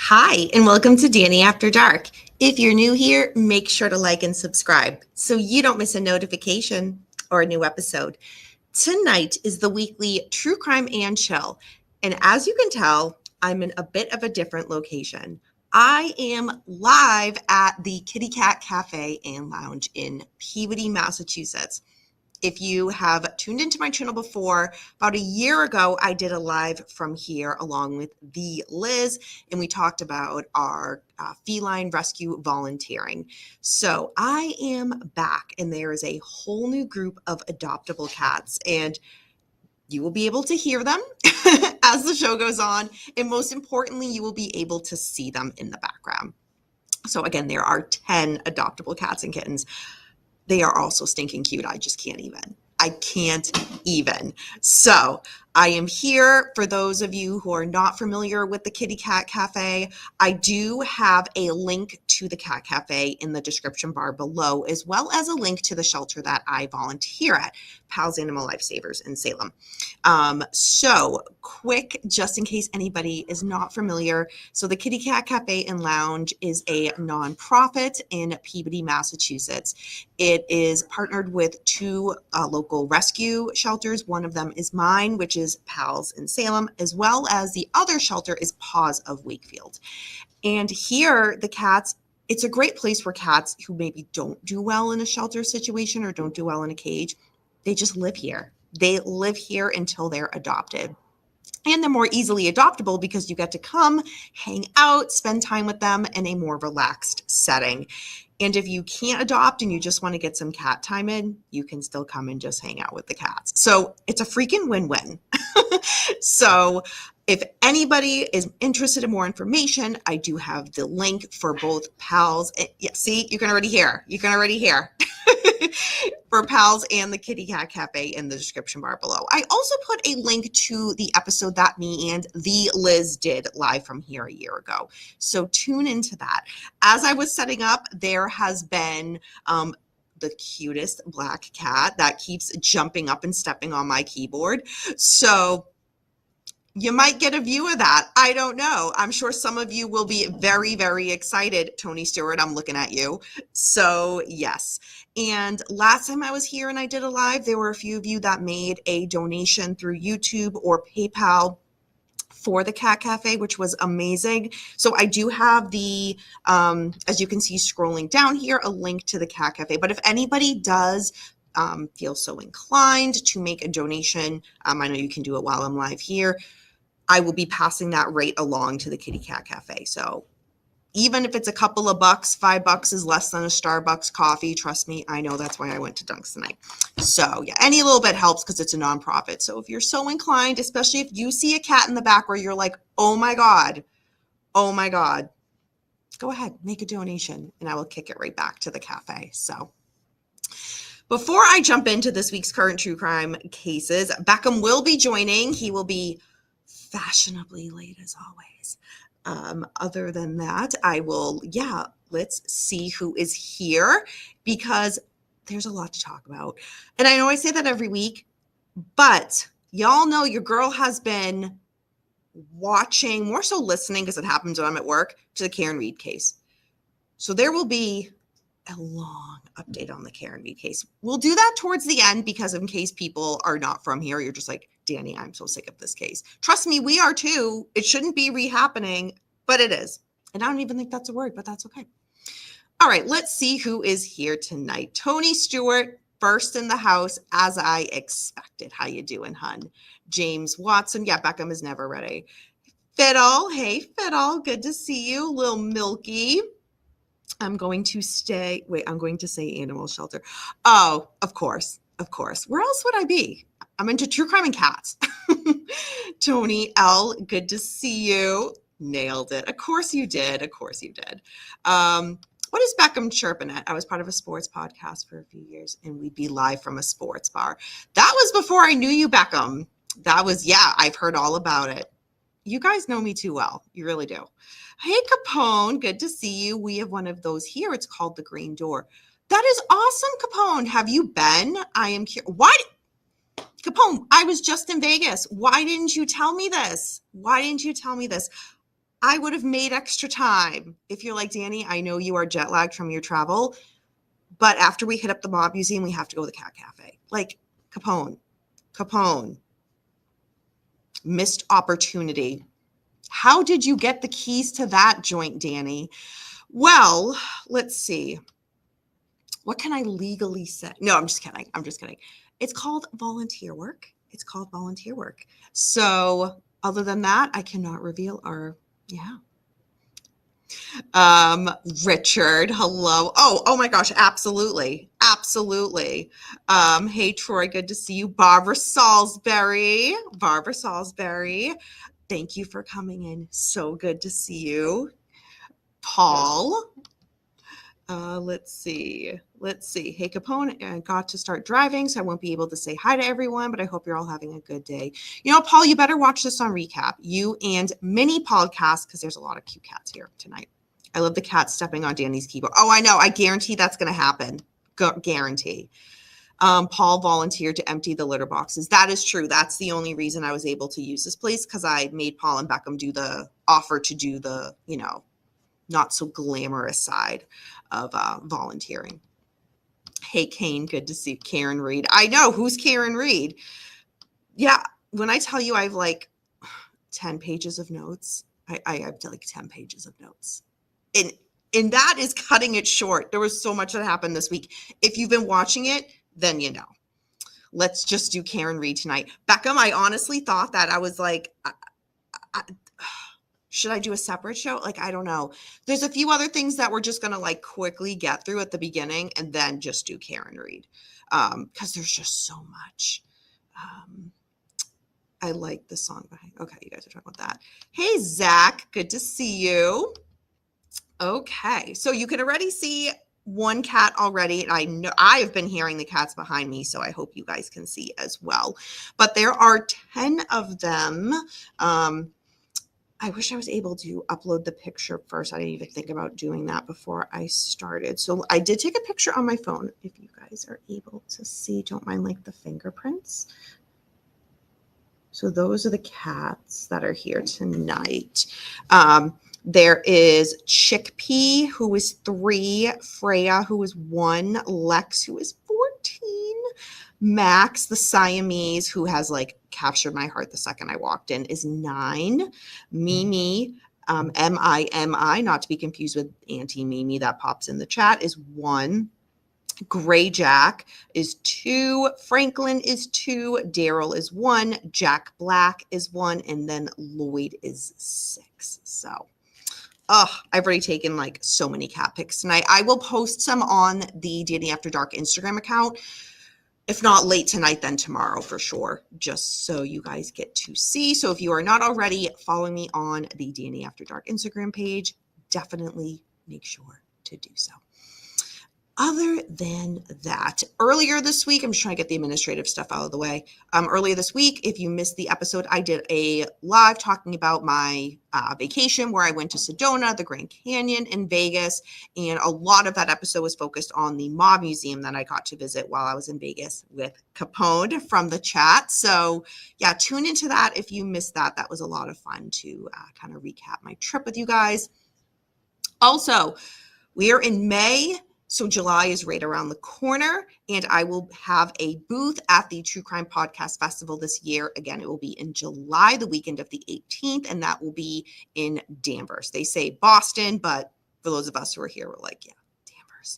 Hi, and welcome to Danny After Dark. If you're new here, make sure to like and subscribe so you don't miss a notification or a new episode. Tonight is the weekly True Crime and Chill. And as you can tell, I'm in a bit of a different location. I am live at the Kitty Cat Cafe and Lounge in Peabody, Massachusetts. If you have tuned into my channel before, about a year ago, I did a live from here along with the Liz, and we talked about our feline rescue volunteering. So I am back, and there is a whole new group of adoptable cats, and you will be able to hear them as the show goes on. And most importantly, you will be able to see them in the background. So again, there are 10 adoptable cats and kittens. They are also stinking cute. I just can't even. I can't even. So I am here for those of you who are not familiar with the Kitty Cat Cafe. I do have a link to the Cat Cafe in the description bar below, as well as a link to the shelter that I volunteer at, Pals Animal Lifesavers in Salem. So quick, just in case anybody is not familiar. So the Kitty Cat Cafe and Lounge is a nonprofit in Peabody, Massachusetts. It is partnered with two local rescue shelters. One of them is mine, which is Pals in Salem, as well as the other shelter is Paws of Wakefield. And here, the cats, it's a great place for cats who maybe don't do well in a shelter situation or don't do well in a cage. They just live here. They live here until they're adopted. And they're more easily adoptable because you get to come, hang out, spend time with them in a more relaxed setting. And if you can't adopt and you just want to get some cat time in, you can still come and just hang out with the cats. So it's a freaking win-win. So if anybody is interested in more information, I do have the link for both Pals. Yeah, see, you can already hear. You can already hear. For Pals and the Kitty Cat Cafe in the description bar below. I also put a link to the episode that me and the Liz did live from here a year ago. So tune into that. As I was setting up, there has been the cutest black cat that keeps jumping up and stepping on my keyboard. So you might get a view of that. I don't know. I'm sure some of you will be very, very excited. Tony Stewart, I'm looking at you. So yes. And last time I was here and I did a live, there were a few of you that made a donation through YouTube or PayPal for the Cat Cafe, which was amazing. So I do have the, as you can see scrolling down here, a link to the Cat Cafe. But if anybody does feel so inclined to make a donation, I know you can do it while I'm live here. I will be passing that rate along to the Kitty Cat Cafe. So even if it's a couple of bucks, $5 is less than a Starbucks coffee. Trust me, I know that's why I went to Dunks tonight. So yeah, any little bit helps because it's a nonprofit. So if you're so inclined, especially if you see a cat in the back where you're like, oh my God, go ahead, make a donation and I will kick it right back to the cafe. So before I jump into this week's current true crime cases, Beckham will be joining. He will be fashionably late as always. Other than that, let's see who is here because there's a lot to talk about. And I know I say that every week, but y'all know your girl has been watching, more so listening because it happens when I'm at work, to the Karen Reed case. So there will be a long update on the Karen Reed case. We'll do that towards the end because in case people are not from here, you're just like, Danny, I'm so sick of this case. Trust me, we are too. It shouldn't be rehappening, but it is. And I don't even think that's a word, but that's okay. All right, let's see who is here tonight. Tony Stewart, first in the house, as I expected. How you doing, hun? James Watson. Yeah, Beckham is never ready. Fiddle. Hey, Fiddle. Good to see you. Lil Milky. I'm going to say animal shelter. Oh, of course. Where else would I be? I'm into true crime and cats. Tony L, good to see you. Nailed it. Of course you did. What is Beckham chirping at? I was part of a sports podcast for a few years and we'd be live from a sports bar. That was before I knew you, Beckham. I've heard all about it. You guys know me too well. You really do. Hey, Capone, good to see you. We have one of those here. It's called the Green Door. That is awesome, Capone. Have you been? I am curious. Why? Capone, I was just in Vegas. Why didn't you tell me this? I would have made extra time. If you're like, Danny, I know you are jet lagged from your travel, but after we hit up the Mob Museum, we have to go to the Cat Cafe. Like, Capone, missed opportunity. How did you get the keys to that joint, Danny? Well, let's see. What can I legally say? No, I'm just kidding. It's called volunteer work. So other than that, I cannot reveal yeah. Richard, hello. Oh my gosh, absolutely. Hey Troy, good to see you. Barbara Salisbury. Thank you for coming in. So good to see you. Paul. Let's see. Hey Capone, I got to start driving, so I won't be able to say hi to everyone, but I hope you're all having a good day. Paul, you better watch this on recap. You and mini Paulcast, because there's a lot of cute cats here tonight. I love the cat stepping on Danny's keyboard. Oh, I know. I guarantee that's going to happen. Guarantee. Paul volunteered to empty the litter boxes. That is true. That's the only reason I was able to use this place, because I made Paul and Beckham offer to do the, not so glamorous side of volunteering. Hey, Kane, good to see you. Karen Reed. I know. Who's Karen Reed? Yeah. When I tell you I have like 10 pages of notes, I have like 10 pages of notes. And that is cutting it short. There was so much that happened this week. If you've been watching it, then you know. Let's just do Karen Reed tonight. Beckham, I honestly thought that I was like, should I do a separate show? Like, I don't know. There's a few other things that we're just going to like quickly get through at the beginning and then just do Karen Reed. Because there's just so much. I like the song behind. Okay, you guys are talking about that. Hey, Zach, good to see you. Okay, so you can already see one cat already. And I know I've been hearing the cats behind me, so I hope you guys can see as well. But there are 10 of them. I wish I was able to upload the picture first. I didn't even think about doing that before I started. So I did take a picture on my phone. If you guys are able to see, don't mind like the fingerprints. So those are the cats that are here tonight. There is Chickpea, who is 3, Freya, who is 1, Lex, who is 14, Max, the Siamese, who has like captured my heart the second I walked in, is 9, Mimi, Mimi, not to be confused with Auntie Mimi that pops in the chat, is 1. Gray Jack is 2, Franklin is 2, Daryl is 1, Jack Black is 1, and then Lloyd is 6. So, I've already taken like so many cat pics tonight. I will post some on the Danny After Dark Instagram account. If not late tonight, then tomorrow for sure, just so you guys get to see. So if you are not already following me on the Danny After Dark Instagram page, definitely make sure to do so. Other than that, earlier this week, I'm just trying to get the administrative stuff out of the way. Earlier this week, if you missed the episode, I did a live talking about my vacation where I went to Sedona, the Grand Canyon in Vegas. And a lot of that episode was focused on the Mob Museum that I got to visit while I was in Vegas with Capone from the chat. So yeah, tune into that if you missed that. That was a lot of fun to kind of recap my trip with you guys. Also, we are in May. So July is right around the corner, and I will have a booth at the True Crime Podcast Festival this year. Again, it will be in July, the weekend of the 18th, and that will be in Danvers. They say Boston, but for those of us who are here, we're like, yeah, Danvers.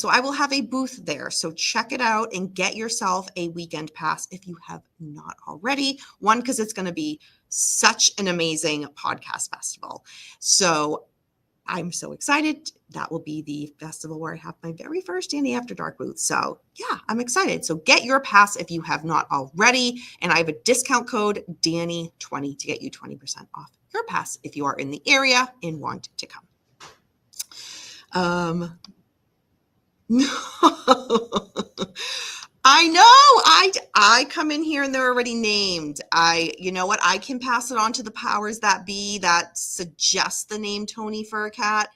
So I will have a booth there. So check it out and get yourself a weekend pass if you have not already. One, because it's going to be such an amazing podcast festival. So I'm so excited. That will be the festival where I have my very first Danny After Dark booth. So yeah, I'm excited. So get your pass if you have not already. And I have a discount code Danny20 to get you 20% off your pass if you are in the area and want to come. I know. I come in here and they're already named. You know what? I can pass it on to the powers that be that suggest the name Tony for a cat.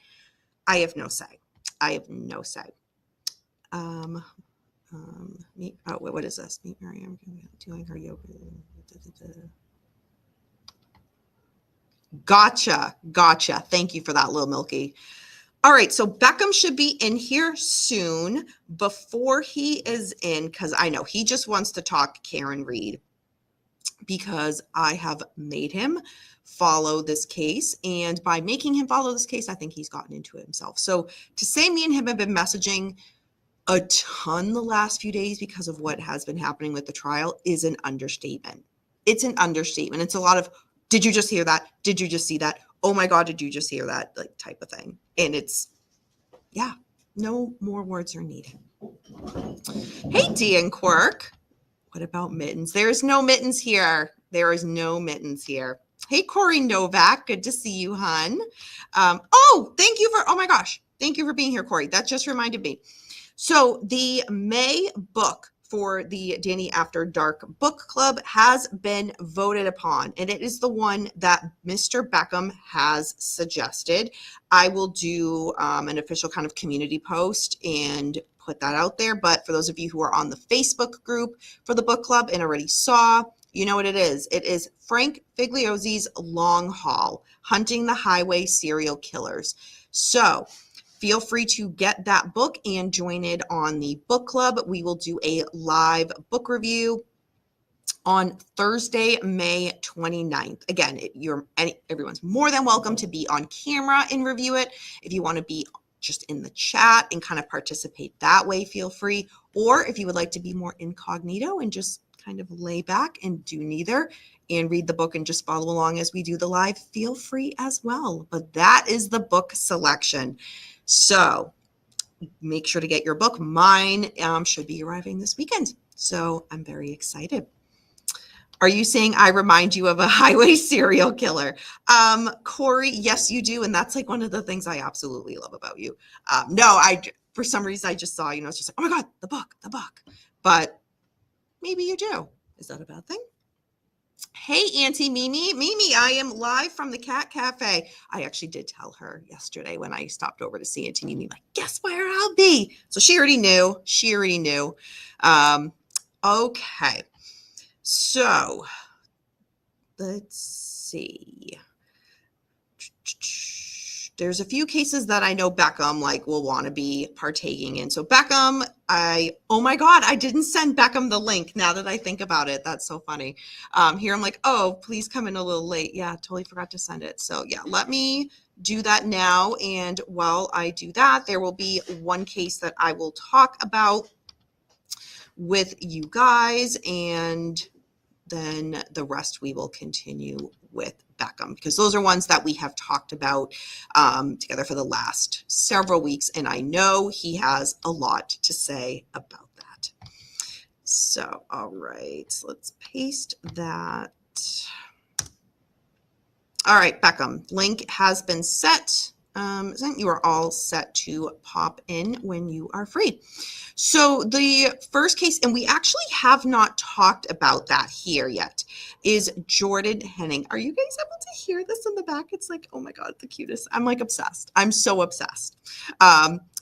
I have no say. What is this? Meet Miriam doing her yoga. Gotcha. Thank you for that, Lil Milky. All right, so Beckham should be in here soon. Before he is in, because I know he just wants to talk Karen Reed, because I have made him follow this case. And by making him follow this case, I think he's gotten into it himself. So to say me and him have been messaging a ton the last few days because of what has been happening with the trial is an understatement. It's an understatement. It's a lot of, did you just hear that? Did you just see that? Oh my God, did you just hear that? Like, type of thing. And it's, yeah, no more words are needed. Hey, D and Quirk. What about Mittens? There's no Mittens here. There is no Mittens here. Hey, Corey Novak. Good to see you, hun. Oh my gosh. Thank you for being here, Corey. That just reminded me. So the May book for the Danny After Dark book club has been voted upon, and it is the one that Mr. Beckham has suggested. I will do an official kind of community post and put that out there. But for those of you who are on the Facebook group for the book club and already saw, you know what it is. It is Frank Figliozzi's Long Haul, Hunting the Highway Serial Killers. So feel free to get that book and join it on the book club. We will do a live book review on Thursday, May 29th. Again, everyone's more than welcome to be on camera and review it. If you want to be just in the chat and kind of participate that way, feel free. Or if you would like to be more incognito and just kind of lay back and do neither and read the book and just follow along as we do the live, feel free as well. But that is the book selection. So make sure to get your book. Mine should be arriving this weekend. So I'm very excited. Are you saying I remind you of a highway serial killer? Corey, yes, you do. And that's like one of the things I absolutely love about you. For some reason, I just saw, it's just like, oh my God, the book. But maybe you do. Is that a bad thing? Hey, Auntie Mimi. Mimi, I am live from the Cat Cafe. I actually did tell her yesterday when I stopped over to see Auntie Mimi, like, guess where I'll be? So she already knew. Okay. So let's see. There's a few cases that I know Beckham will want to be partaking in. So Beckham, oh my God, I didn't send Beckham the link now that I think about it. That's so funny. Here I'm like, oh, please come in a little late. Yeah, totally forgot to send it. So yeah, let me do that now. And while I do that, there will be one case that I will talk about with you guys, and then the rest we will continue with Beckham, because those are ones that we have talked about together for the last several weeks, and I know he has a lot to say about that. So, all right, let's paste that. All right, Beckham, link has been set. You are all set to pop in when you are free. So the first case, and we actually have not talked about that here yet, is Jordan Henning. Are you guys able to hear this in the back? It's like, oh my God, the cutest. I'm like obsessed. I'm so obsessed.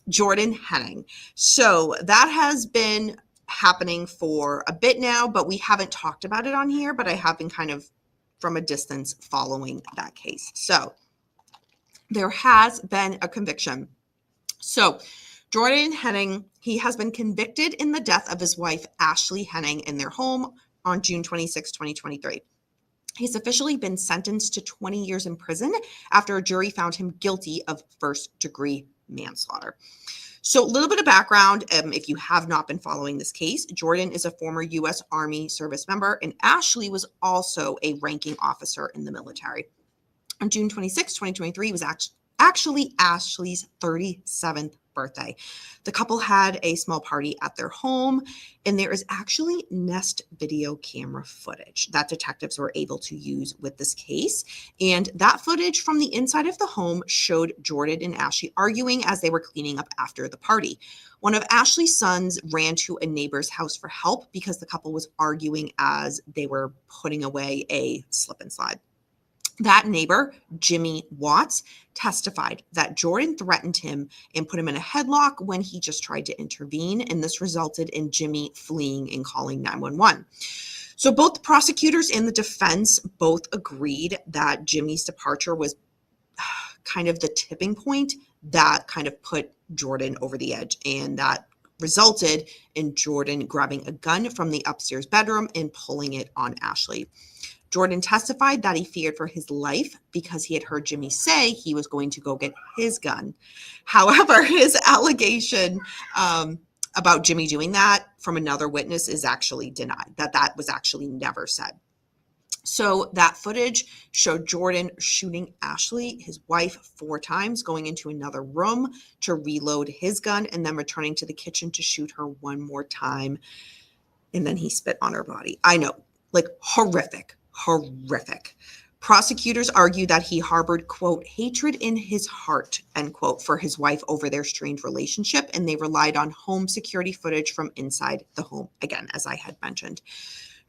Jordan Henning. So that has been happening for a bit now, but we haven't talked about it on here, but I have been kind of from a distance following that case. So there has been a conviction. So Jordan Henning, he has been convicted in the death of his wife, Ashley Henning, in their home on June 26, 2023. He's officially been sentenced to 20 years in prison after a jury found him guilty of first-degree manslaughter. So a little bit of background, if you have not been following this case, Jordan is a former U.S. Army service member, and Ashley was also a ranking officer in the military. On June 26, 2023, was actually Ashley's 37th birthday. The couple had a small party at their home, and there is actually Nest video camera footage that detectives were able to use with this case. And that footage from the inside of the home showed Jordan and Ashley arguing as they were cleaning up after the party. One of Ashley's sons ran to a neighbor's house for help because the couple was arguing as they were putting away a slip and slide. That neighbor, Jimmy Watts, testified that Jordan threatened him and put him in a headlock when he just tried to intervene, and this resulted in Jimmy fleeing and calling 911. So both the prosecutors and the defense both agreed that Jimmy's departure was kind of the tipping point that kind of put Jordan over the edge, and that resulted in Jordan grabbing a gun from the upstairs bedroom and pulling it on Ashley. Jordan testified that he feared for his life because he had heard Jimmy say he was going to go get his gun. However, his allegation about Jimmy doing that from another witness is actually denied, that was actually never said. So that footage showed Jordan shooting Ashley, his wife, 4 times, going into another room to reload his gun, and then returning to the kitchen to shoot her 1 more time. And then he spit on her body. I know, like horrific. Prosecutors argue that he harbored, quote, hatred in his heart, end quote, for his wife over their strained relationship, and they relied on home security footage from inside the home, again, as I had mentioned.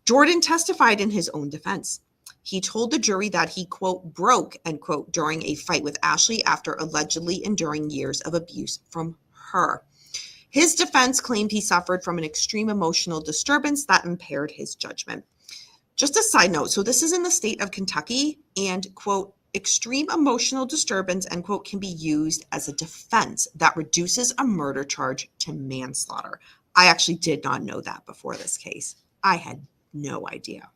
Jordan testified in his own defense. He told the jury that he, quote, broke, end quote, during a fight with Ashley after allegedly enduring years of abuse from her. His defense claimed he suffered from an extreme emotional disturbance that impaired his judgment. Just a side note, so this is in the state of Kentucky, and, quote, extreme emotional disturbance, end quote, can be used as a defense that reduces a murder charge to manslaughter. I actually did not know that before this case. I had no idea.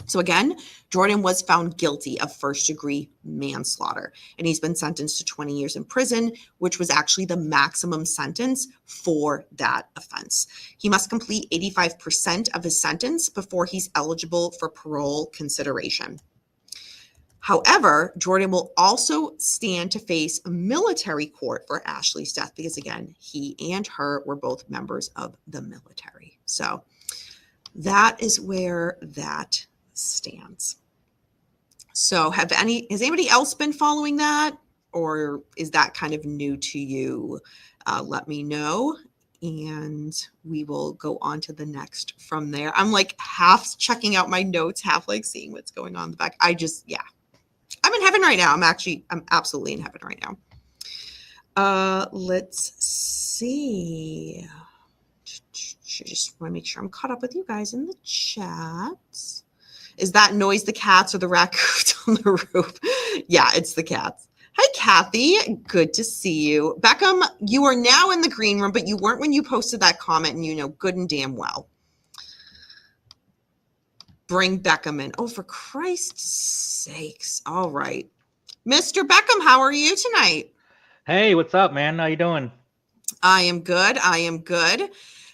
So again, Jordan was found guilty of first-degree manslaughter, and he's been sentenced to 20 years in prison, which was actually the maximum sentence for that offense. He must complete 85% of his sentence before he's eligible for parole consideration. However, Jordan will also stand to face a military court for Ashley's death because, again, he and her were both members of the military. So that is where that stands. So has anybody else been following that, or is that kind of new to you? Let me know, and we will go on to the next from there. I'm like half checking out my notes, half like seeing what's going on in the back. I'm in heaven right now. I'm absolutely in heaven right now. Let's see. Just want to make sure I'm caught up with you guys in the chat. Is that noise the cats or the raccoons on the roof? Yeah, it's the cats. Hi, Kathy. Good to see you. Beckham, you are now in the green room, but you weren't when you posted that comment, and you know good and damn well. Bring Beckham in. Oh, for Christ's sakes. All right. Mr. Beckham, how are you tonight? Hey, what's up, man? How you doing? I am good.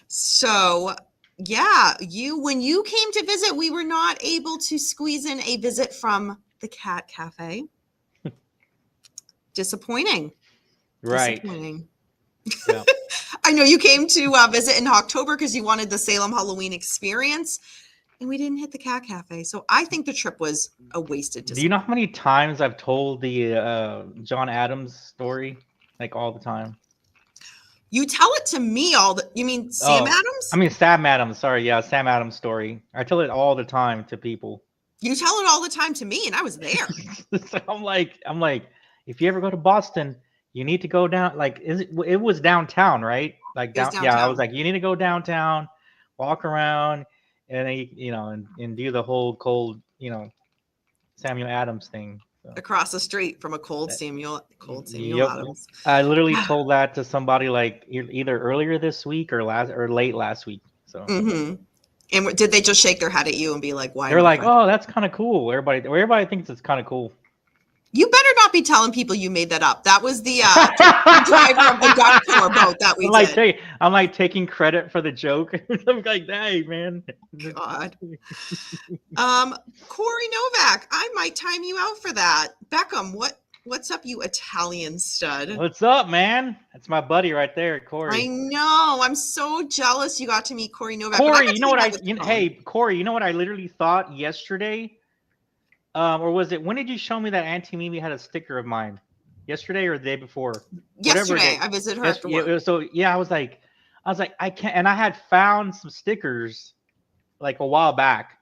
So, yeah, when you came to visit, we were not able to squeeze in a visit from the Cat Cafe. Disappointing. Right. Disappointing. Yeah. I know you came to visit in October because you wanted the Salem Halloween experience, and we didn't hit the Cat Cafe. So I think the trip was a wasted. Do you know how many times I've told the John Adams story? Like all the time. You tell it to me you mean Sam Adams? I mean Sam Adams. Sorry, yeah, Sam Adams story. I tell it all the time to people. You tell it all the time to me, and I was there. So I'm like, if you ever go to Boston, you need to go down. Like, it was downtown, right? Like downtown. Yeah, I was like, you need to go downtown, walk around, and then, and do the whole cold, Samuel Adams thing. So. Across the street from a cold Samuel Yep. Adams. I literally told that to somebody like either earlier this week or late last week. So. Mm-hmm. And did they just shake their head at you and be like, "Why?" They're like, "Oh, that's kind of cool." Everybody thinks it's kind of cool. You better not be telling people you made that up. That was the driver of the duck tour boat that we did. I'm like taking credit for the joke. I'm like, "Hey, man." God. Corey Novak, I might time you out for that. Beckham, what's up, you Italian stud? What's up, man? That's my buddy right there, Corey. I know. I'm so jealous you got to meet Corey Novak. Corey, hey, Corey, you know what I literally thought yesterday? Or was it, when did you show me that Auntie Mimi had a sticker of mine? Yesterday or the day before? Yesterday. I visited her after work. So yeah, I was like, I can't, and I had found some stickers like a while back.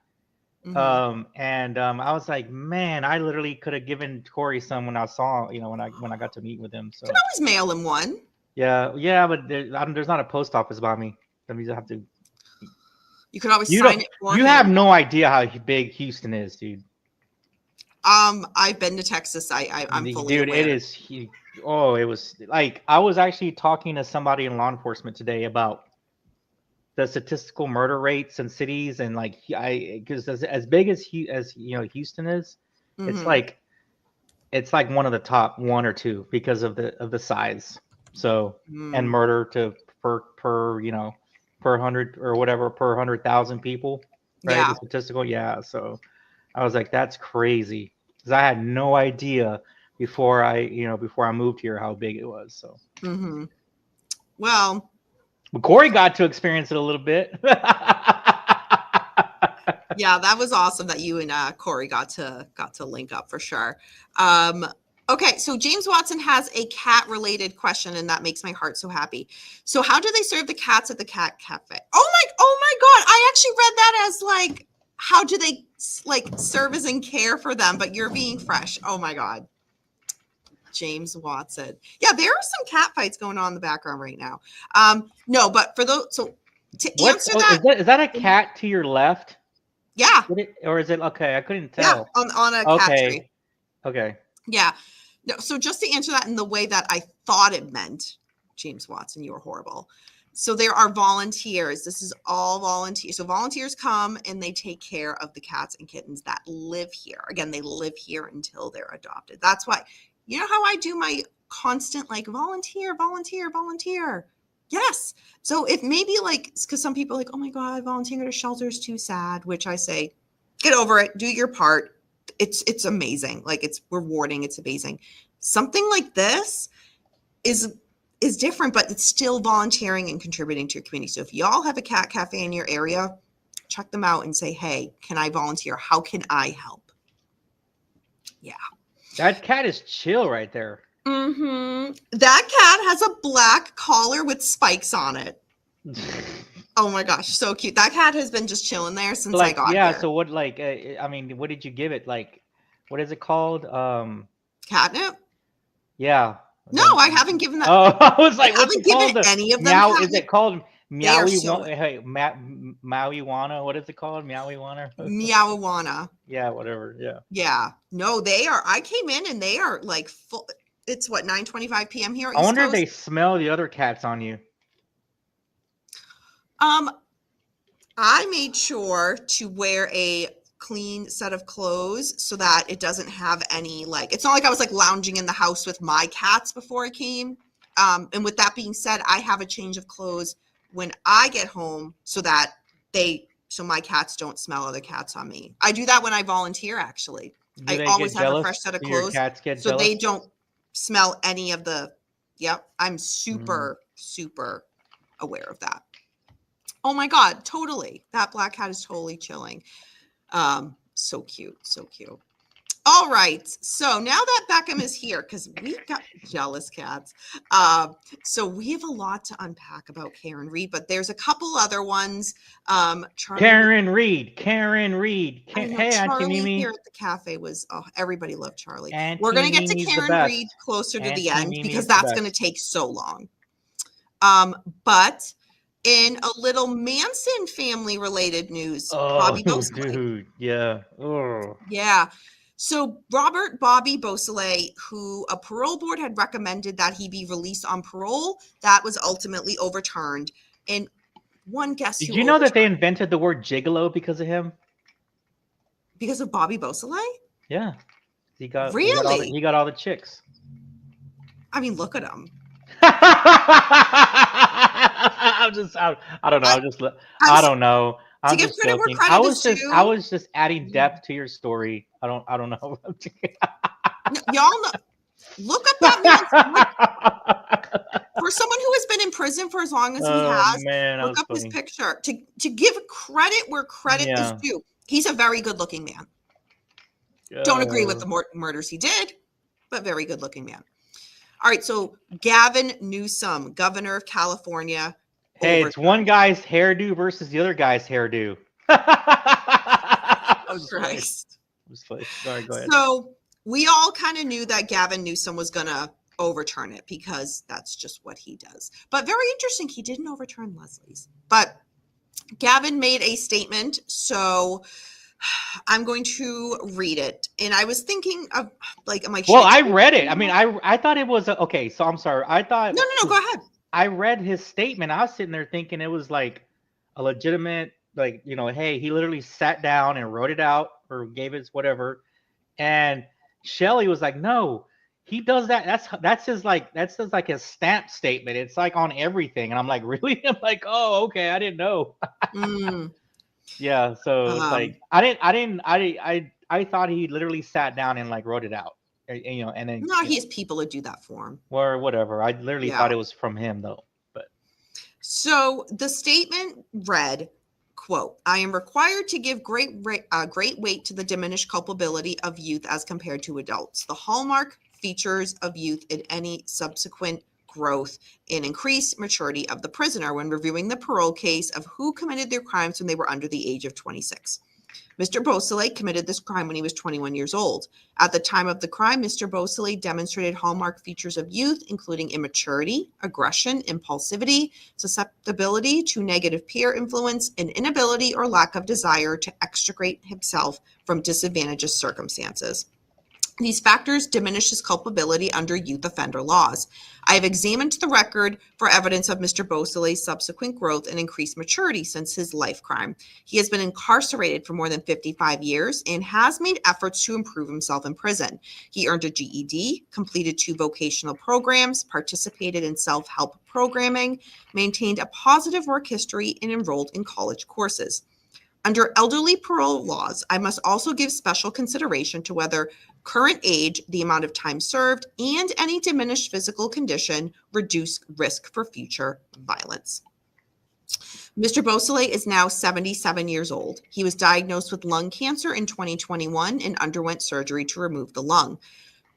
Mm-hmm. I was like, man, I literally could have given Corey some when I saw, when I got to meet with him. So you can always mail him one. Yeah, but there's not a post office by me. That means I have to. You could always sign it for him. You have no idea how big Houston is, dude. I've been to Texas. I'm fully aware. It is huge. Oh, it was like I was actually talking to somebody in law enforcement today about the statistical murder rates in cities, and like because as big as Houston is, Mm-hmm. it's like one of the top one or two because of the size. So and murder per 100 or whatever per 100,000 people, right? Yeah. The statistical, yeah. So I was like, that's crazy because I had no idea before I moved here how big it was. So. Mm-hmm. Well, Corey got to experience it a little bit. yeah, that was awesome that you and Corey got to link up for sure. Okay, so James Watson has a cat related question, and that makes my heart so happy. So, how do they serve the cats at the cat cafe? Oh my God! I actually read that as like, how do they like service and care for them? But you're being fresh. Oh my God. James Watson. Yeah, there are some cat fights going on in the background right now. No, but for those, so to answer that, is that a cat to your left? Yeah. Or is it okay? I couldn't tell. Yeah, on a cat tree. Okay. Yeah. No, so just to answer that in the way that I thought it meant, James Watson, you were horrible. So there are volunteers. This is all volunteers. So volunteers come and they take care of the cats and kittens that live here. Again, they live here until they're adopted. That's why, you know how I do my constant like volunteer. Yes. So if maybe like, because some people are like, oh my God, volunteering at a shelter is too sad, which I say, get over it, do your part. It's amazing. Like it's rewarding. It's amazing. Something like this is different, but it's still volunteering and contributing to your community. So if y'all have a cat cafe in your area, check them out and say, hey, can I volunteer? How can I help? Yeah. That cat is chill right there. Mm-hmm. That cat has a black collar with spikes on it. Oh my gosh, so cute. That cat has been just chilling there since I got here. So what, like, I mean, what did you give it? Like, what is it called? Catnip? Yeah. No, I haven't given that. Oh, I was like, what's it called? Any of them Meow? Is it called Maui-Wana? What is it called? Maui-Wana? Meow-Wana. Yeah, whatever. Yeah. Yeah. No, they are. I came in and they are like full. It's what, 9:25 p.m. here. I wonder if they smell the other cats on you. I made sure to wear a clean set of clothes so that it doesn't have any, like, it's not like I was like lounging in the house with my cats before I came. And with that being said, I have a change of clothes when I get home so that so my cats don't smell other cats on me. I do that when I volunteer, actually. I always have a fresh set of clothes so they don't smell any of the, yep. I'm super aware of that. Oh my God, totally. That black cat is totally chilling. So cute, so cute. All right. So now that Beckham is here, because we got jealous cats. So we have a lot to unpack about Karen Reed, but there's a couple other ones. Karen Reed. Hey, Charlie Auntie here at the cafe was, everybody loved Charlie. Auntie We're going to get to Mimi's Karen Reed closer to the end because that's going to take so long. But in a little Manson family related news, Bobby Beausoleil. Dude, yeah. Oh. Yeah. So Robert Bobby Beausoleil, who a parole board had recommended that he be released on parole, that was ultimately overturned. And one guess Did you know that they invented the word gigolo because of him? Because of Bobby Beausoleil? Yeah. He got all the chicks. I mean, look at him. I don't know. To give credit where credit is due. I was just adding depth to your story. I don't know. Y'all know. Look up that man. For someone who has been in prison for as long as he has, look up his picture. To give credit where credit is due. He's a very good looking man. Don't agree with the murders he did, but very good looking man. All right, so Gavin Newsom, governor of California. Hey, it's one guy's hairdo versus the other guy's hairdo. Christ. Sorry, go ahead. So we all kind of knew that Gavin Newsom was going to overturn it because that's just what he does. But very interesting, he didn't overturn Leslie's. But Gavin made a statement, so I'm going to read it. And I was thinking of, like, I'm like, well, I read it. I mean, I thought it was okay. So I'm sorry. I thought no, go ahead. I read his statement. I was sitting there thinking it was like a legitimate, like, you know, hey, he literally sat down and wrote it out or gave it whatever. And Shelly was like, no, he does that. That's his his stamp statement. It's like on everything. And I'm like, really? I'm like, oh, okay, I didn't know. Yeah, so it's like I thought he literally sat down and like wrote it out. You know, and then no, he has people that do that for him. Or whatever. I literally thought it was from him though. But so the statement read, quote, I am required to give great weight to the diminished culpability of youth as compared to adults. The hallmark features of youth in any subsequent growth and increased maturity of the prisoner when reviewing the parole case of who committed their crimes when they were under the age of 26. Mr. Beausoleil committed this crime when he was 21 years old. At the time of the crime, Mr. Beausoleil demonstrated hallmark features of youth, including immaturity, aggression, impulsivity, susceptibility to negative peer influence, and inability or lack of desire to extricate himself from disadvantageous circumstances. These factors diminish his culpability under youth offender laws. I have examined the record for evidence of Mr. Beausoleil's subsequent growth and increased maturity since his life crime. He has been incarcerated for more than 55 years and has made efforts to improve himself in prison. He earned a GED, completed 2 vocational programs, participated in self-help programming, maintained a positive work history, and enrolled in college courses. Under elderly parole laws, I must also give special consideration to whether current age, the amount of time served, and any diminished physical condition reduce risk for future violence. Mr. Beausoleil is now 77 years old. He was diagnosed with lung cancer in 2021 and underwent surgery to remove the lung.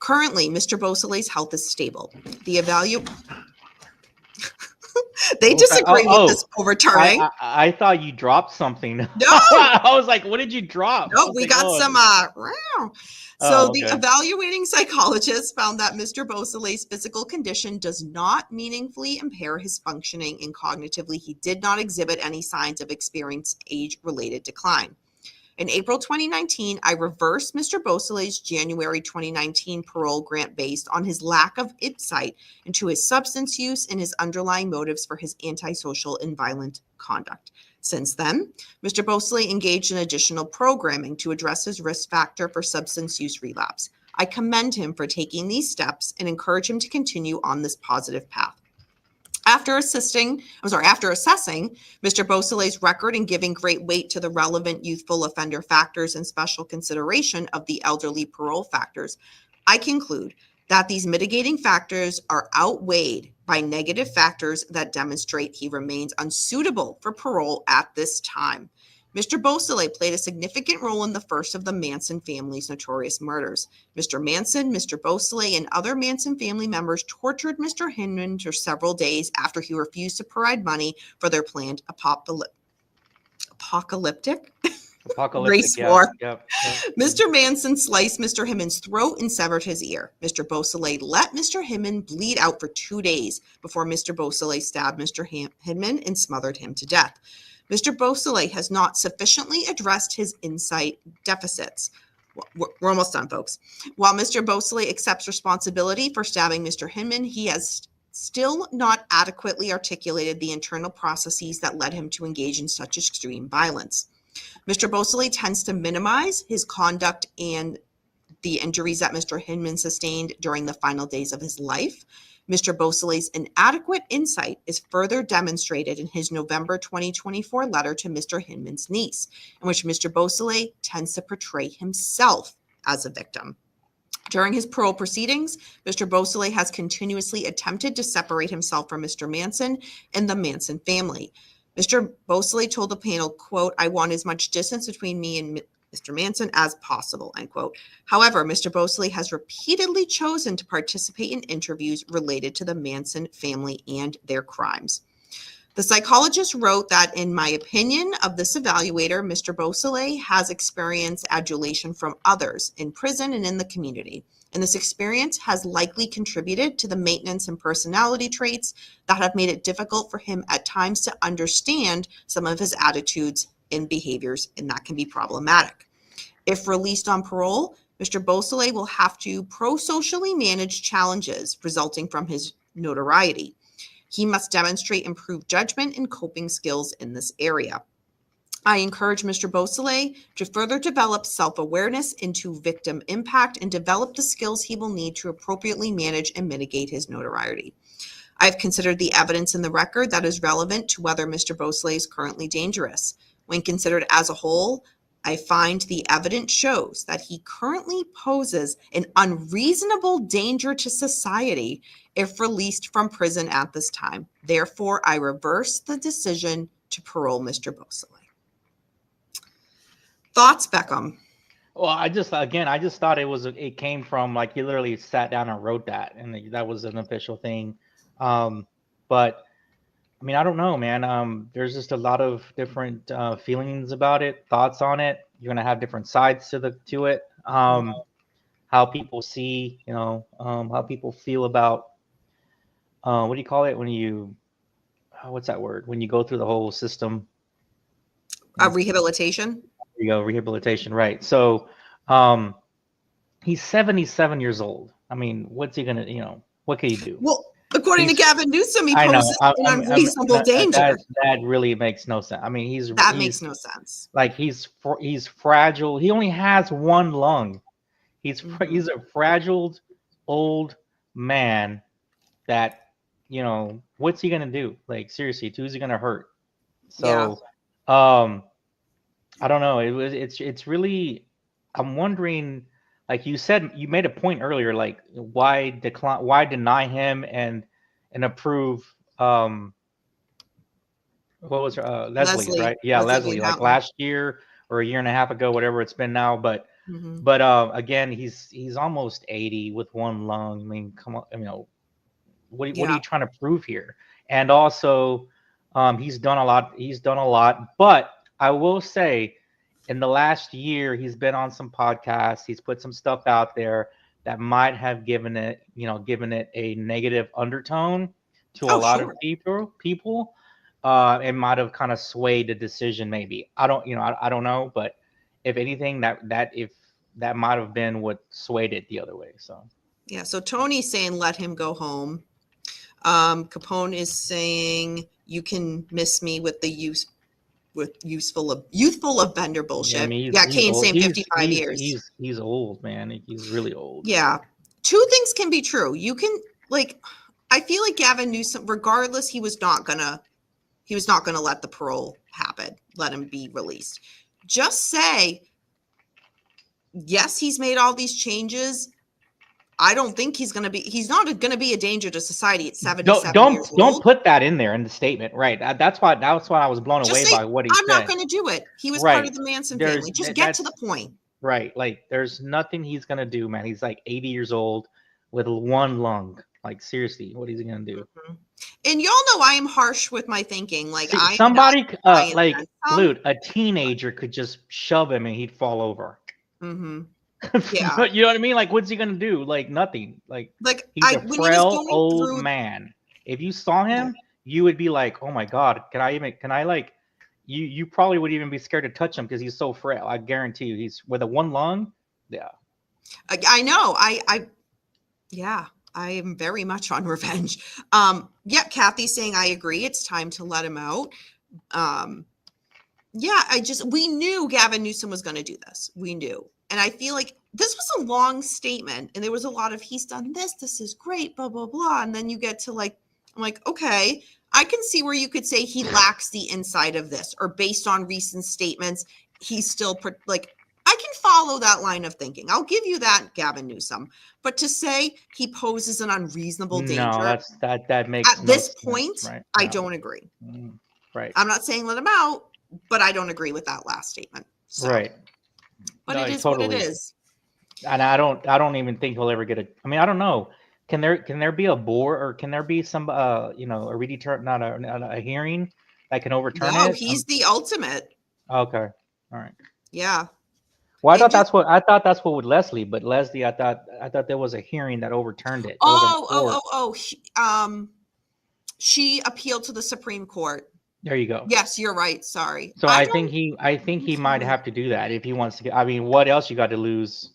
Currently, Mr. Beausoleil's health is stable. The They disagree with this overturning. I thought you dropped something. No. I was like, what did you drop? No, we got some So the evaluating psychologist found that Mr. Beausoleil's physical condition does not meaningfully impair his functioning, and cognitively he did not exhibit any signs of experienced age-related decline. In April 2019, I reversed Mr. Beausoleil's January 2019 parole grant based on his lack of insight into his substance use and his underlying motives for his antisocial and violent conduct. Since then, Mr. Beausoleil engaged in additional programming to address his risk factor for substance use relapse. I commend him for taking these steps and encourage him to continue on this positive path. After assessing Mr. Beausoleil's record and giving great weight to the relevant youthful offender factors and special consideration of the elderly parole factors, I conclude that these mitigating factors are outweighed by negative factors that demonstrate he remains unsuitable for parole at this time. Mr. Beausoleil played a significant role in the first of the Manson family's notorious murders. Mr. Manson, Mr. Beausoleil, and other Manson family members tortured Mr. Hinman for several days after he refused to provide money for their planned apocalyptic race war. Yep. Mr. Manson sliced Mr. Hinman's throat and severed his ear. Mr. Beausoleil let Mr. Hinman bleed out for 2 days before Mr. Beausoleil stabbed Mr. Hinman and smothered him to death. Mr. Beausoleil has not sufficiently addressed his insight deficits. We're almost done, folks. While Mr. Beausoleil accepts responsibility for stabbing Mr. Hinman, he has still not adequately articulated the internal processes that led him to engage in such extreme violence. Mr. Beausoleil tends to minimize his conduct and the injuries that Mr. Hinman sustained during the final days of his life. Mr. Beausoleil's inadequate insight is further demonstrated in his November 2024 letter to Mr. Hinman's niece, in which Mr. Beausoleil tends to portray himself as a victim. During his parole proceedings, Mr. Beausoleil has continuously attempted to separate himself from Mr. Manson and the Manson family. Mr. Beausoleil told the panel, quote, I want as much distance between me and Mr. Manson as possible, end quote. However, Mr. Beausoleil has repeatedly chosen to participate in interviews related to the Manson family and their crimes. The psychologist wrote that, in my opinion of this evaluator, Mr. Beausoleil has experienced adulation from others in prison and in the community. And this experience has likely contributed to the maintenance and personality traits that have made it difficult for him at times to understand some of his attitudes and behaviors, and that can be problematic. If released on parole, Mr. Beausoleil will have to pro-socially manage challenges resulting from his notoriety. He must demonstrate improved judgment and coping skills in this area. I encourage Mr. Beausoleil to further develop self-awareness into victim impact and develop the skills he will need to appropriately manage and mitigate his notoriety. I've considered the evidence in the record that is relevant to whether Mr. Beausoleil is currently dangerous. When considered as a whole, I find the evidence shows that he currently poses an unreasonable danger to society if released from prison at this time. Therefore, I reverse the decision to parole Mr. Beausoleil. Thoughts, Beckham? Well, I just thought it came from, like, he literally sat down and wrote that, and that was an official thing. But I mean, I don't know, man. There's just a lot of different feelings about it, thoughts on it. You're gonna have different sides to it. How people see, how people feel about what do you call it when you, what's that word? When you go through the whole system. Rehabilitation. There you go, rehabilitation, right? So, he's 77 years old. I mean, what's he gonna, what can he do? Well, according to Gavin Newsom, he poses an unreasonable danger. That really makes no sense. I mean, makes no sense. Like, he's fragile. He only has one lung. He's a fragile old man that, what's he gonna do? Like, seriously, who's he gonna hurt? So, I don't know. It's really, I'm wondering, like you said, you made a point earlier, like, why deny him and approve what was her, Leslie, right? Yeah, Leslie, like last year or a year and a half ago, whatever it's been now. But again, he's almost 80 with one lung. I mean, come on, what are you trying to prove here? And also, he's done a lot. But I will say, in the last year, he's been on some podcasts. He's put some stuff out there that might have given it a negative undertone to a lot of people. It might have kind of swayed the decision. Maybe I don't know. But if anything, that might have been what swayed it the other way. So yeah. So Tony's saying let him go home. Capone is saying you can miss me with the youthful offender bullshit. Kane's saying 55 years. He's old, man. He's really old. Yeah. Two things can be true. You can, like, I feel like Gavin Newsom, regardless, he was not gonna let the parole happen, let him be released. Just say, yes, he's made all these changes. I don't think he's not going to be a danger to society at 77 years old. Don't put that in there in the statement, right? That's why I was blown away by what he said. I'm not going to do it. He was part of the Manson family. Just get to the point. Right. Like, there's nothing he's going to do, man. He's like 80 years old with one lung. Like, seriously, what is he going to do? And y'all know I am harsh with my thinking. Like, Lude, a teenager could just shove him and he'd fall over. Yeah. You know what I mean? Like, what's he gonna do? Like, nothing. Like he's a frail old man. If you saw him, you would be like, oh my God, you probably would even be scared to touch him because he's so frail. I guarantee you, he's with a one lung. Yeah. I know. I am very much on revenge. Kathy's saying I agree. It's time to let him out. We knew Gavin Newsom was going to do this. We knew. And I feel like this was a long statement and there was a lot of, he's done this is great, blah, blah, blah. And then you get to I'm like, okay, I can see where you could say he lacks the inside of this, or based on recent statements, he's still I can follow that line of thinking. I'll give you that, Gavin Newsom. But to say he poses an unreasonable danger, that makes at this point, right? I don't agree. Right. I'm not saying let him out, but I don't agree with that last statement. So. Right. But it is totally what it is. And I don't even think he'll ever get I mean, I don't know. Can there be a board, or can there be some a redeterm, not a hearing that can overturn No, it? he's the ultimate. Okay, all right. Yeah. Well, It just I thought that's what with Leslie, but Leslie, I thought there was a hearing that overturned it. There was a court. she appealed to the Supreme Court. There you go. Yes, you're right. Sorry. So I think he might have to do that if he wants to get. I mean, what else you got to lose?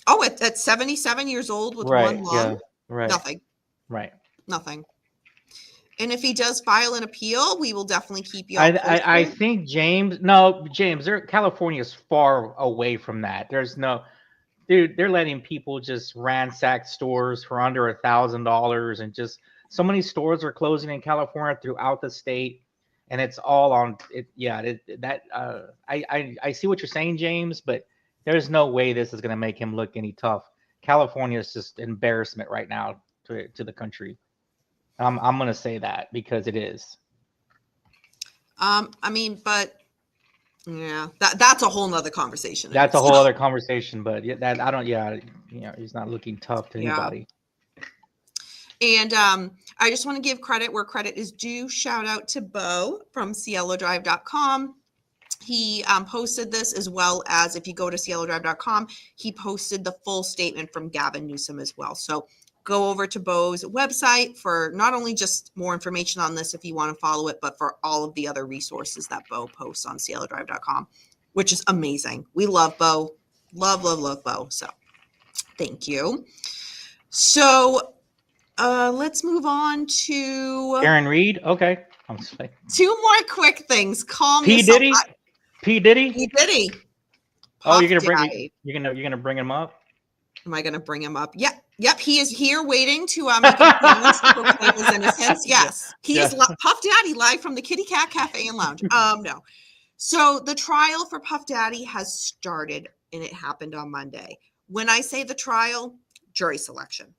Oh, at 77 years old with Right. one lung, Yeah. Right. nothing. Right. Nothing. And if he does file an appeal, we will definitely keep you. I think James. California is far away from that. There's no, dude. They're letting people just ransack stores for under $1,000, and just so many stores are closing in California throughout the state, and it's all on it. Yeah, I see what you're saying, James, but there's no way this is going to make him look any tough. California is just embarrassment right now to the country. I'm going to say that because it is. I mean, but yeah, that's a whole nother conversation. That's a whole other conversation, but that I don't. Yeah, he's not looking tough to anybody. And I just want to give credit where credit is due. Shout out to Bo from cielodrive.com. He posted this, as well as if you go to cielodrive.com, he posted the full statement from Gavin Newsom as well. So go over to Bo's website for not only just more information on this if you want to follow it, but for all of the other resources that Bo posts on cielodrive.com, which is amazing. We love Bo. Love, love, love Bo. So thank you. So let's move on to Karen Reed. Okay. I'm sorry. 2 more quick things. Calm P. yourself. Diddy. P. Diddy. P. Diddy. Oh, you're gonna bring him up? Am I gonna bring him up? Yep. He is here waiting to make an appearance to proclaim his innocence. Yes, he is Puff Daddy live from the Kitty Cat Cafe and Lounge. No. So the trial for Puff Daddy has started, and it happened on Monday. When I say the trial, jury selection,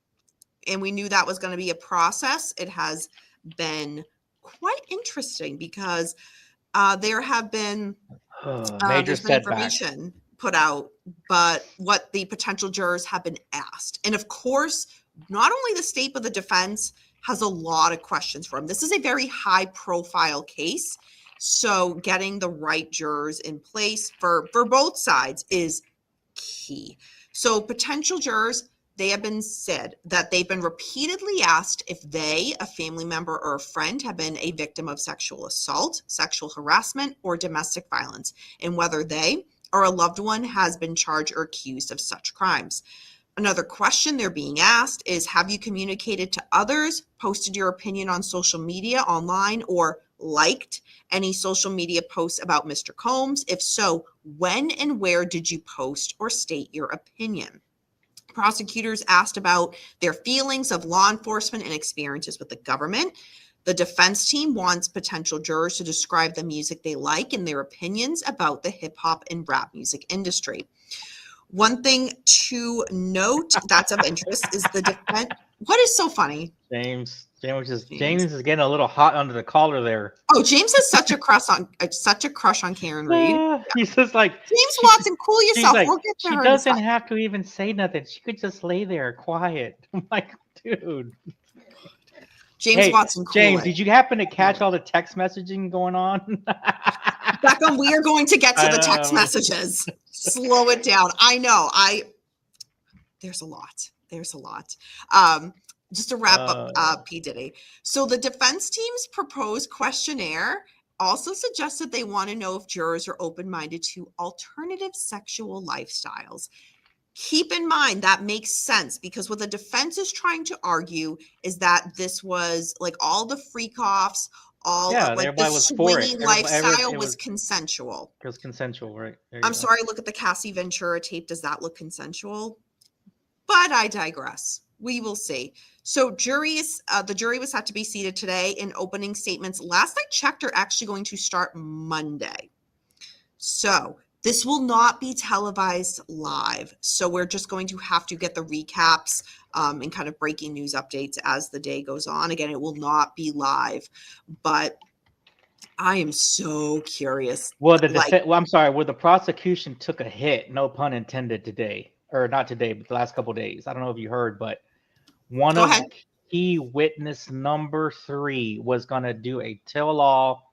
and we knew that was going to be a process. It has been quite interesting because there have been major setbacks information put out, but what the potential jurors have been asked. And of course, not only the state, but the defense has a lot of questions for him. This is a very high profile case. So getting the right jurors in place for both sides is key. So potential jurors, they have been said that they've been repeatedly asked if they, a family member or a friend, have been a victim of sexual assault, sexual harassment, or domestic violence, and whether they or a loved one has been charged or accused of such crimes. Another question they're being asked is, have you communicated to others, posted your opinion on social media, online, or liked any social media posts about Mr. Combs? If so, when and where did you post or state your opinion? Prosecutors asked about their feelings of law enforcement and experiences with the government. The defense team wants potential jurors to describe the music they like and their opinions about the hip hop and rap music industry. One thing to note that's of interest is the defense. What is so funny? James is getting a little hot under the collar there. Oh, James has such a crush on Karen Reed. He's just like, James Watson, cool yourself. Like, we'll get to she her. She doesn't have to even say nothing. She could just lay there quiet. I'm like, dude. James Watson, cool James, did you happen to catch all the text messaging going on? Beckham, we are going to get to the text messages. Slow it down. I know. There's a lot. Just to wrap up P. Diddy. So the defense team's proposed questionnaire also suggested they want to know if jurors are open-minded to alternative sexual lifestyles. Keep in mind that makes sense because what the defense is trying to argue is that this was like all the freak-offs, the swinging lifestyle was consensual. It was consensual, right? I'm sorry, look at the Cassie Ventura tape. Does that look consensual? But I digress. We will see. So the jury was set to be seated today, in opening statements last I checked are actually going to start Monday. So this will not be televised live. So we're just going to have to get the recaps and kind of breaking news updates as the day goes on. Again, it will not be live, but I am so curious. Well, I'm sorry. Well, the prosecution took a hit, no pun intended, today, or not today, but the last couple of days. I don't know if you heard, but One Go of ahead. key witness number 3 was going to do a tell-all,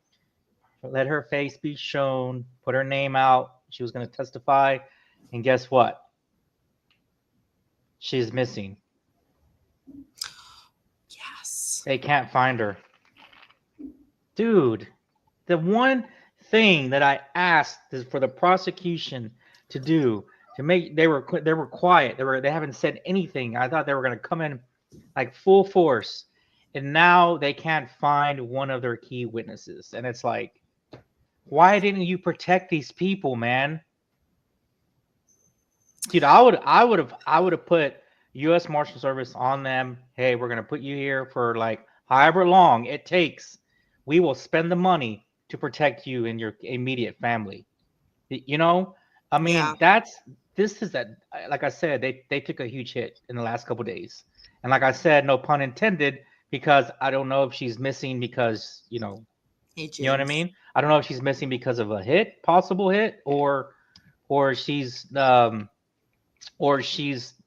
let her face be shown, put her name out. She was going to testify. And guess what? She's missing. Yes. They can't find her. Dude, the one thing that I asked is for the prosecution to do to make they were quiet. They haven't said anything. I thought they were going to come in like full force, and now they can't find one of their key witnesses. And it's like, why didn't you protect these people, man? Dude, I would have put U.S. Marshal Service on them. Hey, we're gonna put you here for like however long it takes. We will spend the money to protect you and your immediate family. You know, I mean, this is that. Like I said, they took a huge hit in the last couple of days, and like I said, no pun intended, because I don't know if she's missing because you know what I mean. I don't know if she's missing because of a possible hit, or she's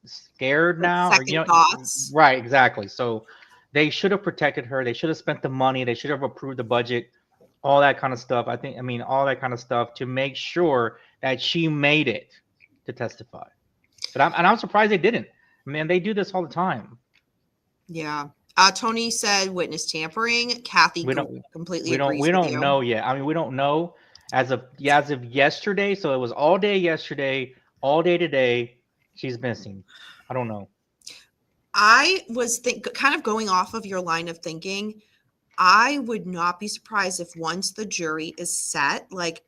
scared Like now, or second thoughts. right, exactly. So they should have protected her. They should have spent the money. They should have approved the budget, all that kind of stuff. I mean, all that kind of stuff to make sure that she made it to testify. But I'm surprised they didn't. Man, they do this all the time. Yeah. Tony said witness tampering. Kathy completely agrees we with don't you. know yet. I mean, we don't know as of yesterday. So it was all day yesterday, all day today. She's missing. I don't know. I was kind of going off of your line of thinking. I would not be surprised if once the jury is set, like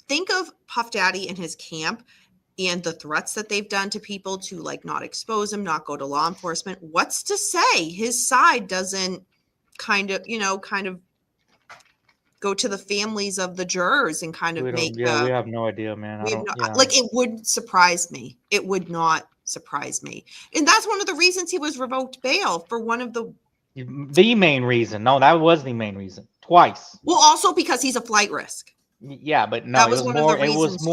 think of Puff Daddy and his camp and the threats that they've done to people to like not expose him, not go to law enforcement. What's to say his side doesn't kind of go to the families of the jurors and kind of we have no idea, man. Like it would surprise me. It would not surprise me. And that's one of the reasons he was revoked bail for one of the main reason. No, that was the main reason. Twice. Well, also because he's a flight risk. Yeah, but no, that was one of the reasons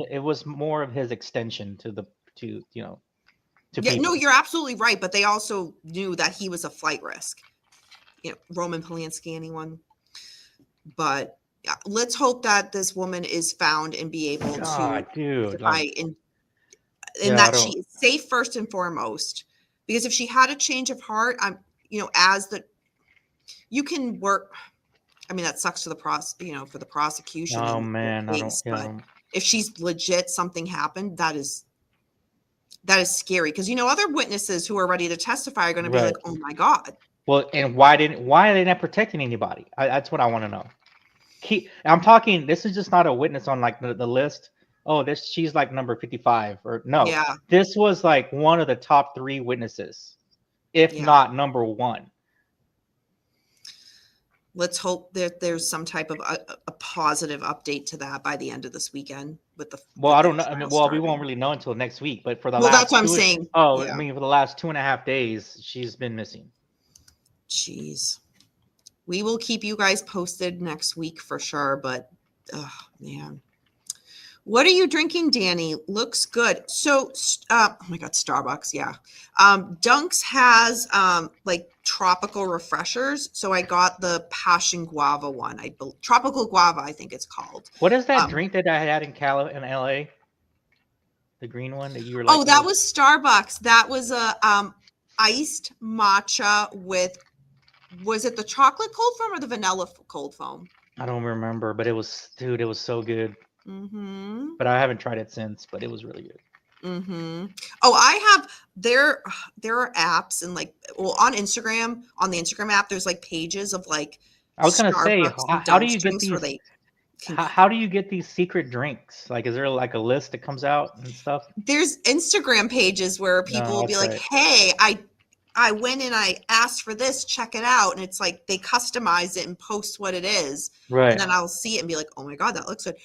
it was more of his extension to people. No, you're absolutely right. But they also knew that he was a flight risk. You know, Roman Polanski, anyone. But yeah, let's hope that this woman is found and be able to testify that she is safe first and foremost. Because if she had a change of heart, you can work. I mean, that sucks for the prosecution. Oh man, but if she's legit, something happened, that is scary. Because other witnesses who are ready to testify are going to be like, "Oh my god." Well, and why are they not protecting anybody? That's what I want to know. I'm talking. This is just not a witness on like the list. Oh, she's like number 55 or no. Yeah. This was like one of the top 3 witnesses, if not number 1. Let's hope that there's some type of a positive update to that by the end of this weekend with the. Well, I don't know. I mean, we won't really know until next week. But for the last, that's what I'm saying. Oh, yeah. I mean, for the last 2.5 days, she's been missing. Jeez, we will keep you guys posted next week for sure. But, oh man, what are you drinking, Danny? Looks good. So, oh my God, Starbucks. Yeah. Dunks has like tropical refreshers. So I got the passion guava one. Tropical guava, I think it's called. What is that drink that I had in LA? The green one that you were like. Oh, that was Starbucks. That was a iced matcha with. Was it the chocolate cold foam or the vanilla cold foam? I don't remember, but it was so good. Mm-hmm. But I haven't tried it since, but it was really good. Mm-hmm. Oh, there are apps and on Instagram, on the Instagram app, there's like pages of like. I was going to say, how do you get these? How do you get these secret drinks? Like, is there like a list that comes out and stuff? There's Instagram pages where people will be like, hey, I went and I asked for this, check it out. And it's like they customize it and post what it is. Right. And then I'll see it and be like, oh my God, that looks good.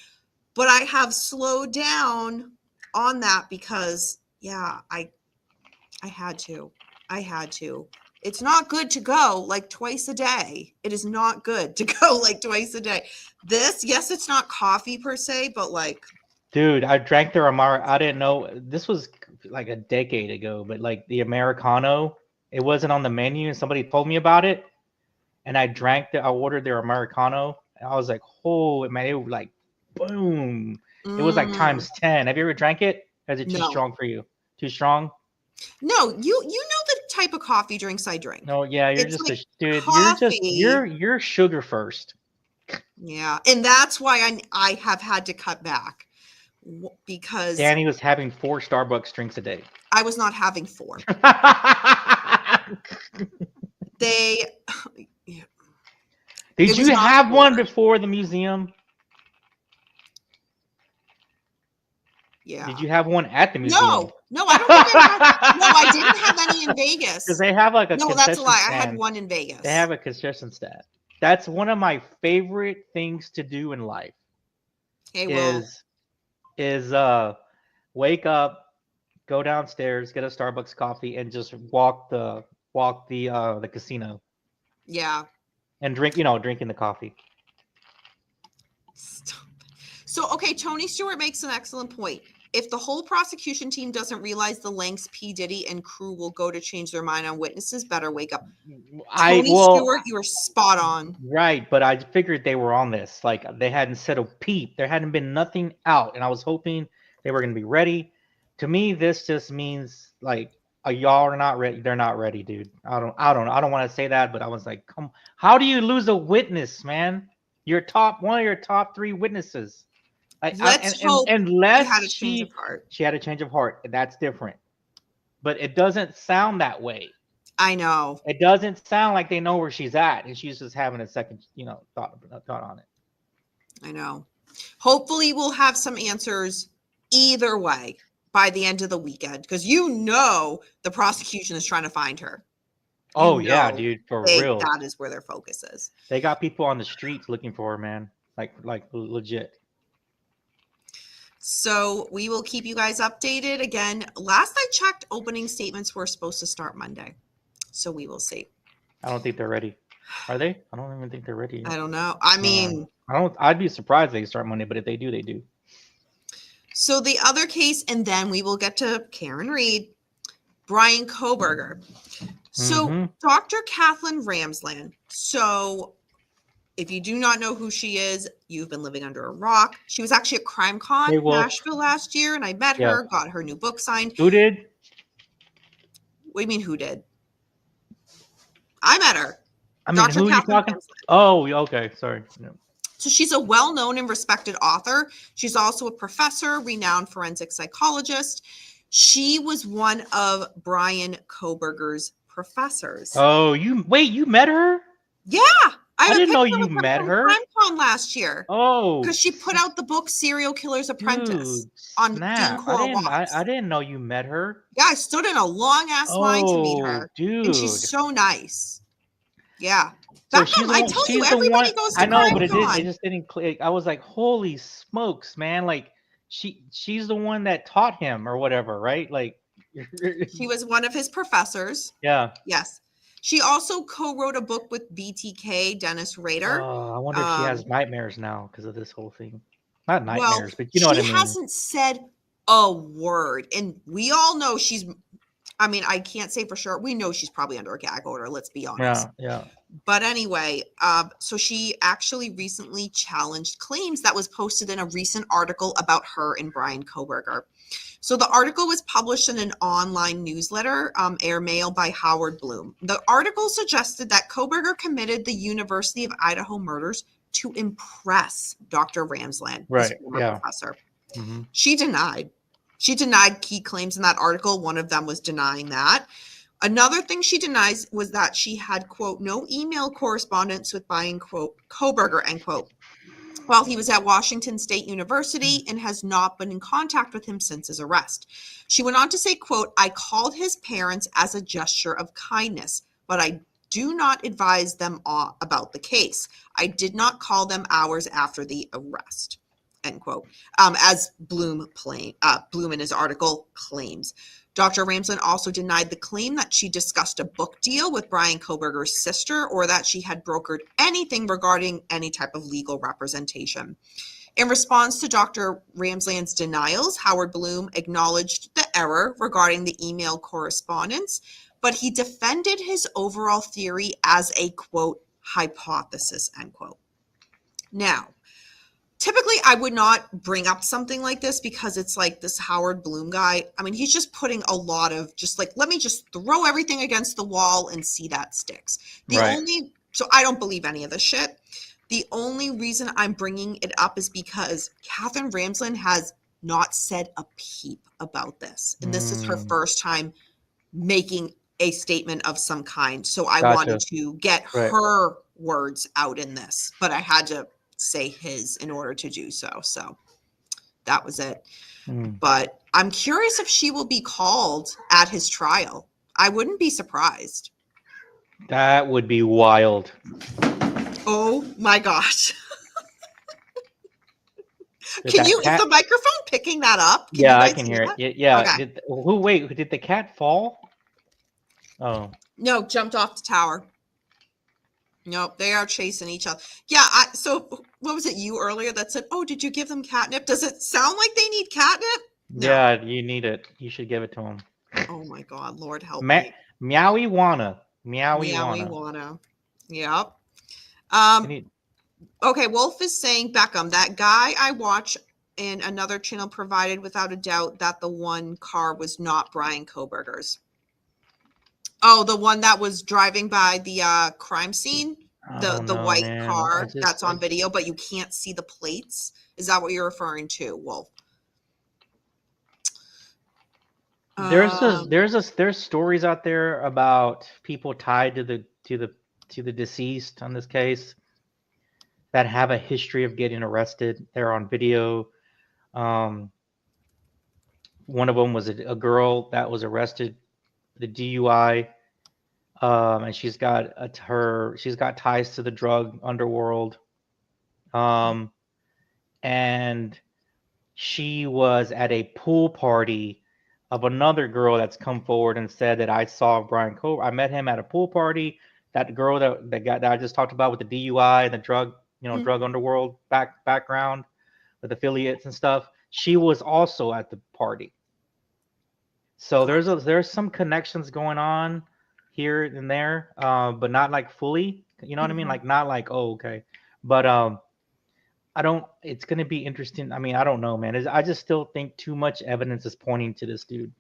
But I have slowed down on that because, I had to. It's not good to go like twice a day. It is not good to go like twice a day. Yes, it's not coffee per se, but like. Dude, I drank their Amara. I didn't know. This was like a decade ago, but like the Americano. it wasn't on the menu, and somebody told me about it, and I ordered their Americano, and I was like, oh man, it was like, boom. It was like times 10. Have you ever drank it? Or is it too strong for you? Too strong? No, you know the type of coffee drinks I drink. No, yeah, you're just like a dude. coffee. You're sugar first. Yeah, and that's why I have had to cut back, because Danny was having 4 Starbucks drinks a day. I was not having 4. They. Did you have one before the museum? Yeah. Did you have one at the museum? No, I don't think I didn't have any in Vegas. Because they have like a concession that's a lie. stand. I had one in Vegas. They have a concession stand. That's one of my favorite things to do in life. Is wake up, go downstairs, get a Starbucks coffee, and just walk the casino. Yeah. And drinking the coffee. Stop. So, okay, Tony Stewart makes an excellent point. If the whole prosecution team doesn't realize the lengths P. Diddy and crew will go to change their mind on witnesses, better wake up. Tony Stewart, you were spot on. Right, but I figured they were on this. Like, they hadn't said a peep. There hadn't been nothing out, and I was hoping they were going to be ready. To me, this just means, like, y'all are not ready. They're not ready, dude. I don't want to say that, but I was like, come. How do you lose a witness, man? One of your top 3 witnesses. Let's hope unless she had a change of heart. She had a change of heart. That's different. But it doesn't sound that way. I know. It doesn't sound like they know where she's at, and she's just having a second, thought on it. I know. Hopefully, we'll have some answers either way by the end of the weekend, because the prosecution is trying to find her. Yeah, dude, for real. That is where their focus is. They got people on the streets looking for her, man. Like legit. So we will keep you guys updated. Again, last I checked, opening statements were supposed to start Monday. So we will see. I don't think they're ready. Are they? I don't even think they're ready yet. I don't know. I mean, I'd be surprised if they start Monday, but if they do, they do. So the other case, and then we will get to Karen Reed, Brian Kohberger. So Dr. Kathleen Ramsland. So if you do not know who she is, you've been living under a rock. She was actually at CrimeCon in Nashville last year, and I met her, got her new book signed. Who did? What do you mean, who did? I met her. I mean, Dr. who are you talking? Oh, okay. Sorry. No. So she's a well-known and respected author. She's also a professor, renowned forensic psychologist. She was one of Brian Kohberger's professors. Oh, you met her? Yeah. I didn't know you met her. CrimeCon last year. Oh, because she put out the book "Serial Killer's Apprentice" on Dean Coral Watts. I didn't know you met her. Yeah, I stood in a long ass line to meet her, dude. And she's so nice. Yeah, so I tell you, everybody goes to CrimeCon. I know, but it just didn't click. I was like, holy smokes, man! Like she's the one that taught him or whatever, right? Like she was one of his professors. Yeah. Yes. She also co-wrote a book with BTK, Dennis Rader. Oh, I wonder if she has nightmares now because of this whole thing. Not nightmares, but you know what I mean. She hasn't said a word. And we all know I can't say for sure. We know she's probably under a gag order, let's be honest. Yeah. But anyway, so she actually recently challenged claims that was posted in a recent article about her and Brian Kohberger. So the article was published in an online newsletter, airmail by Howard Bloom. The article suggested that Kohberger committed the University of Idaho murders to impress Dr. Ramsland, right? Yeah. Professor. Mm-hmm. She denied key claims in that article. One of them was denying that. Another thing she denies was that she had, quote, no email correspondence with Brian, quote, Kohberger, end quote, while he was at Washington State University, and has not been in contact with him since his arrest. She went on to say, quote, I called his parents as a gesture of kindness, but I do not advise them about the case. I did not call them hours after the arrest, end quote, as Bloom in his article claims. Dr. Ramsland also denied the claim that she discussed a book deal with Brian Kohberger's sister or that she had brokered anything regarding any type of legal representation. In response to Dr. Ramsland's denials, Howard Bloom acknowledged the error regarding the email correspondence, but he defended his overall theory as a, quote, hypothesis, end quote. Now, typically I would not bring up something like this because it's like this Howard Bloom guy. I mean, he's just putting a lot of just like, let me just throw everything against the wall and see that sticks. So I don't believe any of this shit. The only reason I'm bringing it up is because Catherine Ramsland has not said a peep about this. And this is her first time making a statement of some kind. So I wanted to get her words out in this, but I had to say his in order to do so. So that was it. But I'm curious if she will be called at his trial. I wouldn't be surprised. That would be wild. Oh my gosh. Is the microphone picking that up? Yeah, I can hear it. Yeah. Okay. Did the cat fall? Oh. No, jumped off the tower. Nope, they are chasing each other. Yeah, so what was it you earlier that said, oh, did you give them catnip? Does it sound like they need catnip? No. Yeah, you need it. You should give it to them. Oh my God, Lord help me. Meowie wanna. Yep. Okay, Wolf is saying, Beckham, that guy I watch in another channel provided without a doubt that the one car was not Brian Koberger's. Oh, the one that was driving by the crime scene, the white car that's on video, but you can't see the plates. Is that what you're referring to, Wolf? There's stories out there about people tied to the deceased on this case that have a history of getting arrested. They're on video. One of them was a girl that was arrested, the DUI, and she's got ties to the drug underworld, and she was at a pool party of another girl that's come forward and said that I saw Brian Kober. I met him at a pool party. That girl that I just talked about with the DUI and the drug, drug underworld background with affiliates and stuff. She was also at the party. So there's some connections going on here and there, but not like fully. You know what I mean? Like not like, oh, okay. But it's going to be interesting. I mean, I don't know, man. I just still think too much evidence is pointing to this dude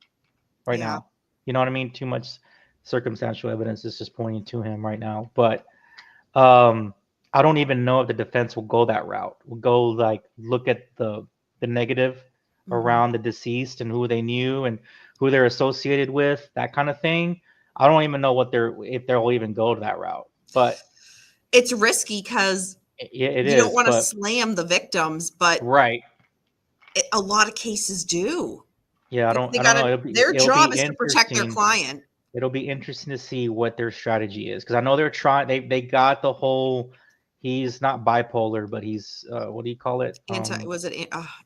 right now. You know what I mean? Too much circumstantial evidence is just pointing to him right now. But I don't even know if the defense will go that route. We'll go like look at the negative around the deceased and who they knew and who they're associated with, that kind of thing. I don't even know if they'll even go to that route. But it's risky because you don't want to slam the victims, but a lot of cases do. Yeah, I don't know. Their job is to protect their client. It'll be interesting to see what their strategy is, because I know they're trying. They got the whole. He's not bipolar, but he's what do you call it?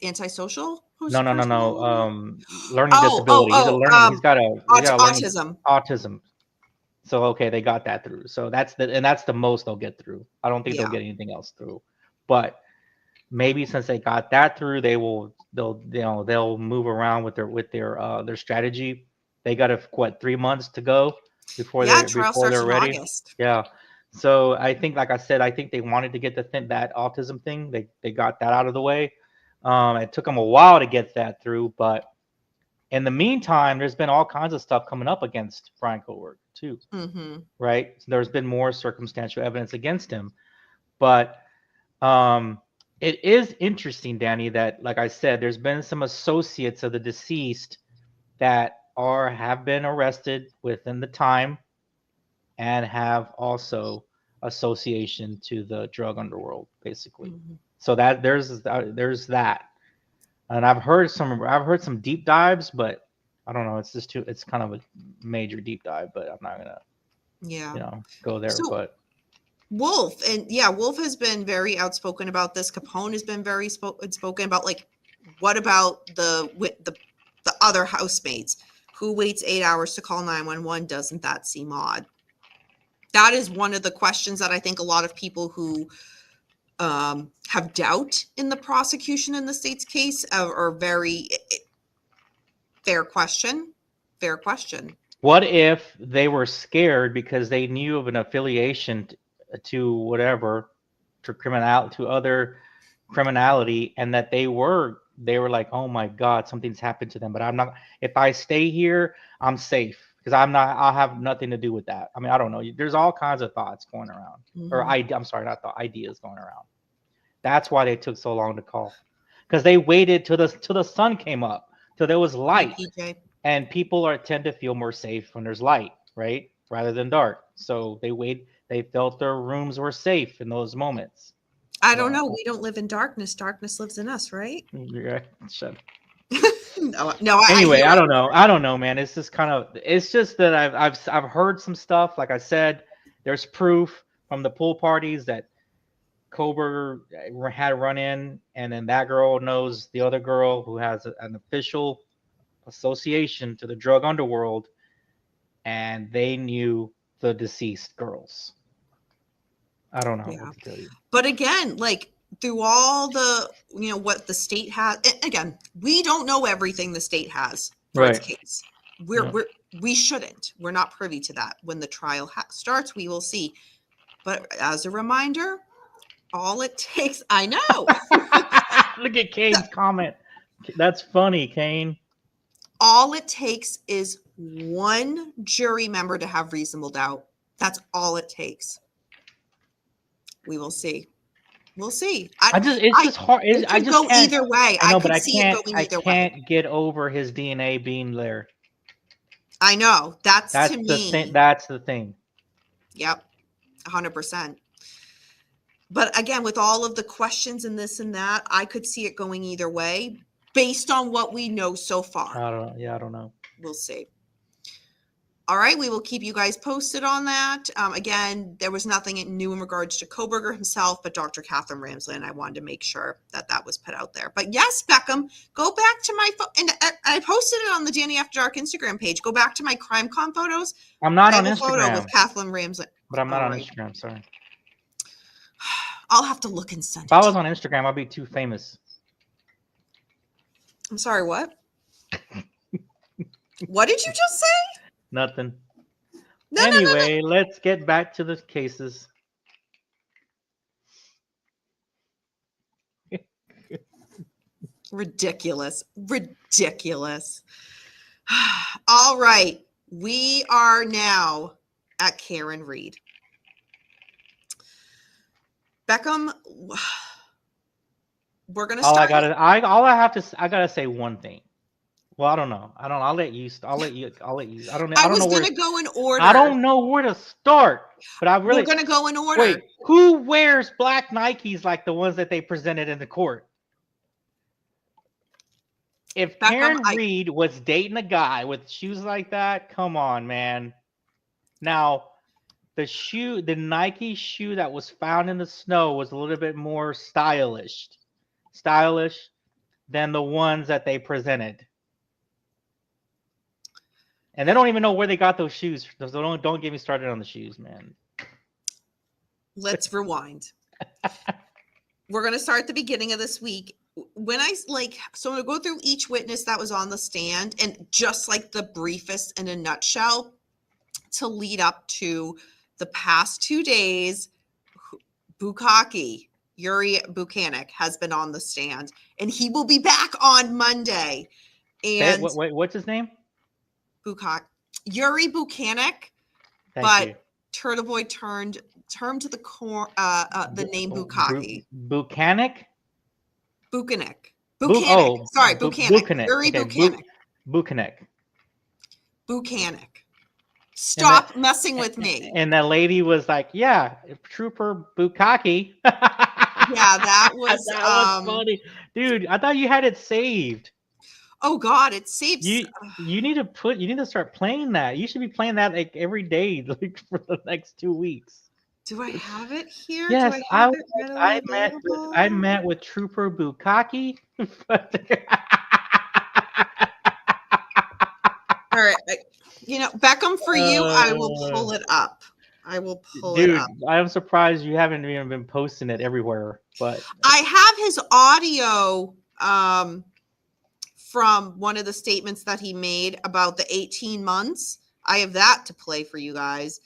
Antisocial? No. Learning disability. He's got autism. Autism. So okay, they got that through. So that's the most they'll get through. I don't think they'll get anything else through. But maybe since they got that through, they'll move around with their strategy. They got 3 months to go before they're ready. August. Yeah. So I think, like I said, I think they wanted to get that autism thing. They got that out of the way. It took them a while to get that through, but in the meantime, there's been all kinds of stuff coming up against Brian Koberger too. Right? So there's been more circumstantial evidence against him, but it is interesting, Danny, that, like I said, there's been some associates of the deceased that have been arrested within the time and have also association to the drug underworld, basically. So that there's that. And I've heard some deep dives, but I don't know. It's kind of a major deep dive, but I'm not gonna go there. But Wolf has been very outspoken about this. Capone has been very outspoken about, like, what about the other housemates who waits 8 hours to call 911? Doesn't that seem odd? That is one of the questions that I think a lot of people who have doubt in the prosecution in the state's case are very fair question. What if they were scared because they knew of an affiliation to whatever, to other criminality, and that they were like, oh my God, something's happened to them. But I'm not. If I stay here, I'm safe because I'll have nothing to do with that. I mean, I don't know. There's all kinds of thoughts going around, or I'm sorry, not thought, ideas going around. That's why they took so long to call, because they waited till the sun came up, till there was light. And people tend to feel more safe when there's light, right? Rather than dark. So they felt their rooms were safe in those moments. I don't know. We don't live in darkness. Darkness lives in us, right? Yeah, shut no. Anyway, I don't know. I don't know, man. It's just it's just that I've heard some stuff. Like I said, there's proof from the pool parties that Koberger had a run in, and then that girl knows the other girl who has an official association to the drug underworld, and they knew the deceased girls. I don't know what to tell you. But again, like through all the, what the state has, again, we don't know everything the state has for its case. We shouldn't. We're not privy to that. When the trial starts, we will see. But as a reminder, all it takes, I know. Look at Kane's comment. That's funny, Kane. All it takes is one jury member to have reasonable doubt. That's all it takes. We will see. We'll see. It's just hard. I just go either way. I know, but I can't get over his DNA being there. I know. That's to me. That's the thing. Yep. 100%. But again, with all of the questions and this and that, I could see it going either way based on what we know so far. I don't know. We'll see. All right, we will keep you guys posted on that. Again, there was nothing new in regards to Koberger himself, but Dr. Catherine Ramsland, I wanted to make sure that was put out there. But yes, Beckham, go back to my and I posted it on the Danny After Dark Instagram page. Go back to my CrimeCon photos. I'm not on Instagram. Photo with Catherine Ramsland. But I'm not on Instagram, sorry. I'll have to look and send it. If I was on Instagram, I'd be too famous. I'm sorry, what? What did you just say? Nothing. Anyway, let's get back to the cases. Ridiculous. All right. We are now at Karen Reed. Beckham, we're going to start. I gotta say one thing. Well, I don't know. I'll let you. I don't know. I was going to go in order. I don't know where to start, but we're going to go in order. Wait, who wears black Nikes like the ones that they presented in the court? If Karen Reed was dating a guy with shoes like that, come on, man. Now, the Nike shoe that was found in the snow was a little bit more stylish than the ones that they presented. And they don't even know where they got those shoes. Don't get me started on the shoes, man. Let's rewind. We're going to start at the beginning of this week. When I'm going to go through each witness that was on the stand and just like the briefest in a nutshell to lead up to the past 2 days, Yuri Buchanek has been on the stand and he will be back on Monday. And what's his name? Yuri Buchanek, but Turtle Boy turned to the name Bukaki. Buchanek? Buchanek. Buchanek. Yuri Buchanek. Buchanek. Stop messing with me. And that lady was like, yeah, Trooper Bukaki. Yeah, that was funny. Dude, I thought you had it saved. Oh God, it's saved. You need to start playing that. You should be playing that like every day, like for the next 2 weeks. Do I have it here? Yes, I met with Trooper Bukaki. All right, Beckham, for you, I will pull it up. Dude, I'm surprised you haven't even been posting it everywhere. But I have his audio from one of the statements that he made about the 18 months. I have that to play for you guys.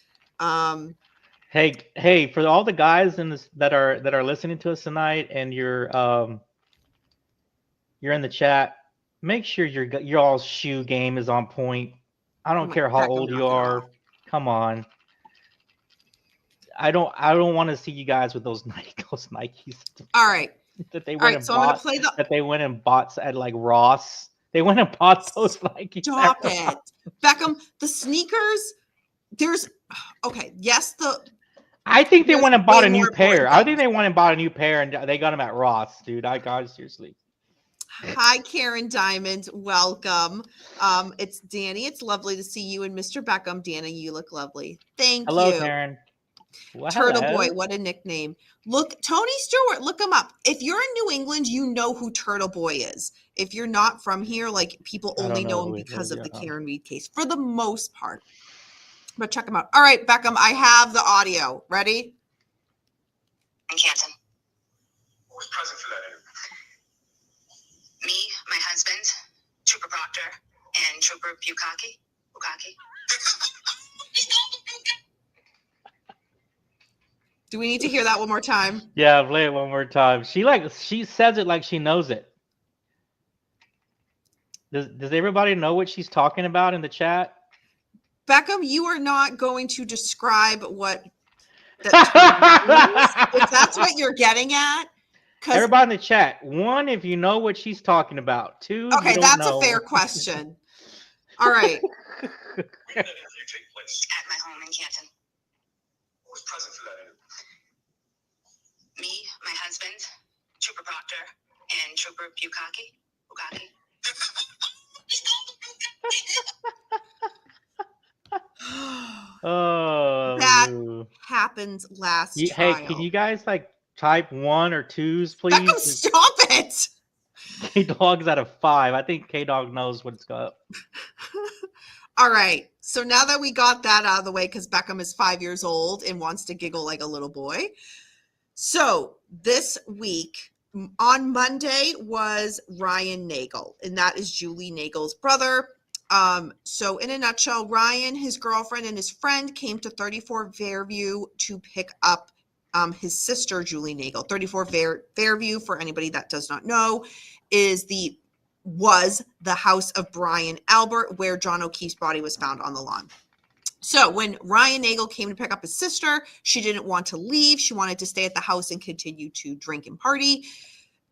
Hey, for all the guys in this that are listening to us tonight, and you're in the chat, make sure your all's shoe game is on point. I don't care how old you are. Come on. I don't want to see you guys with those Nikes. All right. That they went and so bought. I'm gonna play that they went and bought at like Ross. They went and bought those Nikes. Stop it, Beckham. The sneakers. There's okay. Yes, I think they went and bought a new pair. I think they went and bought a new pair, and they got them at Ross, dude. Seriously. Hi, Karen Diamond. Welcome. It's Danny. It's lovely to see you and Mr. Beckham. Danny, you look lovely. Thank you. Hello, Karen. Turtle Boy, what a nickname. Look, Tony Stewart, look him up. If you're in New England, you know who Turtle Boy is. If you're not from here, like people only know him because of the Karen Reed case for the most part. But check him out. All right, Beckham, I have the audio. Ready? In Canton. Who was present for that interview? Me, my husband, Trooper Proctor, and Trooper Bukaki. Do we need to hear that one more time? Yeah, play it one more time. She says it like she knows it. Does everybody know what she's talking about in the chat? Beckham, you are not going to describe what that means, if that's what you're getting at. Everybody in the chat, 1, if you know what she's talking about. 2, okay, that's a fair question. All right. When did that interview take place? At my home in Canton. Who was present for that interview? Me, my husband, Trooper Proctor, and Trooper Bukaki. Oh, that happened last trial. Hey, can you guys like type 1 or 2s, please? Beckham, stop it. K-Dog's out of 5. I think K-Dog knows what's up. All right. So now that we got that out of the way, because Beckham is 5 years old and wants to giggle like a little boy. So this week, on Monday, was Ryan Nagel, and that is Julie Nagel's brother. So in a nutshell, Ryan, his girlfriend, and his friend came to 34 Fairview to pick up his sister, Julie Nagel. 34 Fairview, for anybody that does not know, was the house of Brian Albert, where John O'Keefe's body was found on the lawn. So when Ryan Nagel came to pick up his sister, she didn't want to leave. She wanted to stay at the house and continue to drink and party.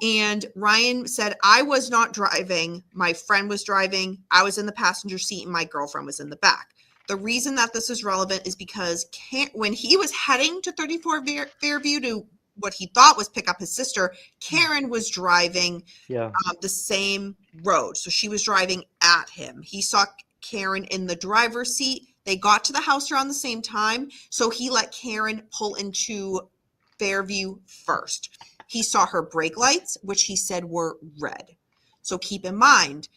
And Ryan said, I was not driving. My friend was driving. I was in the passenger seat and my girlfriend was in the back. The reason that this is relevant is because when he was heading to 34 Fairview to what he thought was pick up his sister, Karen was driving the same road. So she was driving at him. He saw Karen in the driver's seat. They got to the house around the same time. So he let Karen pull into Fairview first. He saw her brake lights, which he said were red. So keep in mind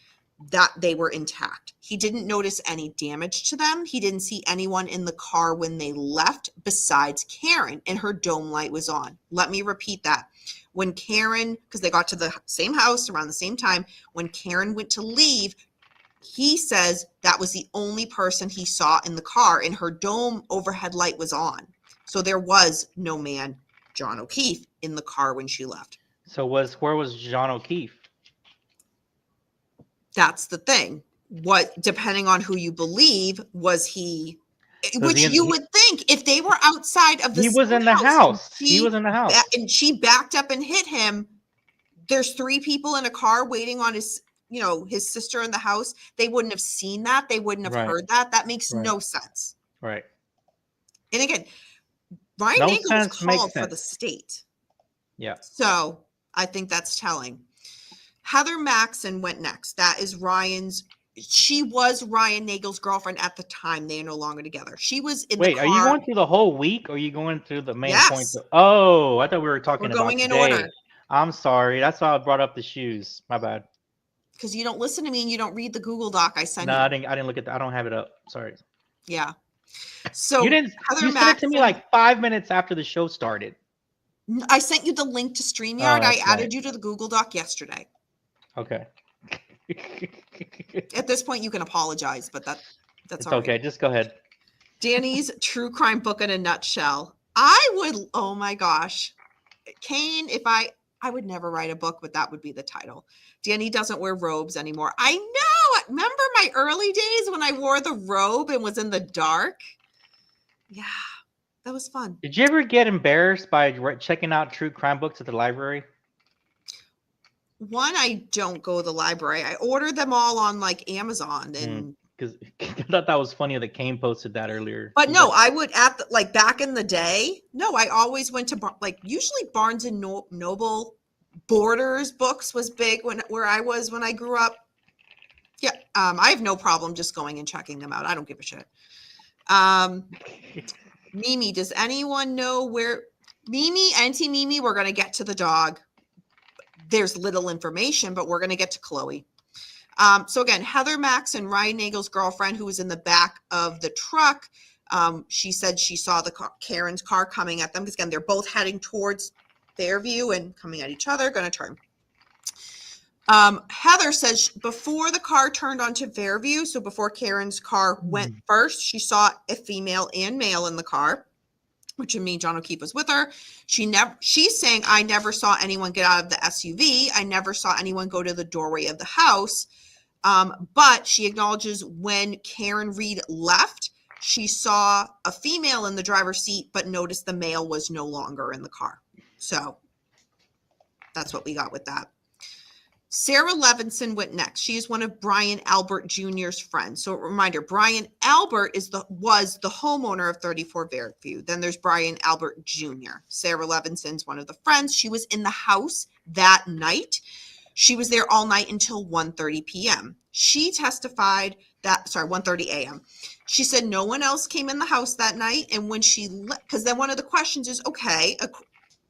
that they were intact. He didn't notice any damage to them. He didn't see anyone in the car when they left besides Karen, and her dome light was on. Let me repeat that. When Karen, because they got to the same house around the same time, when Karen went to leave, he says that was the only person he saw in the car, and her dome overhead light was on. So there was no man, John O'Keefe, in the car when she left. So where was John O'Keefe? That's the thing. What, depending on who you believe, was he? Which you would think if they were outside of the house. He was in the house. He was in the house. And she backed up and hit him. There's 3 people in a car waiting on his sister in the house. They wouldn't have seen that. They wouldn't have heard that. That makes no sense. Right. And again, Ryan Nagel was called for the state. Yeah. So I think that's telling. Heather Maxson went next. That is she was Ryan Nagel's girlfriend at the time. They are no longer together. She was in the car. Wait, are you going through the whole week, or are you going through the main points? Oh, I thought we were talking about going today. in order. I'm sorry. That's why I brought up the shoes. My bad. Because you don't listen to me and you don't read the Google Doc I sent you. No, I didn't look at that. I don't have it up. Sorry. Yeah. So you sent it to me like 5 minutes after the show started. I sent you the link to StreamYard. I added you to the Google Doc yesterday. Okay. At this point, you can apologize, but That's it's okay. Just go ahead. Danny's true crime book in a nutshell. Oh my gosh. Kane, I would never write a book, but that would be the title. Danny doesn't wear robes anymore. I know. Remember my early days when I wore the robe and was in the dark? Yeah, that was fun. Did you ever get embarrassed by checking out true crime books at the library? One, I don't go to the library. I ordered them all on like Amazon and because I thought that was funny that Kane posted that earlier. But no, I would like back in the day. No, I always went to usually Barnes and Noble. Borders books was big where I was when I grew up. Yeah, I have no problem just going and checking them out. I don't give a shit. Mimi, does anyone know where Auntie Mimi? We're gonna get to the dog. There's little information, but we're gonna get to Chloe. So again, Heather Max and Ryan Nagel's girlfriend, who was in the back of the truck, she said she saw Karen's car coming at them because again, they're both heading towards Fairview and coming at each other, going to turn. Heather says before the car turned onto Fairview, so before Karen's car went first, she saw a female and male in the car, which would mean John O'Keefe was with her. She's saying, I never saw anyone get out of the SUV. I never saw anyone go to the doorway of the house. But she acknowledges when Karen Reed left, she saw a female in the driver's seat, but noticed the male was no longer in the car. So that's what we got with that. Sarah Levinson went next. She is one of Brian Albert Jr.'s friends. So a reminder, Brian Albert was the homeowner of 34 Fairview. Then there's Brian Albert Jr. Sarah Levinson's one of the friends. She was in the house that night. She was there all night until 1:30 p.m. She testified 1:30 a.m. She said no one else came in the house that night. And when she left, because then one of the questions is, okay,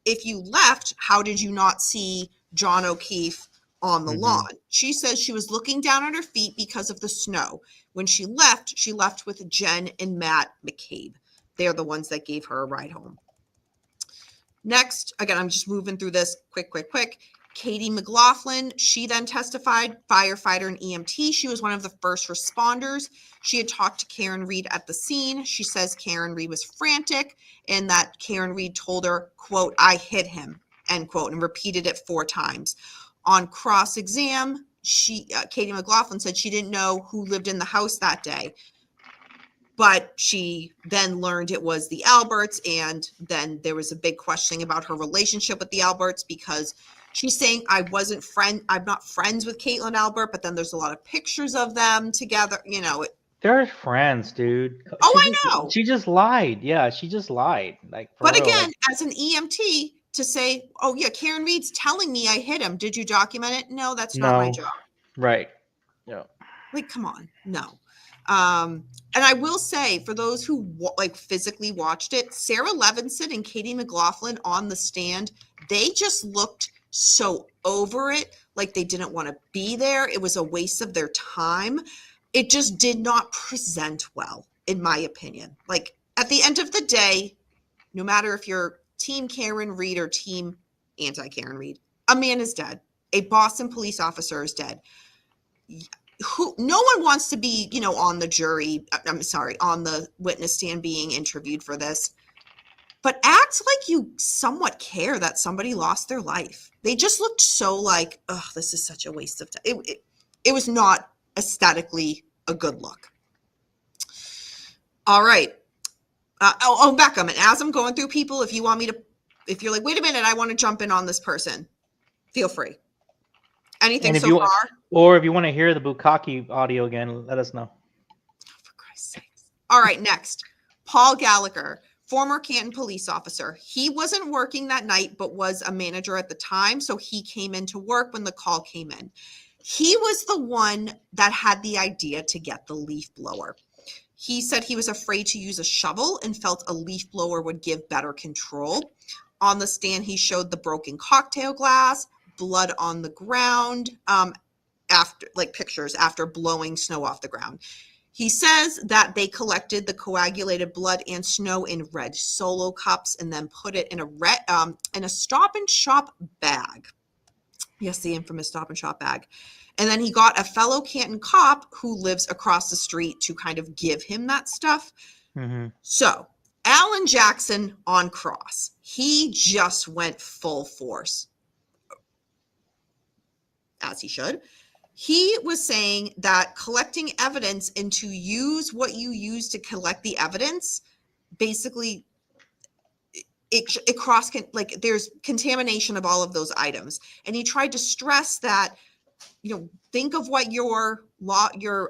if you left, how did you not see John O'Keefe on the lawn? She says she was looking down at her feet because of the snow. When she left with Jen and Matt McCabe. They're the ones that gave her a ride home. Next, again, I'm just moving through this quick. Katie McLaughlin, she then testified, firefighter and EMT. She was one of the first responders. She had talked to Karen Reed at the scene. She says Karen Reed was frantic and that Karen Reed told her, quote, I hit him, end quote, and repeated it 4 times. On cross-exam, Katie McLaughlin said she didn't know who lived in the house that day. But she then learned it was the Alberts, and then there was a big questioning about her relationship with the Alberts because she's saying I'm not friends with Caitlin Albert, but then there's a lot of pictures of them together. They're friends, dude. I know. She just lied. Yeah, she just lied. But again, as an EMT, to say, oh yeah, Karen Reed's telling me I hit him. Did you document it? No, that's not my job. Right. Yeah. Come on, no. And I will say, for those who physically watched it, Sarah Levinson and Katie McLaughlin on the stand, they just looked so over it, like they didn't want to be there. It was a waste of their time. It just did not present well, in my opinion. At the end of the day, no matter if you're Team Karen Reed or Team Anti-Karen Reed, a man is dead. A Boston police officer is dead. No one wants to be, on the jury. On the witness stand being interviewed for this. But act like you somewhat care that somebody lost their life. They just looked so this is such a waste of time. It was not aesthetically a good look. All right. Beckham, and as I'm going through people, if you're like, wait a minute, I want to jump in on this person, feel free. Anything so far? Or if you want to hear the Bukkake audio again, let us know. For Christ's sakes. All right, next. Paul Gallagher, former Canton police officer. He wasn't working that night, but was a manager at the time, so he came into work when the call came in. He was the one that had the idea to get the leaf blower. He said he was afraid to use a shovel and felt a leaf blower would give better control. On the stand, he showed the broken cocktail glass, blood on the ground, pictures after blowing snow off the ground. He says that they collected the coagulated blood and snow in red Solo cups and then put it in a Stop and Shop bag. Yes, the infamous Stop and Shop bag. And then he got a fellow Canton cop who lives across the street to kind of give him that stuff. Mm-hmm. So Alan Jackson on cross, he just went full force, as he should. He was saying that collecting evidence and to use what you use to collect the evidence, basically it cross, like there's contamination of all of those items. And he tried to stress that, think of what your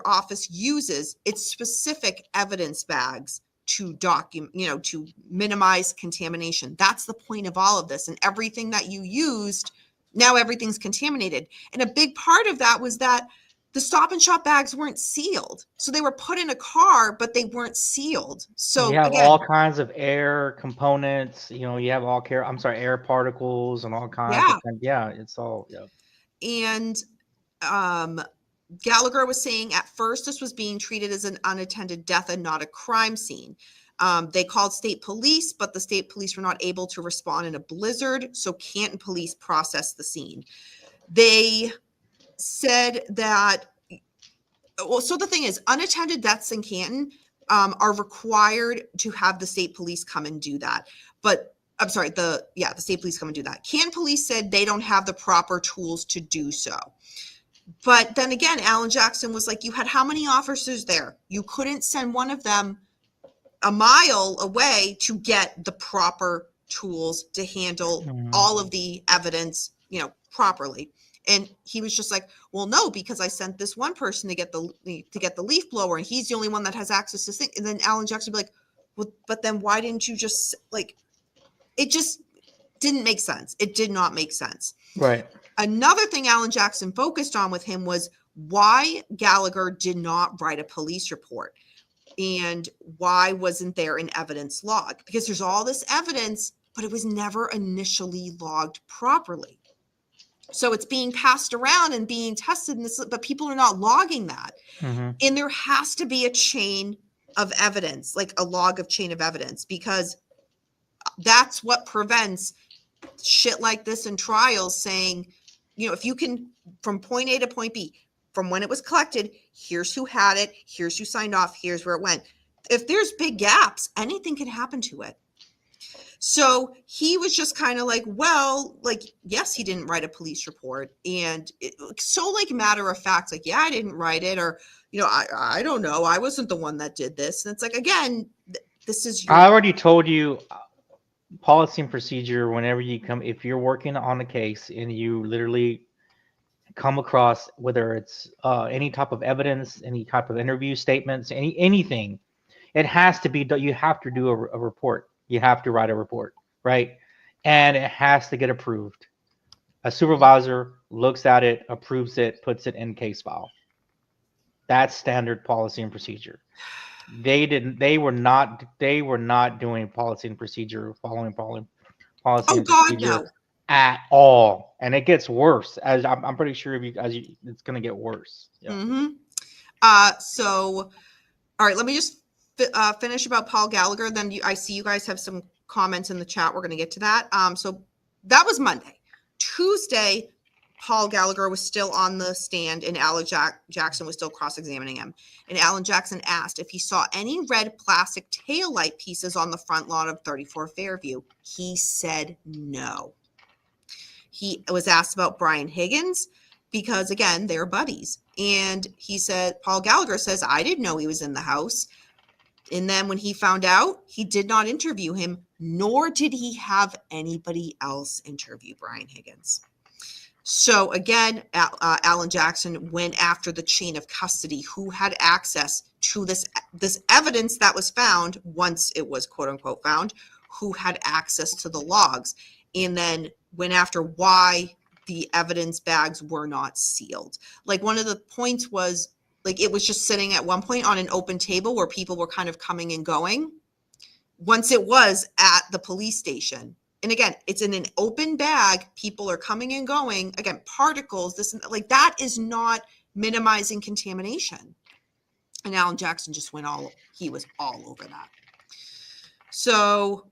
office uses. It's specific evidence bags to document, to minimize contamination. That's the point of all of this. And everything that you used, now everything's contaminated. And a big part of that was that the Stop and Shop bags weren't sealed. So they were put in a car, but they weren't sealed. So you have again, all kinds of air components, you have air particles and all kinds of things. Yeah, it's all, yeah. And Gallagher was saying at first this was being treated as an unattended death and not a crime scene. They called state police, but the state police were not able to respond in a blizzard. So Canton police processed the scene. They said that, so the thing is, unattended deaths in Canton are required to have the state police come and do that. But I'm sorry, the state police come and do that. Canton police said they don't have the proper tools to do so. But then again, Alan Jackson was like, you had how many officers there? You couldn't send one of them a mile away to get the proper tools to handle all of the evidence, properly. And he was just like, well, no, because I sent this one person to get the leaf blower, and he's the only one that has access to this thing. And then Alan Jackson would be like, well, but then why didn't you just it just didn't make sense. It did not make sense. Right. Another thing Alan Jackson focused on with him was why Gallagher did not write a police report and why wasn't there an evidence log? Because there's all this evidence, but it was never initially logged properly. So it's being passed around and being tested, but people are not logging that. Mm-hmm. And there has to be a chain of evidence, like a log of chain of evidence, because that's what prevents shit like this in trials, saying, if you can, from point A to point B, from when it was collected, here's who had it, here's who signed off, here's where it went. If there's big gaps, anything can happen to it. So he was just kind of like, well, yes, he didn't write a police report. And so matter of fact, yeah, I didn't write it. Or, I don't know. I wasn't the one that did this. And it's like, again, this is I already told you policy and procedure. Whenever you come, if you're working on a case and you literally come across, whether it's any type of evidence, any type of interview statements, anything, it has to be, you have to do a report. You have to write a report, right? And it has to get approved. A supervisor looks at it, approves it, puts it in case file. That's standard policy and procedure. They were not doing policy and procedure, following policy and procedure at all. And it gets worse, as I'm pretty sure it's going to get worse. Yeah. Mm-hmm. So, all right, let me just finish about Paul Gallagher. Then I see you guys have some comments in the chat. We're going to get to that. So that was Monday. Tuesday, Paul Gallagher was still on the stand and Alan Jackson was still cross-examining him. And Alan Jackson asked if he saw any red plastic taillight pieces on the front lawn of 34 Fairview. He said no. He was asked about Brian Higgins because, again, they're buddies. And he said, Paul Gallagher says, I didn't know he was in the house. And then when he found out, he did not interview him, nor did he have anybody else interview Brian Higgins. So again, Alan Jackson went after the chain of custody, who had access to this evidence that was found once it was quote unquote found, who had access to the logs, and then went after why the evidence bags were not sealed. One of the points was, it was just sitting at one point on an open table where people were kind of coming and going. Once it was at the police station. And again, it's in an open bag. People are coming and going. Again, particles, that is not minimizing contamination. And Alan Jackson just he was all over that. So,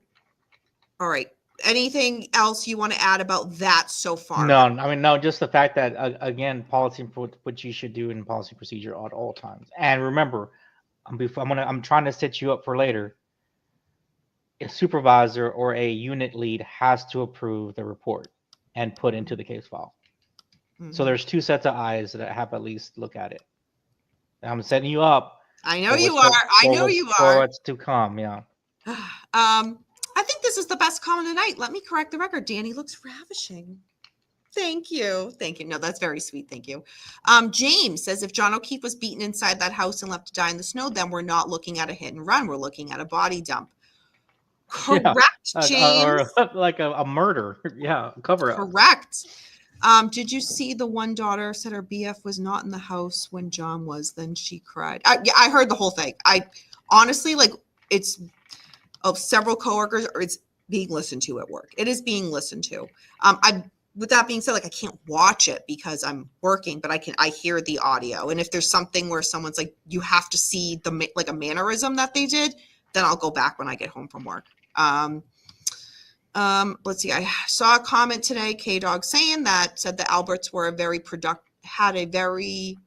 all right. anything else you want to add about that so far? No, I mean, no, just the fact that, again, policy, what you should do in policy procedure at all times. And remember, I'm trying to set you up for later. A supervisor or a unit lead has to approve the report and put into the case file. So there's 2 sets of eyes that have at least look at it. I'm setting you up. I know you are. I know you are. For what's to come, yeah. I think this is the best comment tonight. Let me correct the record. Danny looks ravishing. Thank you. Thank you. No, that's very sweet. Thank you. James says, if John O'Keefe was beaten inside that house and left to die in the snow, then we're not looking at a hit and run. We're looking at a body dump. Correct, James. Or like a murder. Yeah, cover up. Correct. Did you see the one daughter said her BF was not in the house when John was? Then she cried. Yeah, I heard the whole thing. I honestly, like, it's of several coworkers, or it's being listened to at work. It is being listened to. With that being said, like, I can't watch it because I'm working, but I hear the audio. And if there's something where someone's like, you have to see like a mannerism that they did, then I'll go back when I get home from work. Let's see. I saw a comment today, K-Dog, said the Alberts had a very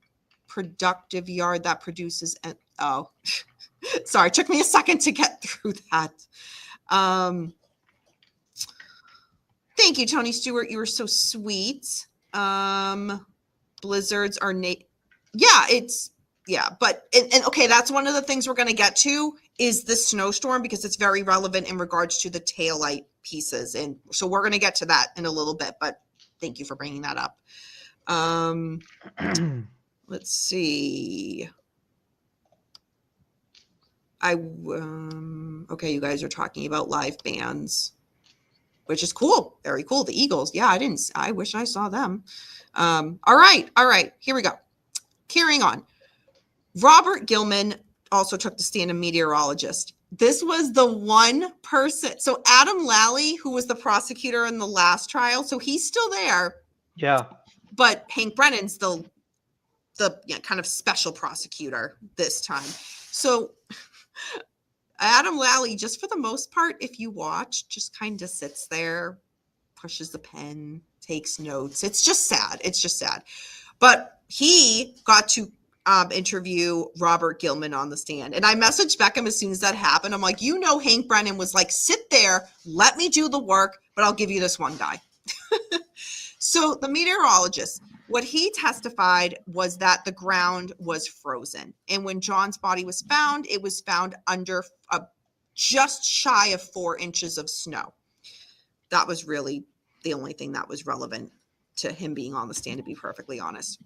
productive yard that produces. Sorry, it took me a second to get through that. Thank you, Tony Stewart. You were so sweet. Blizzards are but okay, that's one of the things we're going to get to is the snowstorm, because it's very relevant in regards to the taillight pieces. And so we're going to get to that in a little bit, but thank you for bringing that up. Let's see. Okay, you guys are talking about live bands, which is cool. Very cool. The Eagles. Yeah, I wish I saw them. All right. Here we go. Carrying on. Robert Gilman also took the stand, a meteorologist. This was the one person. So Adam Lally, who was the prosecutor in the last trial, so he's still there. Yeah. But Hank Brennan's the kind of special prosecutor this time. So Adam Lally, just for the most part, if you watch, just kind of sits there, pushes the pen, takes notes. It's just sad. But he got to interview Robert Gilman on the stand. And I messaged Beckham as soon as that happened. I'm like, Hank Brennan was like, sit there, let me do the work, but I'll give you this one guy. So the meteorologist, what he testified was that the ground was frozen. And when John's body was found, it was found under just shy of 4 inches of snow. That was really the only thing that was relevant to him being on the stand, to be perfectly honest.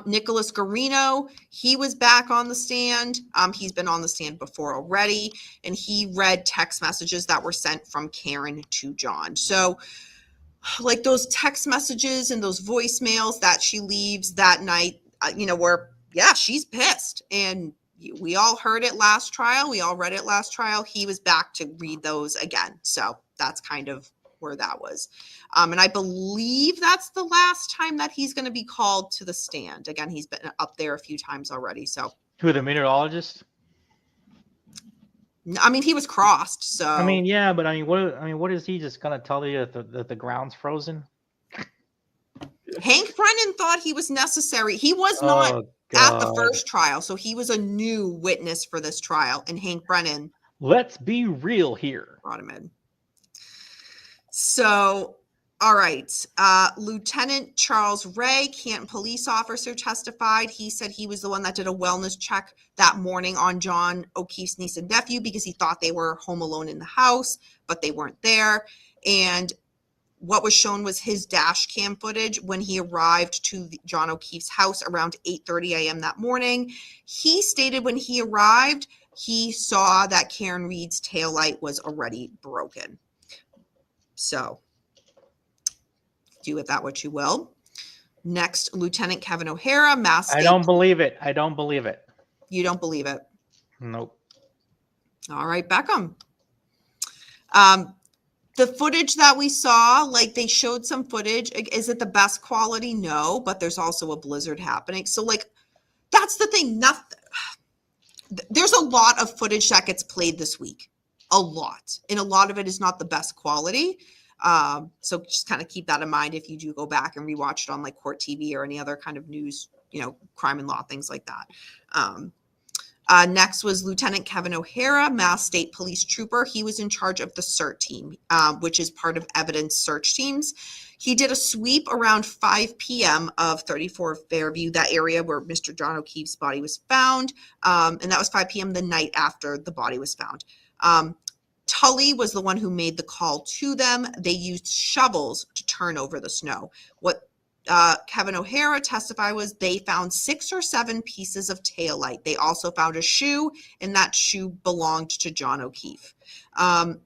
Nicholas Garino, he was back on the stand. He's been on the stand before already, and he read text messages that were sent from Karen to John. So like those text messages and those voicemails that she leaves that night, she's pissed. And we all heard it last trial. We all read it last trial. He was back to read those again. So that's kind of where that was. And I believe that's the last time that he's going to be called to the stand. Again, he's been up there a few times already. So who, the meteorologist? I mean, he was crossed. So I mean, yeah, but what is he just going to tell you that the ground's frozen? Hank Brennan thought he was necessary. He was not at the first trial, so he was a new witness for this trial. And Hank Brennan, let's be real here, brought him in. So, all right. Lieutenant Charles Ray, Canton police officer, testified. He said he was the one that did a wellness check that morning on John O'Keefe's niece and nephew because he thought they were home alone in the house, but they weren't there. And what was shown was his dash cam footage when he arrived to John O'Keefe's house around 8:30 a.m. that morning. He stated when he arrived, he saw that Karen Reed's taillight was already broken. So do with that what you will. Next, Lieutenant Kevin O'Hara, Mass. I don't believe it. You don't believe it? Nope. All right, Beckham. The footage that we saw, like they showed some footage. Is it the best quality? No, but there's also a blizzard happening. So like, that's the thing. There's a lot of footage that gets played this week. a lot. And a lot of it is not the best quality. So just kind of keep that in mind if you do go back and rewatch it on like Court TV or any other kind of news, crime and law, things like that. Next was Lieutenant Kevin O'Hara, Mass State Police Trooper. He was in charge of the CERT team, which is part of evidence search teams. He did a sweep around 5 p.m. of 34 Fairview, that area where Mr. John O'Keefe's body was found. And that was 5 p.m. the night after the body was found. Tully was the one who made the call to them. They used shovels to turn over the snow. What Kevin O'Hara testified was they found 6 or 7 pieces of taillight. They also found a shoe, and that shoe belonged to John O'Keefe.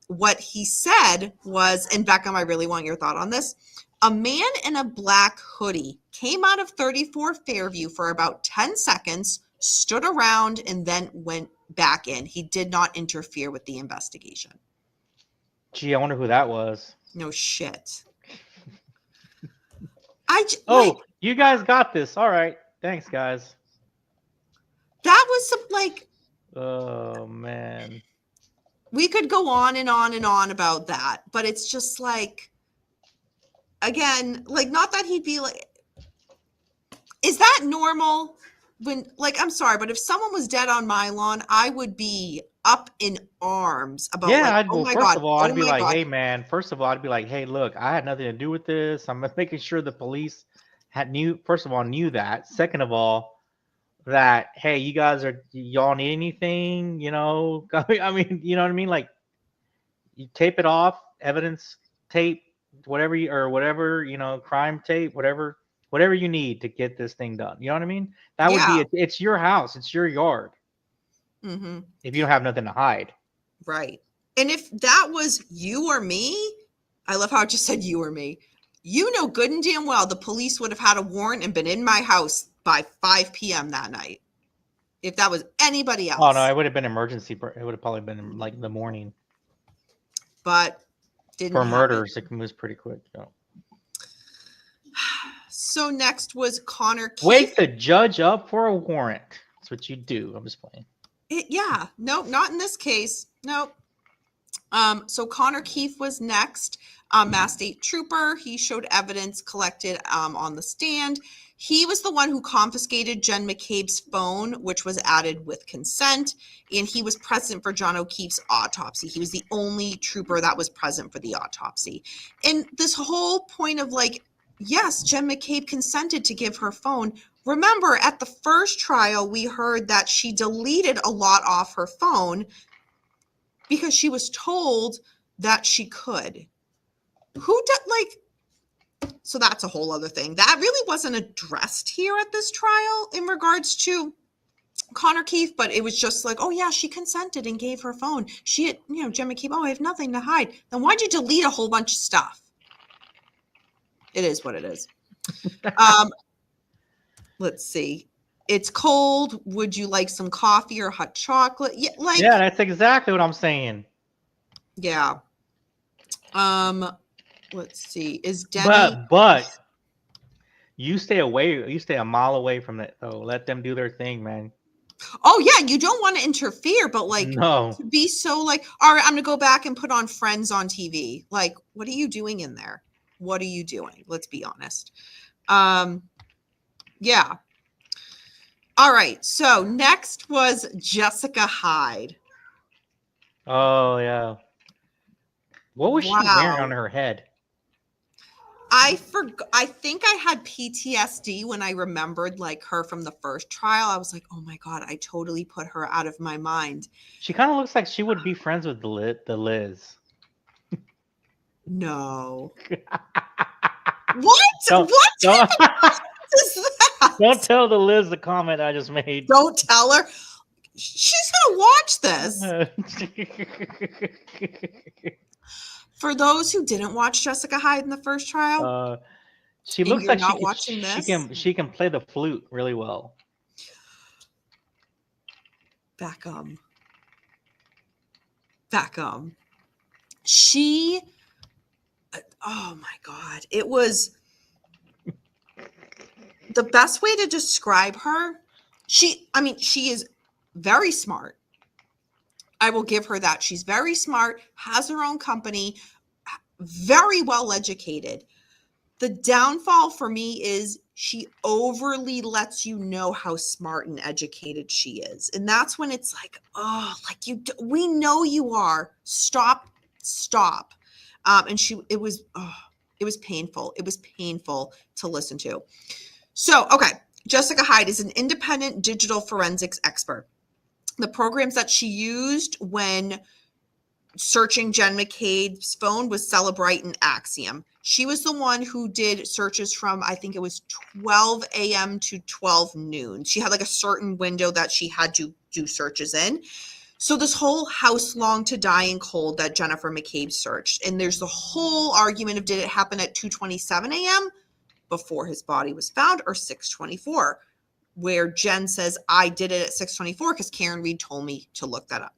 What he said was, and Beckham, I really want your thought on this. A man in a black hoodie came out of 34 Fairview for about 10 seconds, stood around, and then went back in. He did not interfere with the investigation. Gee, I wonder who that was. No shit. You guys got this. All right. Thanks, guys. That was some like. Oh, man. We could go on and on and on about that, but it's just like, again, like, not that he'd be like, is that normal? When, like, I'm sorry, but if someone was dead on my lawn, I would be up in arms about, first of all, I'd be like, hey, man, hey, look, I had nothing to do with this. I'm making sure the police knew that. Second of all, that, hey, y'all need anything, I mean, you know what I mean? Like, you tape it off, evidence tape, whatever, crime tape, whatever you need to get this thing done. You know what I mean? That would be, it's your house. It's your yard. Mm-hmm. If you don't have nothing to hide. Right. And if that was you or me, I love how I just said you or me. You know good and damn well the police would have had a warrant and been in my house by 5 p.m. that night. If that was anybody else. Oh, no, it would have been emergency. It would have probably been like in the morning. But didn't for murders, it moves pretty quick. So. So next was Connor Keefe. Wake the judge up for a warrant. That's what you do. I'm just playing. Nope, not in this case. Nope. So Connor Keefe was next. Mass State Trooper. He showed evidence collected on the stand. He was the one who confiscated Jen McCabe's phone, which was added with consent, and he was present for John O'Keefe's autopsy. He was the only trooper that was present for the autopsy. And this whole point of like, yes, Jen McCabe consented to give her phone. Remember, at the first trial, we heard that she deleted a lot off her phone because she was told that she could. So that's a whole other thing. That really wasn't addressed here at this trial in regards to Connor Keefe, but it was just like, oh yeah, she consented and gave her phone. She had, Jen McCabe, I have nothing to hide. Then why'd you delete a whole bunch of stuff? It is what it is. Let's see. It's cold. Would you like some coffee or hot chocolate? Yeah, that's exactly what I'm saying. Yeah. Let's see. Is Demi? But you stay away. You stay a mile away from that. Oh, let them do their thing, man. Oh yeah, you don't want to interfere, but no. To be so all right, I'm gonna go back and put on Friends on TV. Like, what are you doing in there? What are you doing? Let's be honest. Yeah. All right. So next was Jessica Hyde. Oh yeah. What was she wearing on her head? I forgot. I think I had PTSD when I remembered her from the first trial. I was like, oh my God, I totally put her out of my mind. She kind of looks like she would be friends with the Liz. No. What? What type of is that? Don't tell the Liz the comment I just made. Don't tell her. She's going to watch this. For those who didn't watch Jessica Hyde in the first trial, she looks like she can play the flute really well. Beckham. She, oh my God, it was the best way to describe her. She is very smart. I will give her that. She's very smart, has her own company, very well educated. The downfall for me is she overly lets you know how smart and educated she is. And that's when it's like, oh, like we know you are. Stop. And it was painful. It was painful to listen to. So, okay. Jessica Hyde is an independent digital forensics expert. The programs that she used when searching Jen McCabe's phone was Celebrite and Axiom. She was the one who did searches from, I think it was 12 a.m. to 12 noon. She had like a certain window that she had to do searches in. So this whole house long to die in cold that Jennifer McCabe searched. And there's the whole argument of, did it happen at 2:27 a.m. before his body was found, or 6:24, where Jen says, I did it at 6:24 because Karen Reed told me to look that up.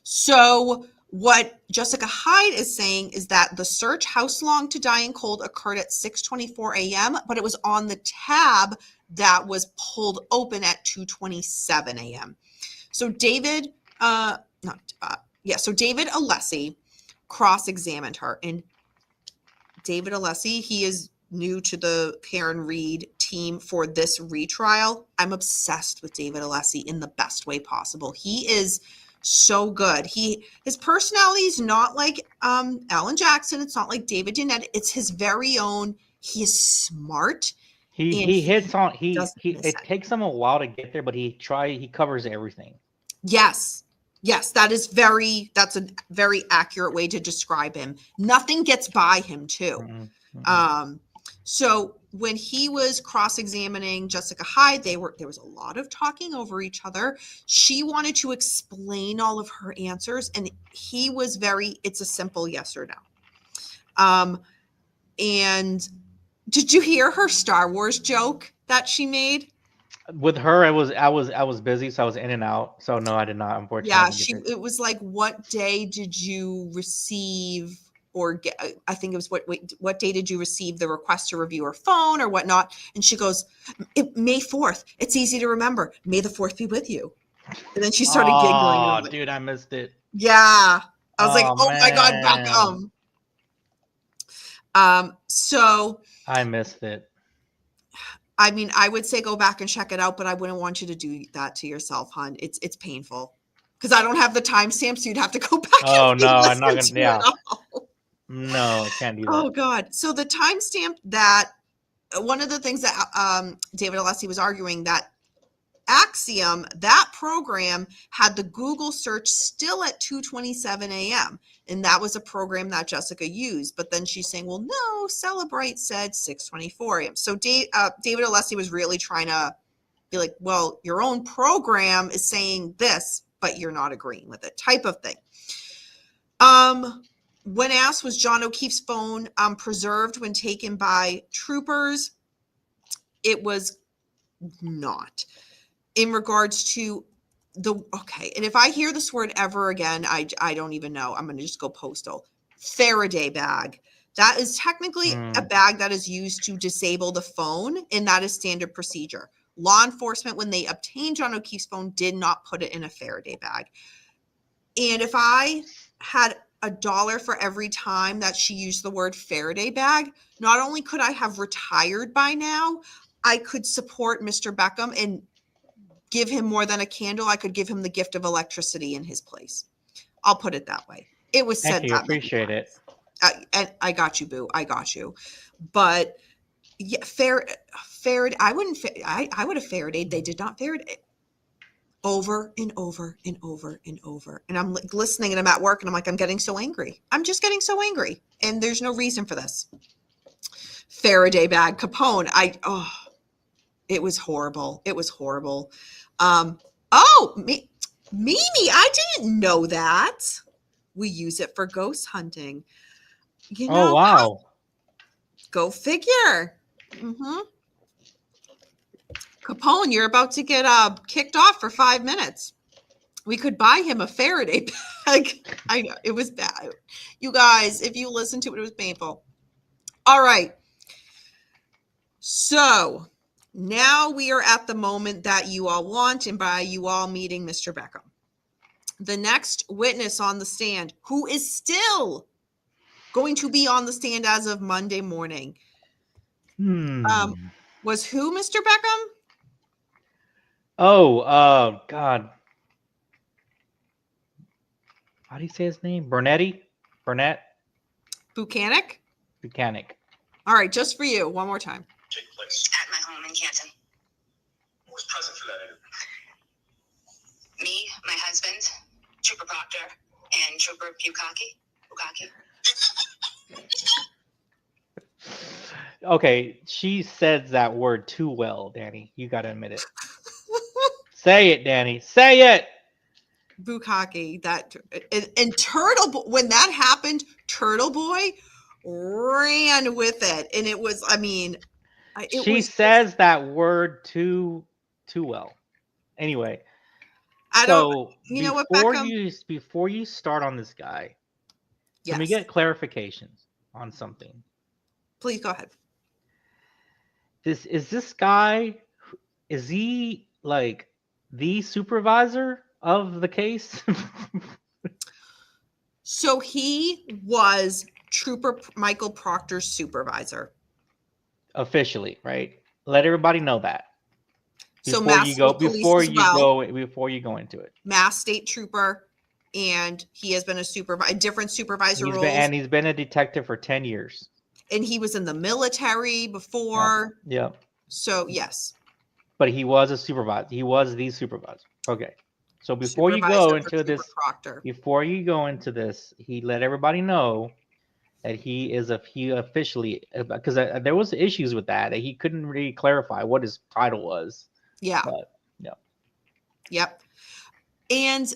So what Jessica Hyde is saying is that the search House Long to Die in Cold occurred at 6:24 a.m., but it was on the tab that was pulled open at 2:27 a.m. So David Alessi cross-examined her. And David Alessi, he is new to the Karen Reed team for this retrial. I'm obsessed with David Alessi in the best way possible. He is so good. His personality is not like Alan Jackson. It's not like David Dunnett. It's his very own. He is smart. He hits on it takes him a while to get there, but he covers everything. Yes, that's a very accurate way to describe him. Nothing gets by him too. Mm-hmm. So when he was cross-examining Jessica Hyde, there was a lot of talking over each other. She wanted to explain all of her answers, and he was it's a simple yes or no. And did you hear her Star Wars joke that she made? With her, I was busy, so I was in and out. So no, I did not, unfortunately. Yeah, it was like, what day did you receive, or get, I think it was what day did you receive the request to review her phone or whatnot? And she goes, May 4th. It's easy to remember. May the 4th be with you. And then she started giggling. Oh, dude, I missed it. Yeah. I was like, oh my God, Beckham. So I missed it. I mean, I would say go back and check it out, but I wouldn't want you to do that to yourself, hon. It's painful because I don't have the timestamp, so you'd have to go back. Oh no, I'm not gonna. Yeah. No, I can't do that. Oh God. So the timestamp, that one of the things that David Alessi was arguing, that Axiom, that program had the Google search still at 2:27 a.m. And that was a program that Jessica used. But then she's saying, well, no, Celebrite said 6:24 a.m. So David Alessi was really trying to be like, well, your own program is saying this, but you're not agreeing with it, type of thing. When asked, was John O'Keefe's phone preserved when taken by troopers? It was not. In regards to and if I hear this word ever again, I don't even know. I'm going to just go postal. Faraday bag. That is technically a bag that is used to disable the phone, and that is standard procedure. Law enforcement, when they obtained John O'Keefe's phone, did not put it in a Faraday bag. And if I had $1 for every time that she used the word Faraday bag, not only could I have retired by now, I could support Mr. Beckham and give him more than a candle. I could give him the gift of electricity in his place. I'll put it that way. It was said. Thank you. Appreciate it. And I got you, boo. I got you. But yeah, Faraday. I would have Faradayed. They did not Faraday. Over and over and over and over. And I'm listening, and I'm at work, and I'm like, I'm getting so angry. I'm just getting so angry, and there's no reason for this. Faraday bag, Capone. It was horrible. It was horrible. Mimi, I didn't know that. We use it for ghost hunting. You know, oh, wow. Go figure. Mm-hmm. Capone, you're about to get kicked off for 5 minutes. We could buy him a Faraday bag. I know, it was bad. You guys, if you listen to it, it was painful. All right. So now we are at the moment that you all want, and by you all meeting Mr. Beckham. The next witness on the stand, who is still going to be on the stand as of Monday morning, was who, Mr. Beckham? Oh, God. How do you say his name? Burnett? Buchanan? Buchanan. All right, just for you, one more time. Take place. At my home in Canton. Who was present for that interview? Me, my husband, Trooper Proctor, and Trooper Bukaki. Okay, she says that word too well, Danny. You got to admit it. Say it, Danny. Say it. Bukaki, that and Turtle Boy, when that happened, Turtle Boy ran with it, and it was, I mean, she says that word too well. Anyway, so you know what, Beckham? before you start on this guy, can we Yes. get clarifications on something? Please go ahead. This guy, is he like the supervisor of the case? So he was Trooper Michael Proctor's supervisor. Officially, right? Let everybody know that. So Before you go into it. Mass State Trooper, and he has been a different supervisor roles. He's been a detective for 10 years. And he was in the military before. Yeah. So, yes. But he was a supervisor. He was the supervisor. Okay. So before you go into this, he let everybody know that he officially, because there was issues with that. He couldn't really clarify what his title was. Yeah. But, yeah. Yep. And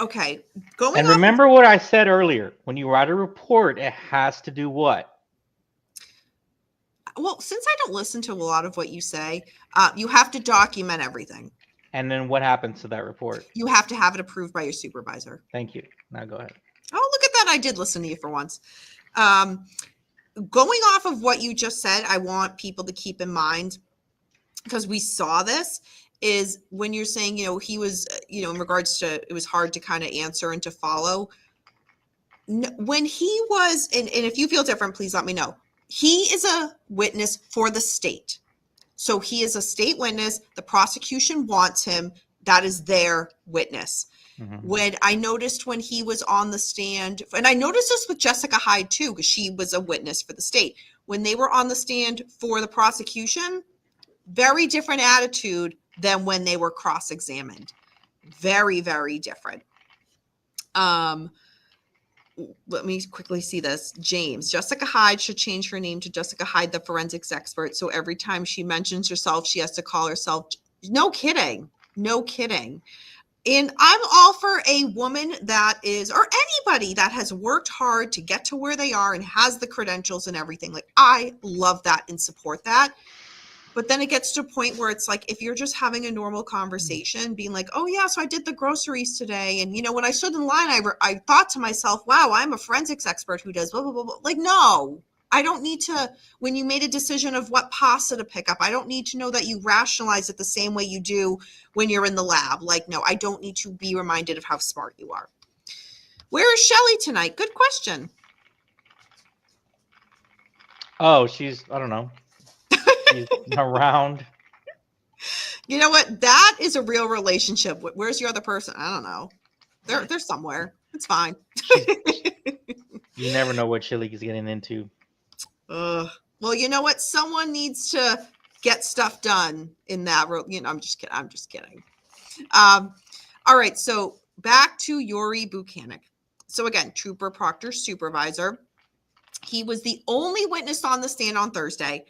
okay, remember what I said earlier. When you write a report, it has to do what? Well, since I don't listen to a lot of what you say, you have to document everything. And then what happens to that report? You have to have it approved by your supervisor. Thank you. Now go ahead. Oh, look at that. I did listen to you for once. Going off of what you just said, I want people to keep in mind, because we saw this, is when you're saying, he was, in regards to, it was hard to kind of answer and to follow. When he was, and if you feel different, please let me know. He is a witness for the state. So he is a state witness. The prosecution wants him. That is their witness. Mm-hmm. When I noticed when he was on the stand, and I noticed this with Jessica Hyde too, because she was a witness for the state. When they were on the stand for the prosecution, very different attitude than when they were cross-examined. Very, very different. Let me quickly see this. James, Jessica Hyde should change her name to Jessica Hyde, the forensics expert. So every time she mentions herself, she has to call herself. No kidding. No kidding. And I'm all for a woman that is, or anybody that has worked hard to get to where they are and has the credentials and everything. Like, I love that and support that. But then it gets to a point where it's like, if you're just having a normal conversation, being like, oh yeah, so I did the groceries today. And when I stood in line, I thought to myself, wow, I'm a forensics expert who does blah, blah, blah, blah. Like, no, I don't need to, when you made a decision of what pasta to pick up, I don't need to know that you rationalize it the same way you do when you're in the lab. Like, no, I don't need to be reminded of how smart you are. Where is Shelly tonight? Good question. Oh, I don't know. She's around. You know what? That is a real relationship. Where's your other person? I don't know. They're somewhere. It's fine. You never know what Chili's getting into. Well, you know what? Someone needs to get stuff done in that room. I'm just kidding. I'm just kidding. All right. So back to Yuri Buchanan. So again, Trooper Proctor's supervisor. He was the only witness on the stand on Thursday.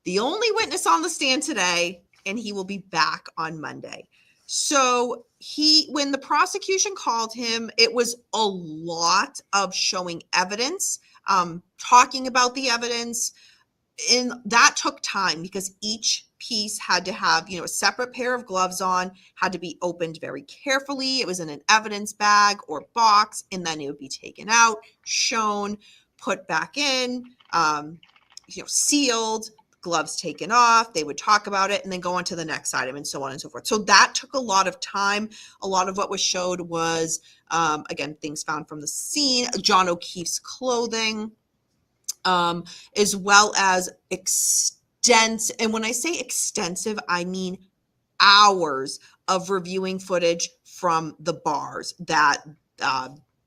The only witness on the stand today, and he will be back on Monday. So when the prosecution called him, it was a lot of showing evidence, talking about the evidence, and that took time because each piece had to have, a separate pair of gloves on, had to be opened very carefully. It was in an evidence bag or box, and then it would be taken out, shown, put back in, sealed. gloves taken off. They would talk about it and then go on to the next item and so on and so forth. So that took a lot of time. A lot of what was showed was, again, things found from the scene, John O'Keefe's clothing, as well as extensive. And when I say extensive, I mean hours of reviewing footage from the bars that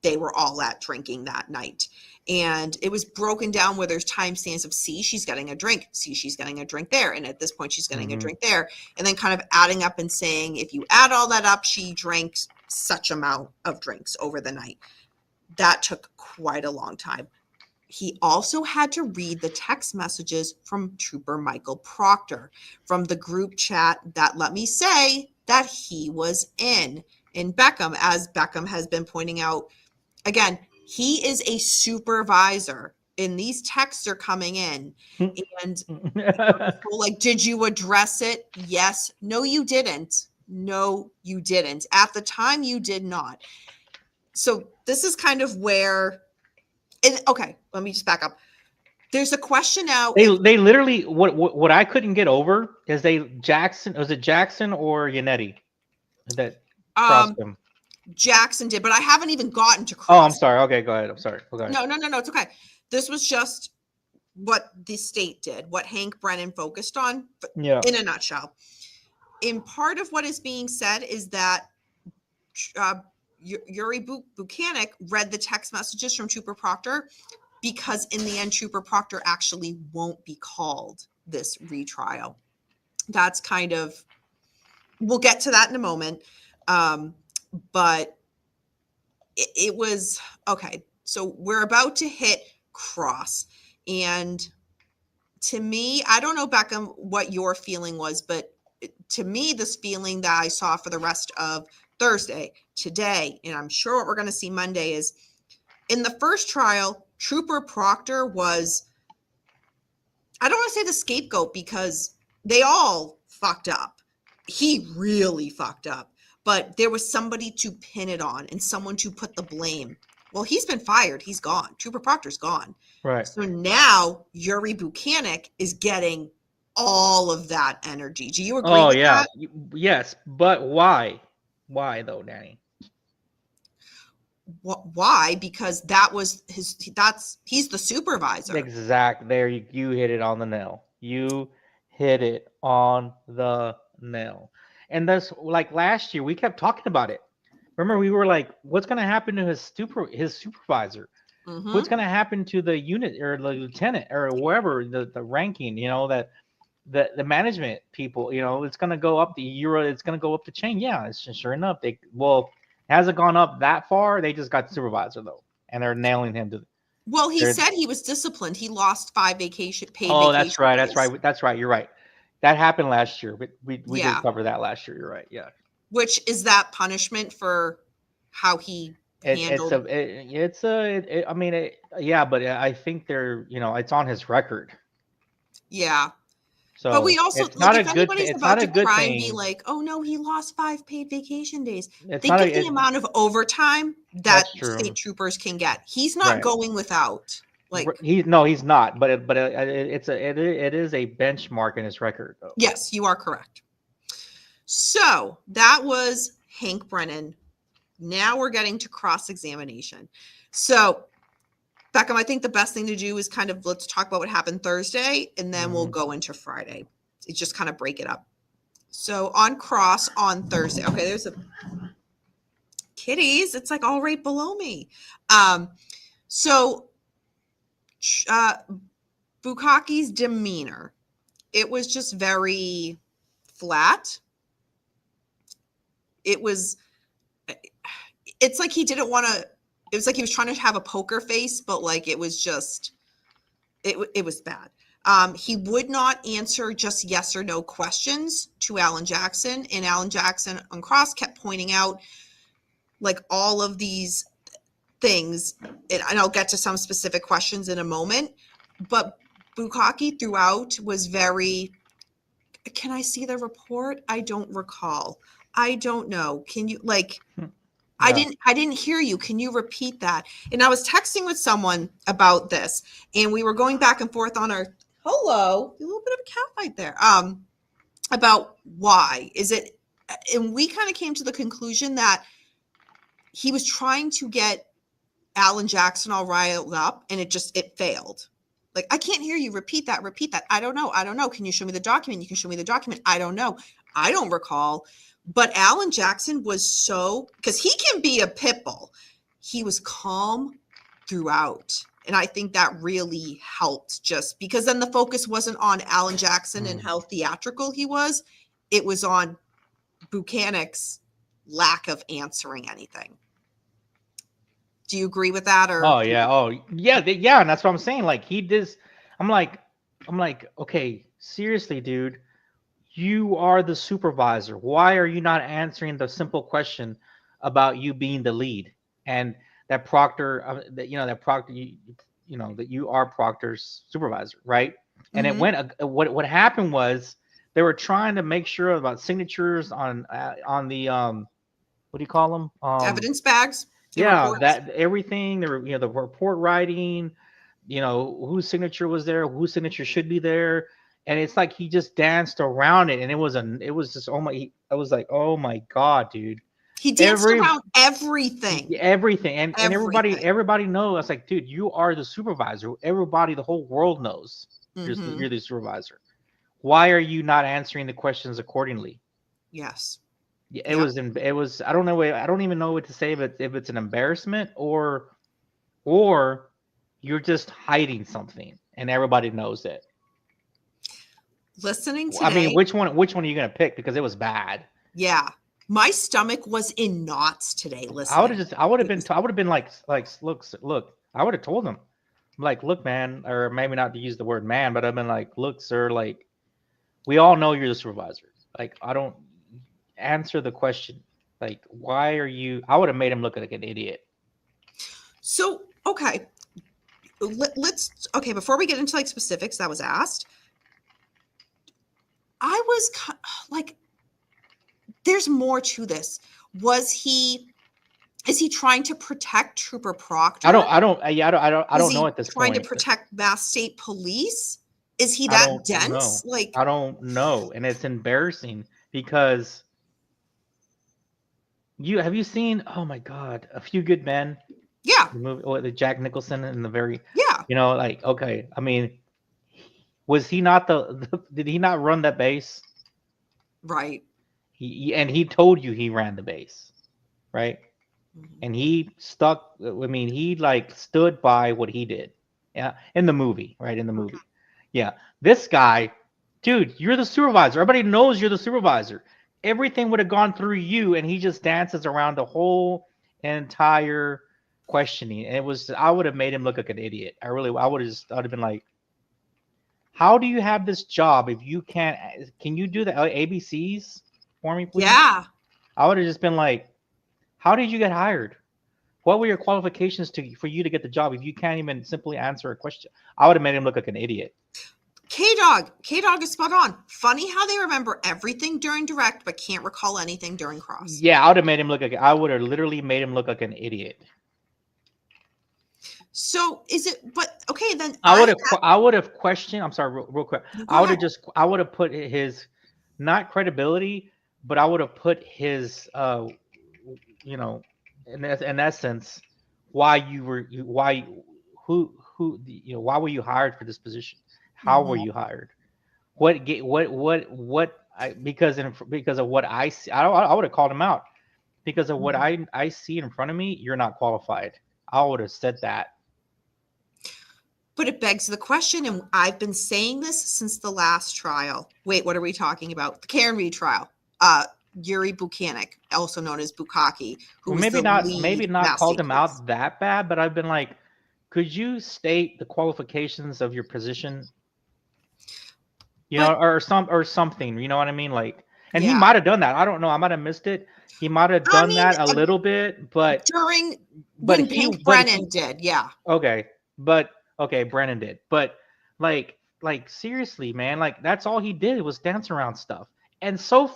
they were all at drinking that night. And it was broken down where there's timestamps of, see, she's getting a drink, see, she's getting a drink there. And at this point, she's getting a drink there. And then kind of adding up and saying, if you add all that up, she drank such amount of drinks over the night. That took quite a long time. He also had to read the text messages from Trooper Michael Proctor from the group chat that, let me say, that he was in Beckham, as Beckham has been pointing out. Again, he is a supervisor, and these texts are coming in. And like, did you address it? Yes. No, you didn't. No, you didn't. At the time, you did not. So this is kind of where, and okay, let me just back up. There's a question now. They literally, what I couldn't get over is Jackson, was it Jackson or Yannetti that crossed them? Jackson did, but I haven't even gotten to cross. Oh, I'm sorry. Okay, go ahead. I'm sorry. Okay. No, it's okay. This was just what the state did, what Hank Brennan focused on, in a nutshell. And part of what is being said is that Yuri Buchanan read the text messages from Trooper Proctor because in the end, Trooper Proctor actually won't be called this retrial. That's kind of, we'll get to that in a moment. But it was, okay, so we're about to hit cross. And to me, I don't know, Beckham, what your feeling was, but to me, this feeling that I saw for the rest of Thursday, today, and I'm sure what we're going to see Monday is, in the first trial, Trooper Proctor was, I don't want to say the scapegoat because they all fucked up. He really fucked up. But there was somebody to pin it on and someone to put the blame. Well, he's been fired. He's gone. Trooper Proctor's gone. Right. So now Yuri Buchanan is getting all of that energy. Do you agree with that? Yes. But why? Why though, Danny? Why? Because that was he's the supervisor. Exactly. There you hit it on the nail. You hit it on the nail. And that's like last year, we kept talking about it. Remember, we were like, what's going to happen to his supervisor? Mm-hmm. What's going to happen to the unit or the lieutenant or wherever the ranking, that the management people, it's going to go up it's going to go up the chain. Yeah, it's just, sure enough. It hasn't gone up that far. They just got the supervisor though. And they're nailing him to. Well, he said he was disciplined. He lost 5 paid vacation days. That's right. That's right. You're right. That happened last year. We did cover that last year. You're right. Yeah. Which is that punishment for how he handled? But I think they're, it's on his record. Yeah. So but we also, it's not if a good, anybody's it's about not a to good cry thing. and be like, oh no, he lost 5 paid vacation days. It's Think of the amount of overtime that state troopers can get. He's not going without. Like he's not. But it is a benchmark in his record, though. Yes, you are correct. So that was Hank Brennan. Now we're getting to cross-examination. So Beckham, I think the best thing to do is kind of, let's talk about what happened Thursday, and then we'll go into Friday. It's just kind of break it up. So on cross on Thursday. Okay, there's a kitties. It's like all right below me. So Bukaki's demeanor, it was just very flat. It's like he didn't want to, it was like he was trying to have a poker face, but like it was just, it was bad. He would not answer just yes or no questions to Alan Jackson, and Alan Jackson on cross kept pointing out like all of these things, and I'll get to some specific questions in a moment, but Bukaki throughout was very, can I see the report? I don't recall. I don't know. Can you I didn't hear you. Can you repeat that? And I was texting with someone about this, and we were going back and forth on our Hello. A little bit of a cat fight there. About why is it, and we kind of came to the conclusion that he was trying to get Alan Jackson all riled up, and it failed. Like, I can't hear you. Repeat that. I don't know. Can you show me the document? You can show me the document. I don't know. I don't recall. But Alan Jackson was because he can be a pit bull. He was calm throughout. And I think that really helped, just because then the focus wasn't on Alan Jackson and how theatrical he was. It was on Buchanan's lack of answering anything. Do you agree with that? Or yeah, and that's what I'm saying. Like, he does. I'm like, okay, seriously, dude, you are the supervisor. Why are you not answering the simple question about you being the lead and that Proctor, that you are Proctor's supervisor, right? And it went. What happened was they were trying to make sure about signatures on the what do you call them? Evidence bags. Yeah, Reports. that everything. There were, the report writing, whose signature was there, whose signature should be there, and it's like he just danced around it, and it was just I was like, oh my god, dude. He danced around everything. Everything, and everybody knows. I was like, dude, you are the supervisor. Everybody, the whole world knows you're the supervisor. Why are you not answering the questions accordingly? Yes. It was I don't know. I don't even know what to say, but if it's an embarrassment or you're just hiding something and everybody knows it. Listening today, I mean, which one are you gonna pick? Because it was bad. Yeah, my stomach was in knots today. Listening, I would have been like, look. I would have told him, like, look, man, or maybe not to use the word man, but I've been like, look, sir, like, we all know you're the supervisor. Like, I don't. Answer the question. Like, why are you? I would have made him look like an idiot. So, okay, let's before we get into like specifics that was asked, I was like, there's more to this. Is he trying to protect Trooper Proctor? I don't know at this point. Trying to protect Mass State Police? Is he that dense? Like, I don't know, and it's embarrassing because have you seen? Oh my God, A Few Good Men? Yeah, the movie, the Jack Nicholson in the very like, okay. I mean, was he not did he not run that base? Right. He told you he ran the base, right? And he stuck. I mean, he like stood by what he did. Yeah, in the movie, right? In the movie, yeah. This guy, dude, you're the supervisor. Everybody knows you're the supervisor. Everything would have gone through you, and he just dances around the whole entire questioning. And I would have made him look like an idiot. I would have been like, how do you have this job if you can't? Can you do the ABCs for me, please? Yeah. I would have just been like, how did you get hired? What were your qualifications for you to get the job if you can't even simply answer a question? I would have made him look like an idiot. K-Dog is spot on. Funny how they remember everything during direct, but can't recall anything during cross. Yeah, I would have literally made him look like an idiot. So is it? But okay, then I would have questioned. I'm sorry, real quick. I would have put his not credibility, but I would have put his in essence, why were you hired for this position? How were you hired? Because of what I see, I would have called him out because of what I see in front of me. You're not qualified. I would have said that. But it begs the question, and I've been saying this since the last trial. Wait, what are we talking about? The Karen Reed trial. Yuri Buchanan, also known as Bukaki, who maybe not called him out that bad, but I've been like, could you state the qualifications of your position? Or something. You know what I mean? Like, and he might have done that. I don't know. I might have missed it. He might have done that a little bit, but Brennan did, yeah. Okay, Brennan did, but like seriously, man, like that's all he did was dance around stuff, and so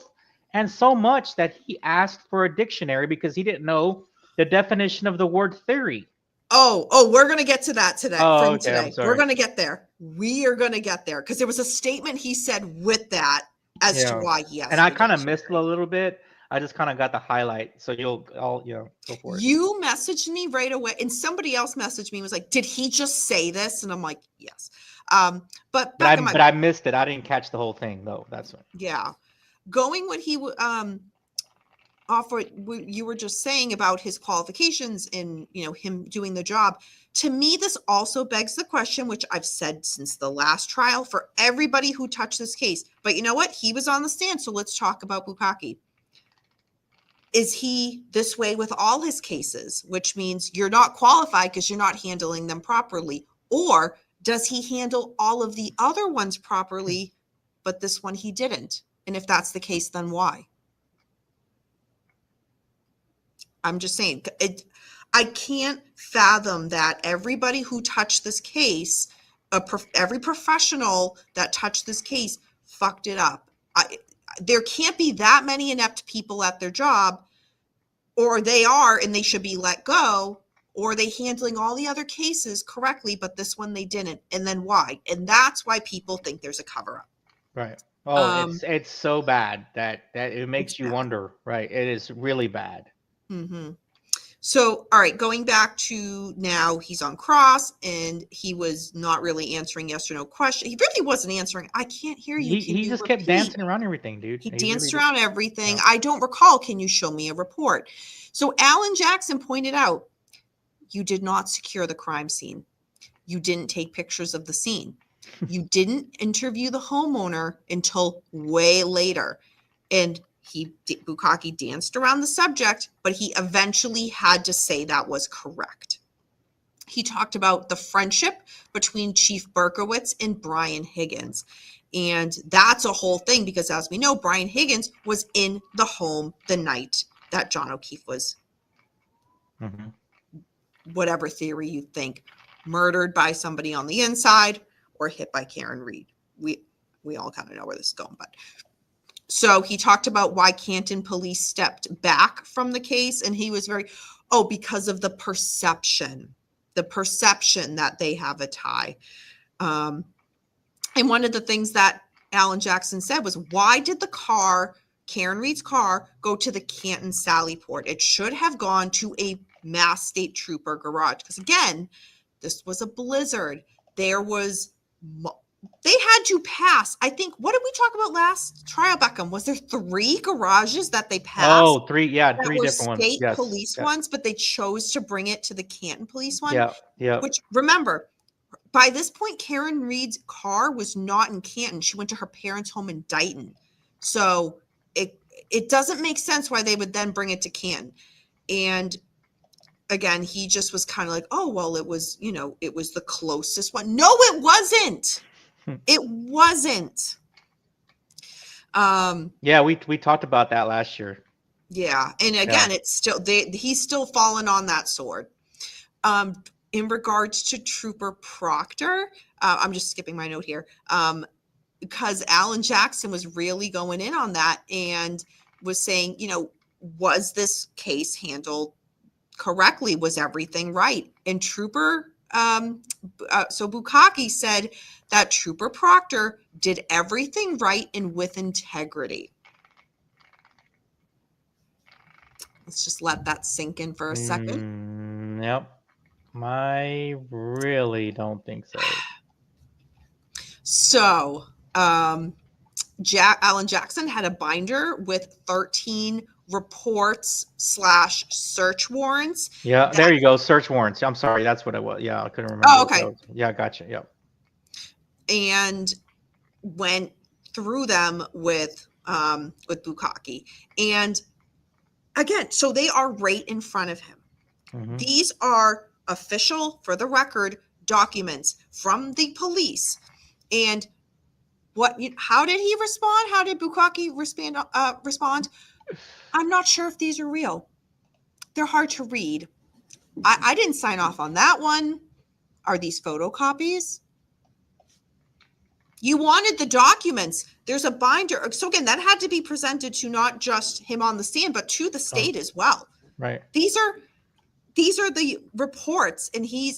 much that he asked for a dictionary because he didn't know the definition of the word theory. We're going to get to that today. Oh, okay. I'm sorry. We're going to get there. We are going to get there because there was a statement he said with that as to why he asked. And I kind of missed it a little bit. I just kind of got the highlight. So go for it. You messaged me right away, and somebody else messaged me and was like, "Did he just say this?" And I'm like, "Yes." But I missed it. I didn't catch the whole thing though. That's what. Yeah, going what he off what you were just saying about his qualifications and him doing the job. To me, this also begs the question, which I've said since the last trial for everybody who touched this case. But you know what? He was on the stand, so let's talk about Bukkake. Is he this way with all his cases, which means you're not qualified because you're not handling them properly? Or does he handle all of the other ones properly, but this one he didn't? And if that's the case, then why? I'm just saying, I can't fathom that everybody who touched this case, every professional that touched this case fucked it up. There can't be that many inept people at their job, or they are and they should be let go, or they handling all the other cases correctly, but this one they didn't. And then why? And that's why people think there's a cover up. Right. Oh, it's so bad that it makes you wonder. Right. It is really bad. Mm-hmm. So, all right, going back to now, he's on cross and he was not really answering yes or no question. He really wasn't answering. I can't hear you. He just kept dancing around everything, dude. He danced really around everything. Yeah. I don't recall. Can you show me a report? So Alan Jackson pointed out, you did not secure the crime scene. You didn't take pictures of the scene. You didn't interview the homeowner until way later. And Bukkake danced around the subject, but he eventually had to say that was correct. He talked about the friendship between Chief Berkowitz and Brian Higgins. And that's a whole thing because, as we know, Brian Higgins was in the home the night that John O'Keefe was, whatever theory you think, murdered by somebody on the inside or hit by Karen Reed. We all kind of know where this is going, but so he talked about why Canton police stepped back from the case. And he was because of the perception that they have a tie. And one of the things that Alan Jackson said was, why did the car, Karen Reed's car, go to the Canton Sallyport? It should have gone to a Mass State Trooper garage. Because again, this was a blizzard. They had to pass. I think, what did we talk about last trial, Beckham? Was there 3 garages that they passed? Oh, 3. Yeah, 3 different ones. State police ones, but they chose to bring it to the Canton police one. Yeah. Which, remember, by this point, Karen Reed's car was not in Canton. She went to her parents' home in Dighton. So it doesn't make sense why they would then bring it to Canton. And again, he just was kind of like, oh, well, it was the closest one. No, it wasn't. It wasn't. Yeah, we talked about that last year. Yeah, and again, it's still he's still falling on that sword. In regards to Trooper Proctor, I'm just skipping my note here, because Alan Jackson was really going in on that and was saying, was this case handled correctly? Was everything right? And Trooper, so Bukkake said that Trooper Proctor did everything right and with integrity. Let's just let that sink in for a second. Yep. I really don't think so. So, Alan Jackson had a binder with 13 reports / search warrants. Yeah, there you go. Search warrants. I'm sorry. That's what it was. Yeah, I couldn't remember. Oh, okay. Yeah, gotcha. Yep. And went through them with Bukkake. And again, so they are right in front of him. Mm-hmm. These are official, for the record, documents from the police. And how did he respond? How did Bukkake respond? I'm not sure if these are real. They're hard to read. I didn't sign off on that one. Are these photocopies? You wanted the documents. There's a binder. So again, that had to be presented to not just him on the stand, but to the state as well. Right. These are these are the reports, and he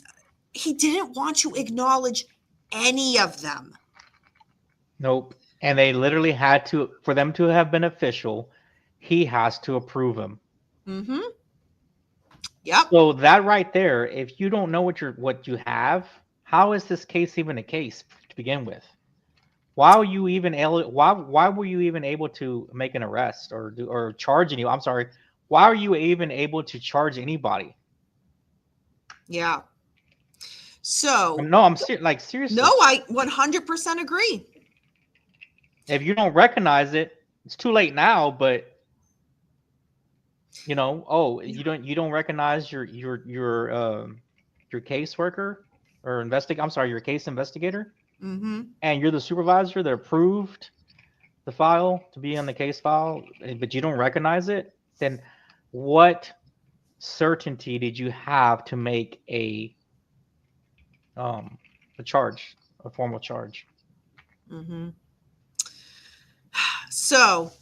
didn't want to acknowledge any of them. Nope. And they literally had to, for them to have been official, he has to approve them. Mm-hmm. Yep. So that right there, if you don't know what you have, how is this case even a case to begin with? Why were you even why were you even able to make an arrest or charge any? I'm sorry. Why are you even able to charge anybody? Yeah. So no, I'm like seriously. No, I 100% agree. If you don't recognize it, it's too late now. But you know, you don't recognize your caseworker or your case investigator, Mm-hmm. and you're the supervisor that approved the file to be on the case file, but you don't recognize it. Then what certainty did you have to make a charge, a formal charge? Mm-hmm. So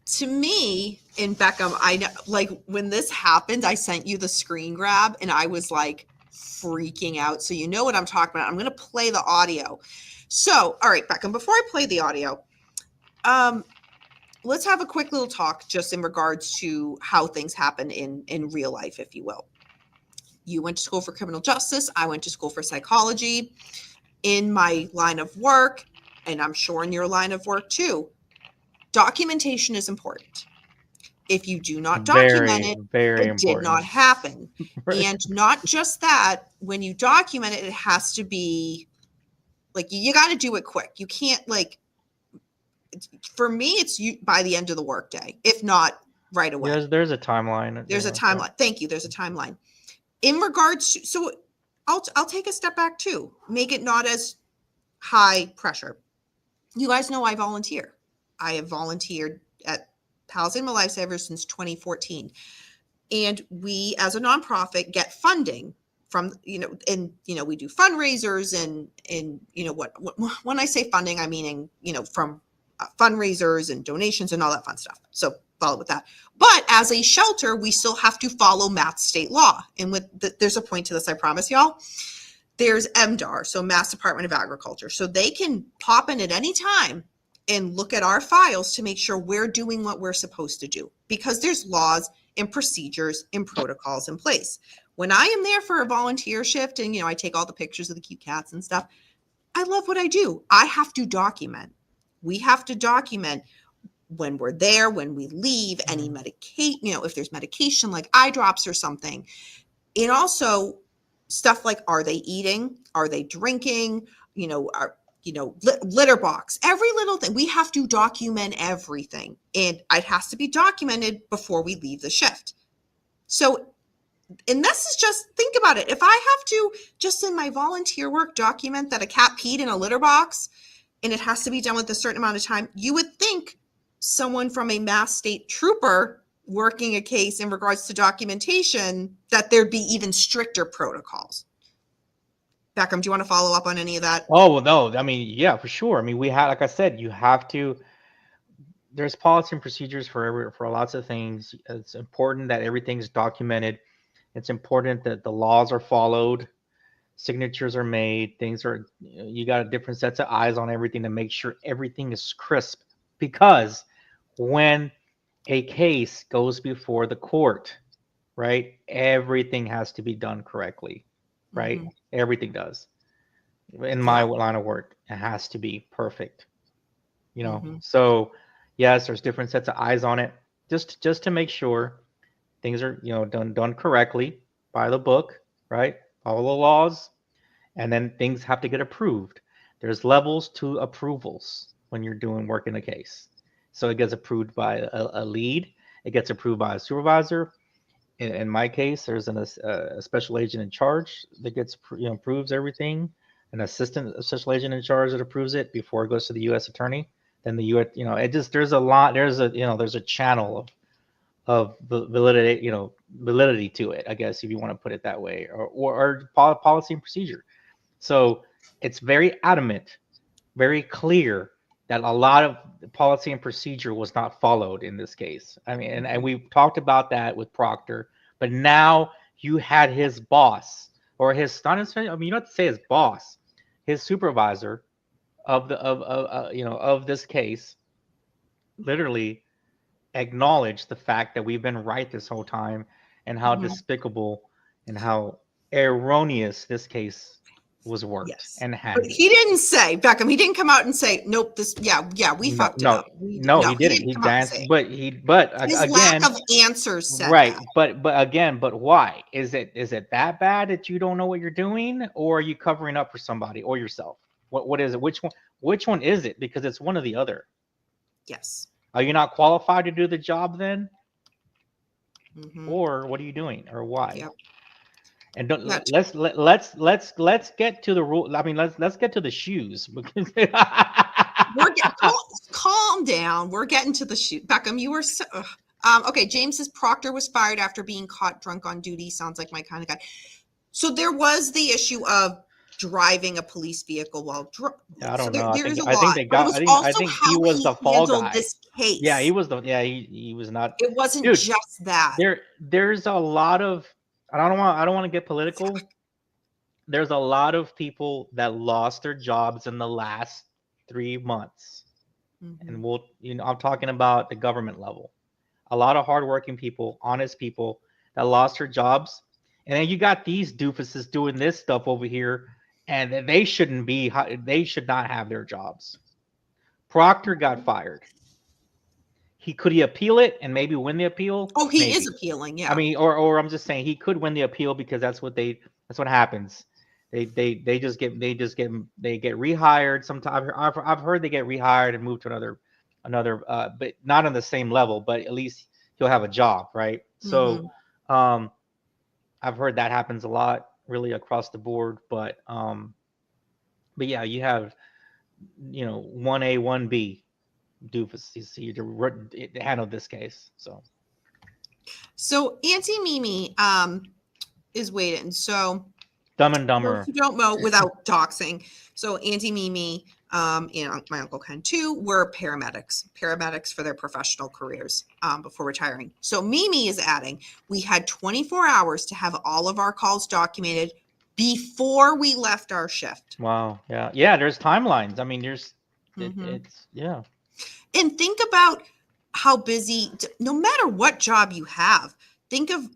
to me, in Beckham, I know, like when this happened, I sent you the screen grab and I was like freaking out. So you know what I'm talking about. I'm going to play the audio. So, all right, Beckham, before I play the audio, let's have a quick little talk just in regards to how things happen in real life, if you will. You went to school for criminal justice. I went to school for psychology. In my line of work, and I'm sure in your line of work too, documentation is important. If you do not document it, very it important. did not happen. Right. And not just that, when you document it, it has to be like, you got to do it quick. You can't for me, it's by the end of the workday, if not right away. There's a timeline. There's a timeline. Thank you. There's a timeline. In regards to, so I'll take a step back too. Make it not as high pressure. You guys know I volunteer. I have volunteered at Palestinian Lifesavers since 2014. And we, as a nonprofit, get funding from, we do fundraisers and when I say funding, I mean, from fundraisers and donations and all that fun stuff. So follow with that. But as a shelter, we still have to follow Mass state law. And there's a point to this, I promise y'all. There's MDAR, so Mass Department of Agriculture. So they can pop in at any time and look at our files to make sure we're doing what we're supposed to do, because there's laws and procedures and protocols in place. When I am there for a volunteer shift and, I take all the pictures of the cute cats and stuff, I love what I do. I have to document. We have to document when we're there, when we leave, any medication, if there's medication like eye drops or something. And also stuff like, are they eating? Are they drinking? Litter box, every little thing. We have to document everything. And it has to be documented before we leave the shift. So, and this is just, think about it. If I have to, just in my volunteer work, document that a cat peed in a litter box, and it has to be done with a certain amount of time, you would think someone from a Mass state trooper working a case in regards to documentation, that there'd be even stricter protocols. Beckham, do you want to follow up on any of that? Oh, well, no. I mean, yeah, for sure. I mean, we have, like I said, you have to, there's policy and procedures for lots of things. It's important that everything's documented. It's important that the laws are followed, signatures are made, you got different sets of eyes on everything to make sure everything is crisp. Because when a case goes before the court, right, everything has to be done correctly, right? Mm-hmm. Everything does. In my line of work, it has to be perfect, Mm-hmm. So yes, there's different sets of eyes on it, just to make sure things are, done correctly, by the book, right? Follow the laws, and then things have to get approved. There's levels to approvals when you're doing work in a case. So it gets approved by a lead. It gets approved by a supervisor. In my case, there's a special agent in charge that gets approves everything. An assistant special agent in charge that approves it before it goes to the U.S. attorney. Then the U.S. There's a lot. There's a channel of validity to it, I guess, if you want to put it that way, or policy and procedure. So it's very adamant, very clear that a lot of the policy and procedure was not followed in this case. I mean, and we've talked about that with Proctor, but now you had his boss or his not his, I mean, you don't have to say his boss, his supervisor of the of this case, literally acknowledge the fact that we've been right this whole time and how despicable and how erroneous this case was worked and But handled. he didn't say, Beckham, he didn't come out and say, nope, we fucked it up. No, he didn't. He danced, but his again, lack of answers said right. that. But why? Is it that bad that you don't know what you're doing, or are you covering up for somebody or yourself? What is it? Which one is it? Because it's one or the other. Yes. Are you not qualified to do the job then? Mm-hmm. Or what are you doing, or why? Yep. And let's get to the rule. I mean, let's get to the shoes. Calm down. We're getting to the shoot. Beckham, you were so okay. James says Proctor was fired after being caught drunk on duty. Sounds like my kind of guy. So there was the issue of driving a police vehicle while drunk. I don't know. There's a lot. I think they got. I think he was the fall guy. This case. Yeah, he was he was not. It wasn't Dude, just that. There's a lot of. I don't want to get political. There's a lot of people that lost their jobs in the last 3 months. And I'm talking about the government level. A lot of hardworking people, honest people that lost their jobs. And then you got these doofuses doing this stuff over here, and they should not have their jobs. Proctor got fired. Could he appeal it and maybe win the appeal? Oh, he is appealing, yeah. I mean, or I'm just saying he could win the appeal because that's what happens. They get rehired. Sometimes I've heard they get rehired and move to another, but not on the same level. But at least he'll have a job, right? So, I've heard that happens a lot, really across the board. But yeah, you have 1A, 1B doofus to handle this case. So Auntie Mimi is waiting. So Dumb and Dumber. You don't know without doxing. So Auntie Mimi and my Uncle Ken too were paramedics for their professional careers before retiring. So Mimi is adding, we had 24 hours to have all of our calls documented before we left our shift. Wow. Yeah. There's timelines. I mean, it's yeah. And think about how busy, no matter what job you have, think of,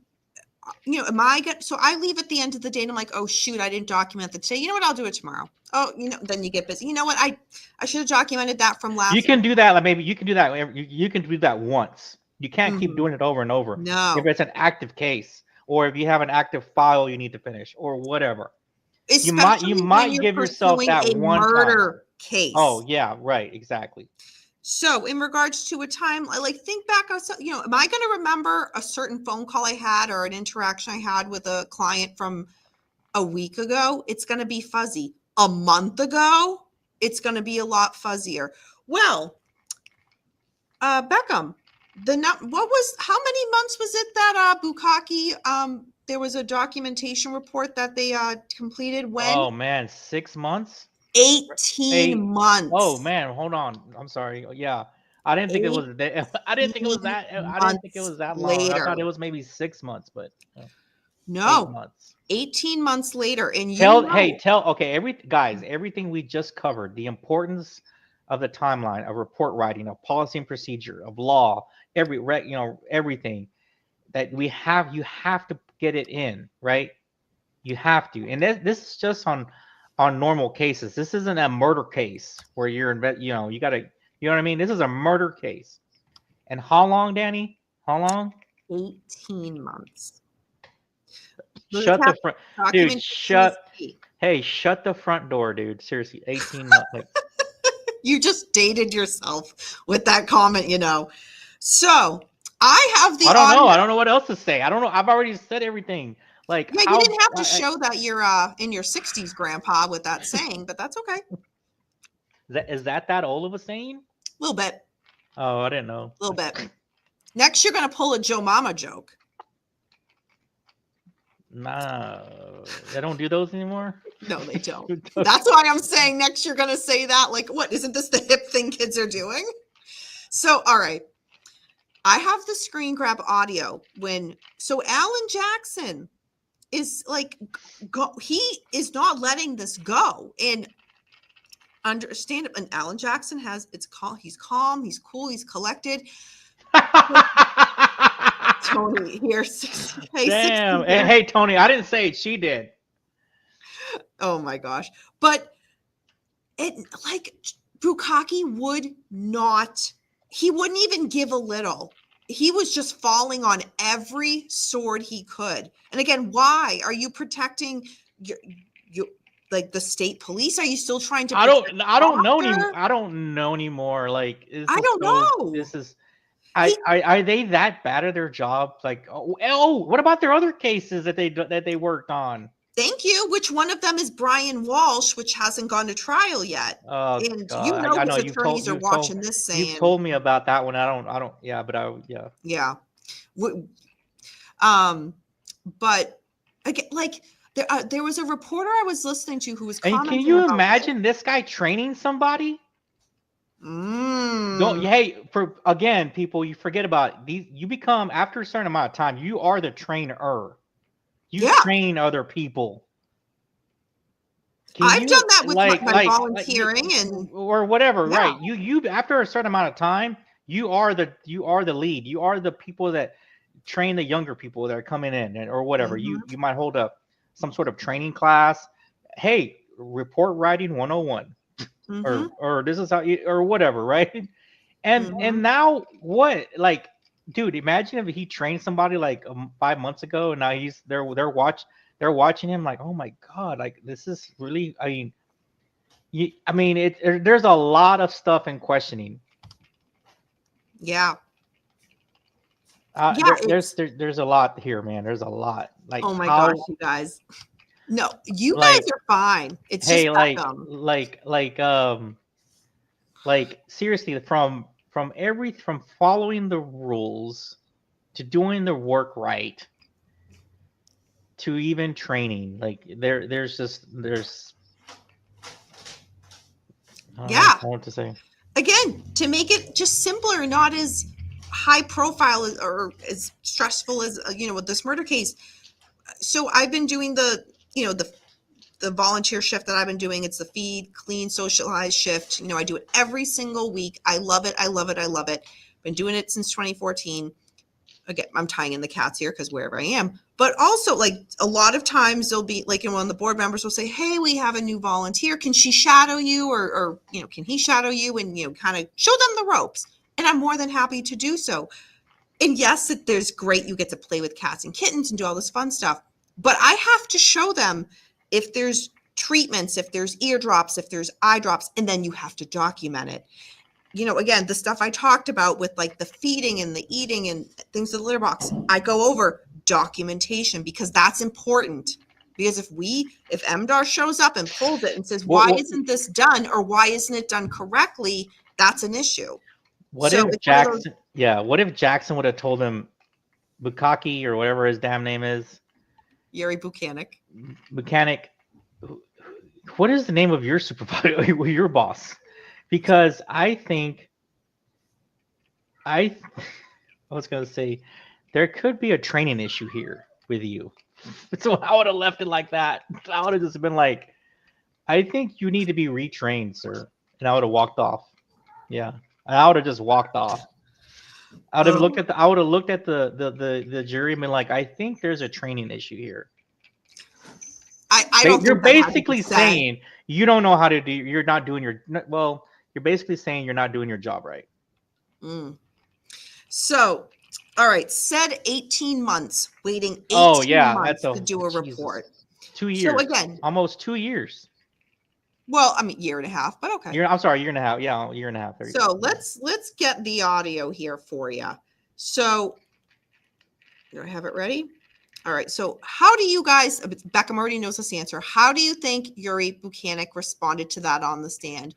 so I leave at the end of the day and I'm like, oh shoot, I didn't document that today. You know what? I'll do it tomorrow. Oh, then you get busy. You know what? I should have documented that from last. You can do that. Like maybe you can do that. You can do that once. You can't keep doing it over and over. No. If it's an active case or if you have an active file you need to finish or whatever. Especially you might give yourself that one murder case. Oh yeah, right, exactly. So in regards to a time, think back, am I going to remember a certain phone call I had or an interaction I had with a client from a week ago? It's going to be fuzzy. A month ago, it's going to be a lot fuzzier. Well, Beckham, how many months was it that Bukkake, there was a documentation report that they completed when? Oh man, 6 months? 18 months. Oh man, hold on. I'm sorry. Yeah. I didn't think it was that. I didn't think it was that long. Later. I thought it was maybe 6 months, but no. 8 months. 18 months later. And everything we just covered, the importance of the timeline, of report writing, of policy and procedure, of law, everything that you have to get it in, right? You have to. And this is just on normal cases. This isn't a murder case where you're you gotta, you know what I mean? This is a murder case. And how long, Danny? How long? 18 months. Shut the front, dude. Shut the front door, dude. Seriously, 18 months. You just dated yourself with that comment, So I have the. I don't know what else to say. I don't know. I've already said everything. You didn't have to show that you're in your 60s, Grandpa, with that saying, but that's okay. Is that old of a saying? A little bit. Oh, I didn't know. A little bit. Next, you're going to pull a Joe Mama joke. Nah, they don't do those anymore? No, they don't. That's why I'm saying next you're going to say that. What? Isn't this the hip thing kids are doing? So, all right. I have the screen grab audio so Alan Jackson is like, he is not letting this go. And understand it. And Alan Jackson he's calm, he's cool, he's collected. Tony here, 60K. Damn. Hey, Tony, I didn't say it. She did. Oh my gosh. But it, like, Bukkake he wouldn't even give a little. He was just falling on every sword he could. And again, why are you protecting your like the state police? Are you still trying to? I don't know anymore. I don't know anymore. Like, I don't know. This is. Are they that bad at their job? Like, what about their other cases that they worked on? Thank you. Which one of them is Brian Walsh, which hasn't gone to trial yet? And God. I know his attorneys are watching this saying. You've told me about that one. I don't. Yeah, but Yeah. But again, like, there was a reporter I was listening to who was commenting. And can you imagine this guy training somebody? People, you forget about these. You become, after a certain amount of time, you are the trainer. You train other people. I've done that with my volunteering or whatever, right? You after a certain amount of time, you are the lead. You are the people that train the younger people that are coming in, or whatever. You might hold up some sort of training class. Hey, report writing 101. Or this is how you, or whatever, right? And now what? Like, dude, imagine if he trained somebody like 5 months ago, and now they're watching him like, oh my god, like, this is really. I mean, there's a lot of stuff in questioning. Yeah. There's a lot here, man. There's a lot. Like, oh my gosh, you guys. No, you guys are fine. It's just like seriously, from following the rules to doing the work right to even training. Like, there's I don't know what to say. Again, to make it just simpler, not as high profile or as stressful as with this murder case. So I've been doing the volunteer shift that I've been doing. It's the feed, clean, socialize shift. I do it every single week. I love it. I love it. I love it. Been doing it since 2014. Again, I'm tying in the cats here because wherever I am. But also, like, a lot of times they'll be like, one of the board members will say, hey, we have a new volunteer. Can she shadow you? Or can he shadow you? And, kind of show them the ropes. And I'm more than happy to do so. And yes, there's great. You get to play with cats and kittens and do all this fun stuff. But I have to show them if there's treatments, if there's eardrops, if there's eye drops, and then you have to document it. Again, the stuff I talked about with like the feeding and the eating and things in the litter box, I go over documentation because that's important. Because if MDAR shows up and pulls it and says, why isn't this done, or why isn't it done correctly, that's an issue. What if Jackson would have told him, Bukkake or whatever his damn name is? Yuri Buchanek. What is the name of your supervisor, your boss? Because I was going to say, there could be a training issue here with you. So I would have left it like that. I would have just been like, I think you need to be retrained, sir. And I would have walked off. Yeah. I would have just walked off. I would have looked at the jury and been like, I think there's a training issue here. You're basically saying you don't know how to do. You're not doing your well. You're basically saying you're not doing your job right. So, all right, said 18 months, waiting 18 months to do a report. 2 years. So again, almost 2 years. Well, I mean, year and a half, but okay. I'm sorry, year and a half. Yeah, year and a half. So let's get the audio here for you. So, do I have it ready? All right. So how do you guys, Beckham already knows this answer. How do you think Yuri Buchanek responded to that on the stand?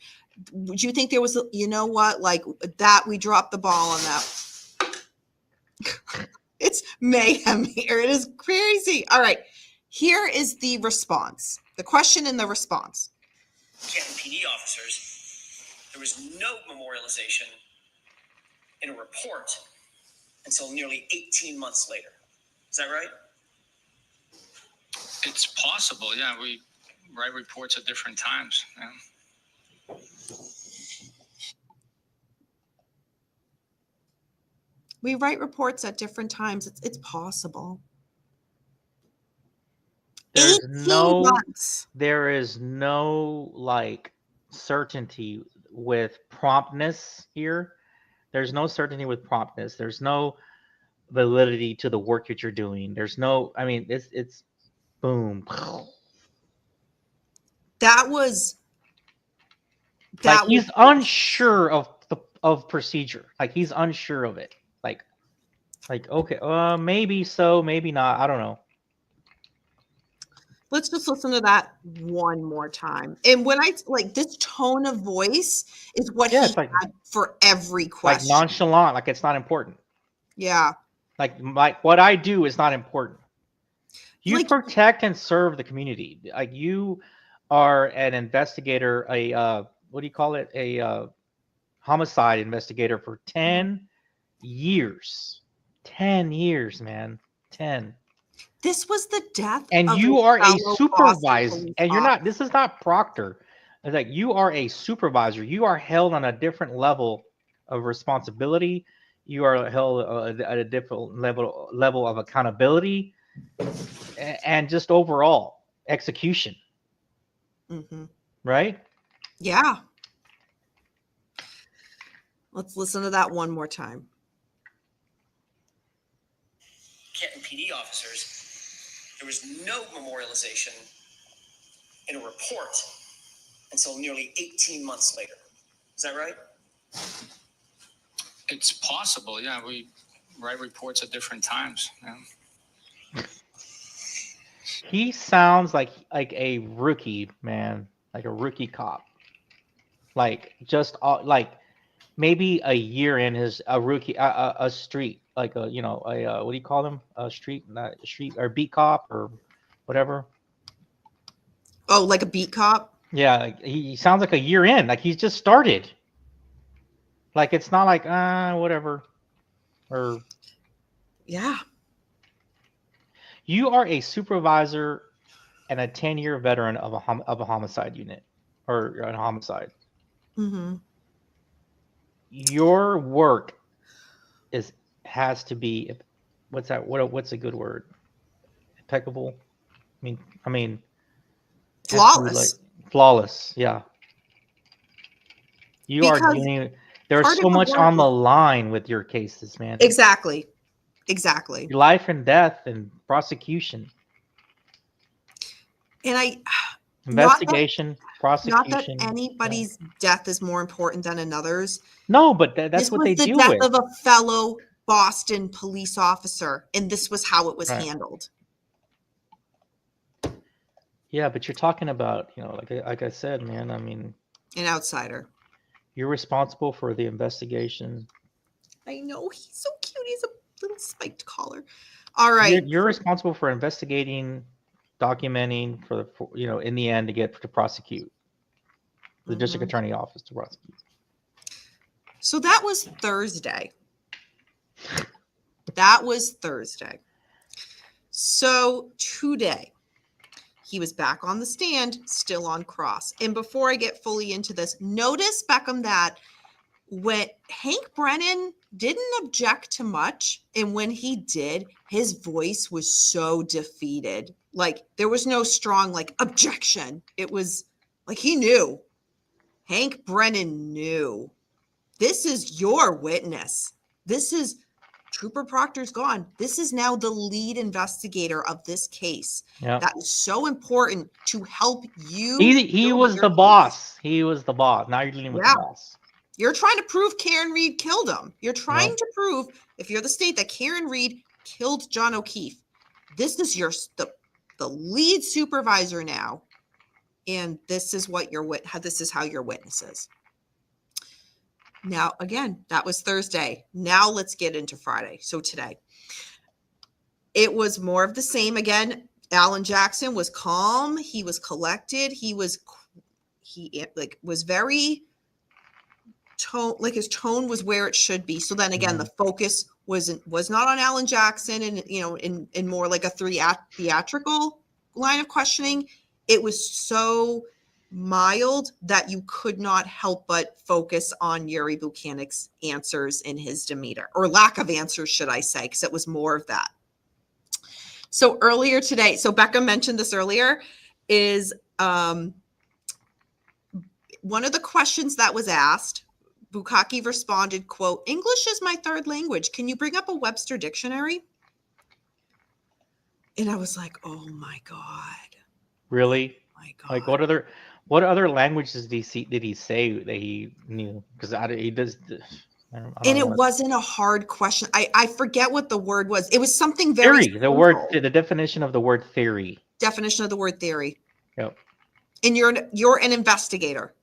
Would you think there was, like that we dropped the ball on that? It's mayhem here. It is crazy. All right. Here is the response. The question and the response. Canton PD officers, there was no memorialization in a report until nearly 18 months later. Is that right? It's possible, yeah. We write reports at different times. Yeah. We write reports at different times. It's possible. There's 18 months. there is no like certainty with promptness here. There's no certainty with promptness. There's no validity to the work that you're doing. There's no, I mean, it's boom. That was Like he's unsure of procedure. Like he's unsure of it. Like okay, maybe so, maybe not. I don't know. Let's just listen to that one more time. And when I like this tone of voice is what he it's like, had for every like question. nonchalant, like it's not important. Yeah. Like what I do is not important. You Like- protect and serve the community. Like you are an investigator, what do you call it? A homicide investigator for 10 years. 10 years, man. 10. This was the death And of you are a fellow supervisor. Boston And you're police not, this is not Proctor. It's like you are a supervisor. You are held on a different level of responsibility. You are held at a different level of accountability and just overall execution. Mhm. Right? Yeah. Let's listen to that one more time. Canton PD officers, there was no memorialization in a report until nearly 18 months later. Is that right? It's possible, yeah. We write reports at different times. Yeah. He sounds like a rookie, man, like a rookie cop. Like just like maybe a year in his a rookie a street like a what do you call them, a street, not street or beat cop or whatever. Oh, like a beat cop? Yeah, like, he sounds like a year in, like he's just started. Like it's not like whatever or Yeah. you are a supervisor and a 10-year veteran of a homicide unit or a homicide. Mm-hmm. Your work has to be, what's a good word? Impeccable. I mean Flawless. Flawless. Yeah. You are Because dealing. There's part so of the much work on is- the line with your cases, man. Exactly. Your life and death and prosecution, And investigation, not prosecution. that anybody's death is more important than another's. No, but that's This what was they the deal death with. of a fellow Boston police officer, and this was how it was Right. handled. Yeah, but you're talking about, like I said, man. I mean, An outsider. you're responsible for the investigation. I know, he's so cute. He's a little spiked collar. All right. You're responsible for investigating, documenting in the end to prosecute. The district attorney office to prosecute. So that was Thursday. That was Thursday. So today, he was back on the stand, still on cross. And before I get fully into this, notice, Beckham, that when Hank Brennan didn't object to much, and when he did, his voice was so defeated. Like there was no strong objection. It was like he knew. Hank Brennan knew. This is your witness. This is Trooper Proctor's gone. This is now the lead investigator of this case. Yeah. That is so important to help you. He was the boss. He was the boss. Now you're dealing with the boss. You're trying to prove Karen Reed killed him. You're trying to prove, if you're the state, that Karen Reed killed John O'Keefe. This is the lead supervisor now, and this is what this is how your witness is. Now, again, that was Thursday. Now let's get into Friday. So today, it was more of the same. Again, Alan Jackson was calm. He was collected. He was very tone, his tone was where it should be. So then again, the focus was not on Alan Jackson and in more like a theatrical line of questioning, it was so mild that you could not help but focus on Yuri Buchanan's answers in his demeanor, or lack of answers, should I say, because it was more of that. So earlier today, so Becca mentioned this earlier, is one of the questions that was asked, Bukaki responded, quote, "English is my third language. Can you bring up a Webster dictionary?" And I was like, oh my God. Really? Oh my God. Like what other languages did he say that he knew? Because he does. I don't And it know. wasn't a hard question. I forget what the word was. It was something very Theory. The definition of the word theory. Definition of the word theory. Yep. And you're an investigator.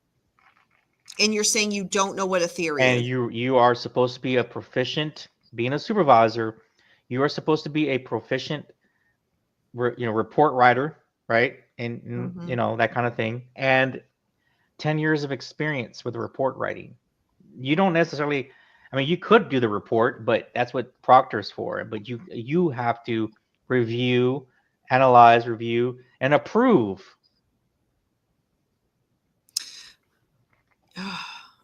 And you're saying you don't know what a theory is. And you are supposed to be a proficient, being a supervisor, you are supposed to be a proficient report writer, right? And that kind of thing. And 10 years of experience with report writing. You don't necessarily, I mean, you could do the report, but that's what Proctor's for. But you have to review, analyze, review, and approve.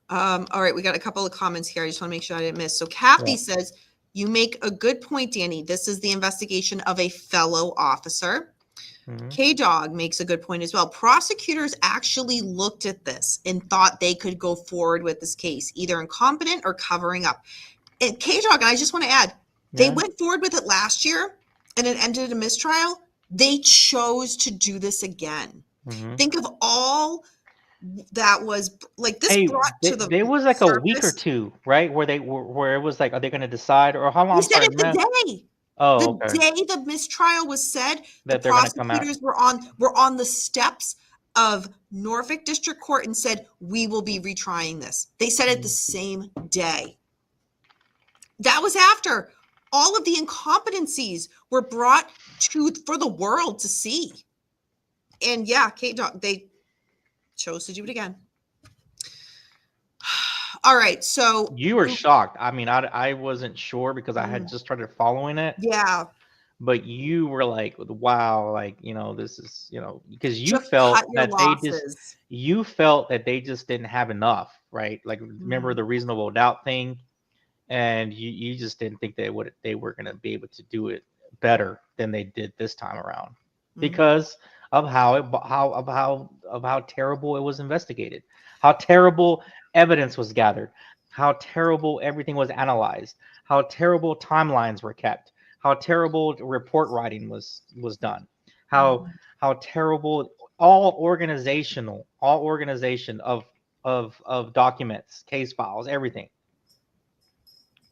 All right, we got a couple of comments here. I just want to make sure I didn't miss. So Kathy says, "You make a good point, Danny. This is the investigation of a fellow officer." K-Dog makes a good point as well. Prosecutors actually looked at this and thought they could go forward with this case, either incompetent or covering up. And K-Dog, and I just want to add, they went forward with it last year and it ended in a mistrial. They chose to do this again. Think of all that was like this brought to the there was like surface. A week or two, right? Where it was like, are they going to decide, or how long? He said it the day. Oh, the day the mistrial was said, that the prosecutors were on the steps of Norfolk District Court and said, "We will be retrying this." They said it the same day. That was after all of the incompetencies were brought for the world to see. And yeah, K-Dog, they chose to do it again. All right, so you were shocked. I mean, I wasn't sure because I had just started following it. Yeah. But you were like, wow, like, this is, because you felt that you felt that they just didn't have enough, right? Like, remember the reasonable doubt thing, and you just didn't think they were going to be able to do it better than they did this time around because of how terrible it was investigated, how terrible evidence was gathered, how terrible everything was analyzed, how terrible timelines were kept, how terrible report writing was done, how terrible all organization of documents, case files, everything.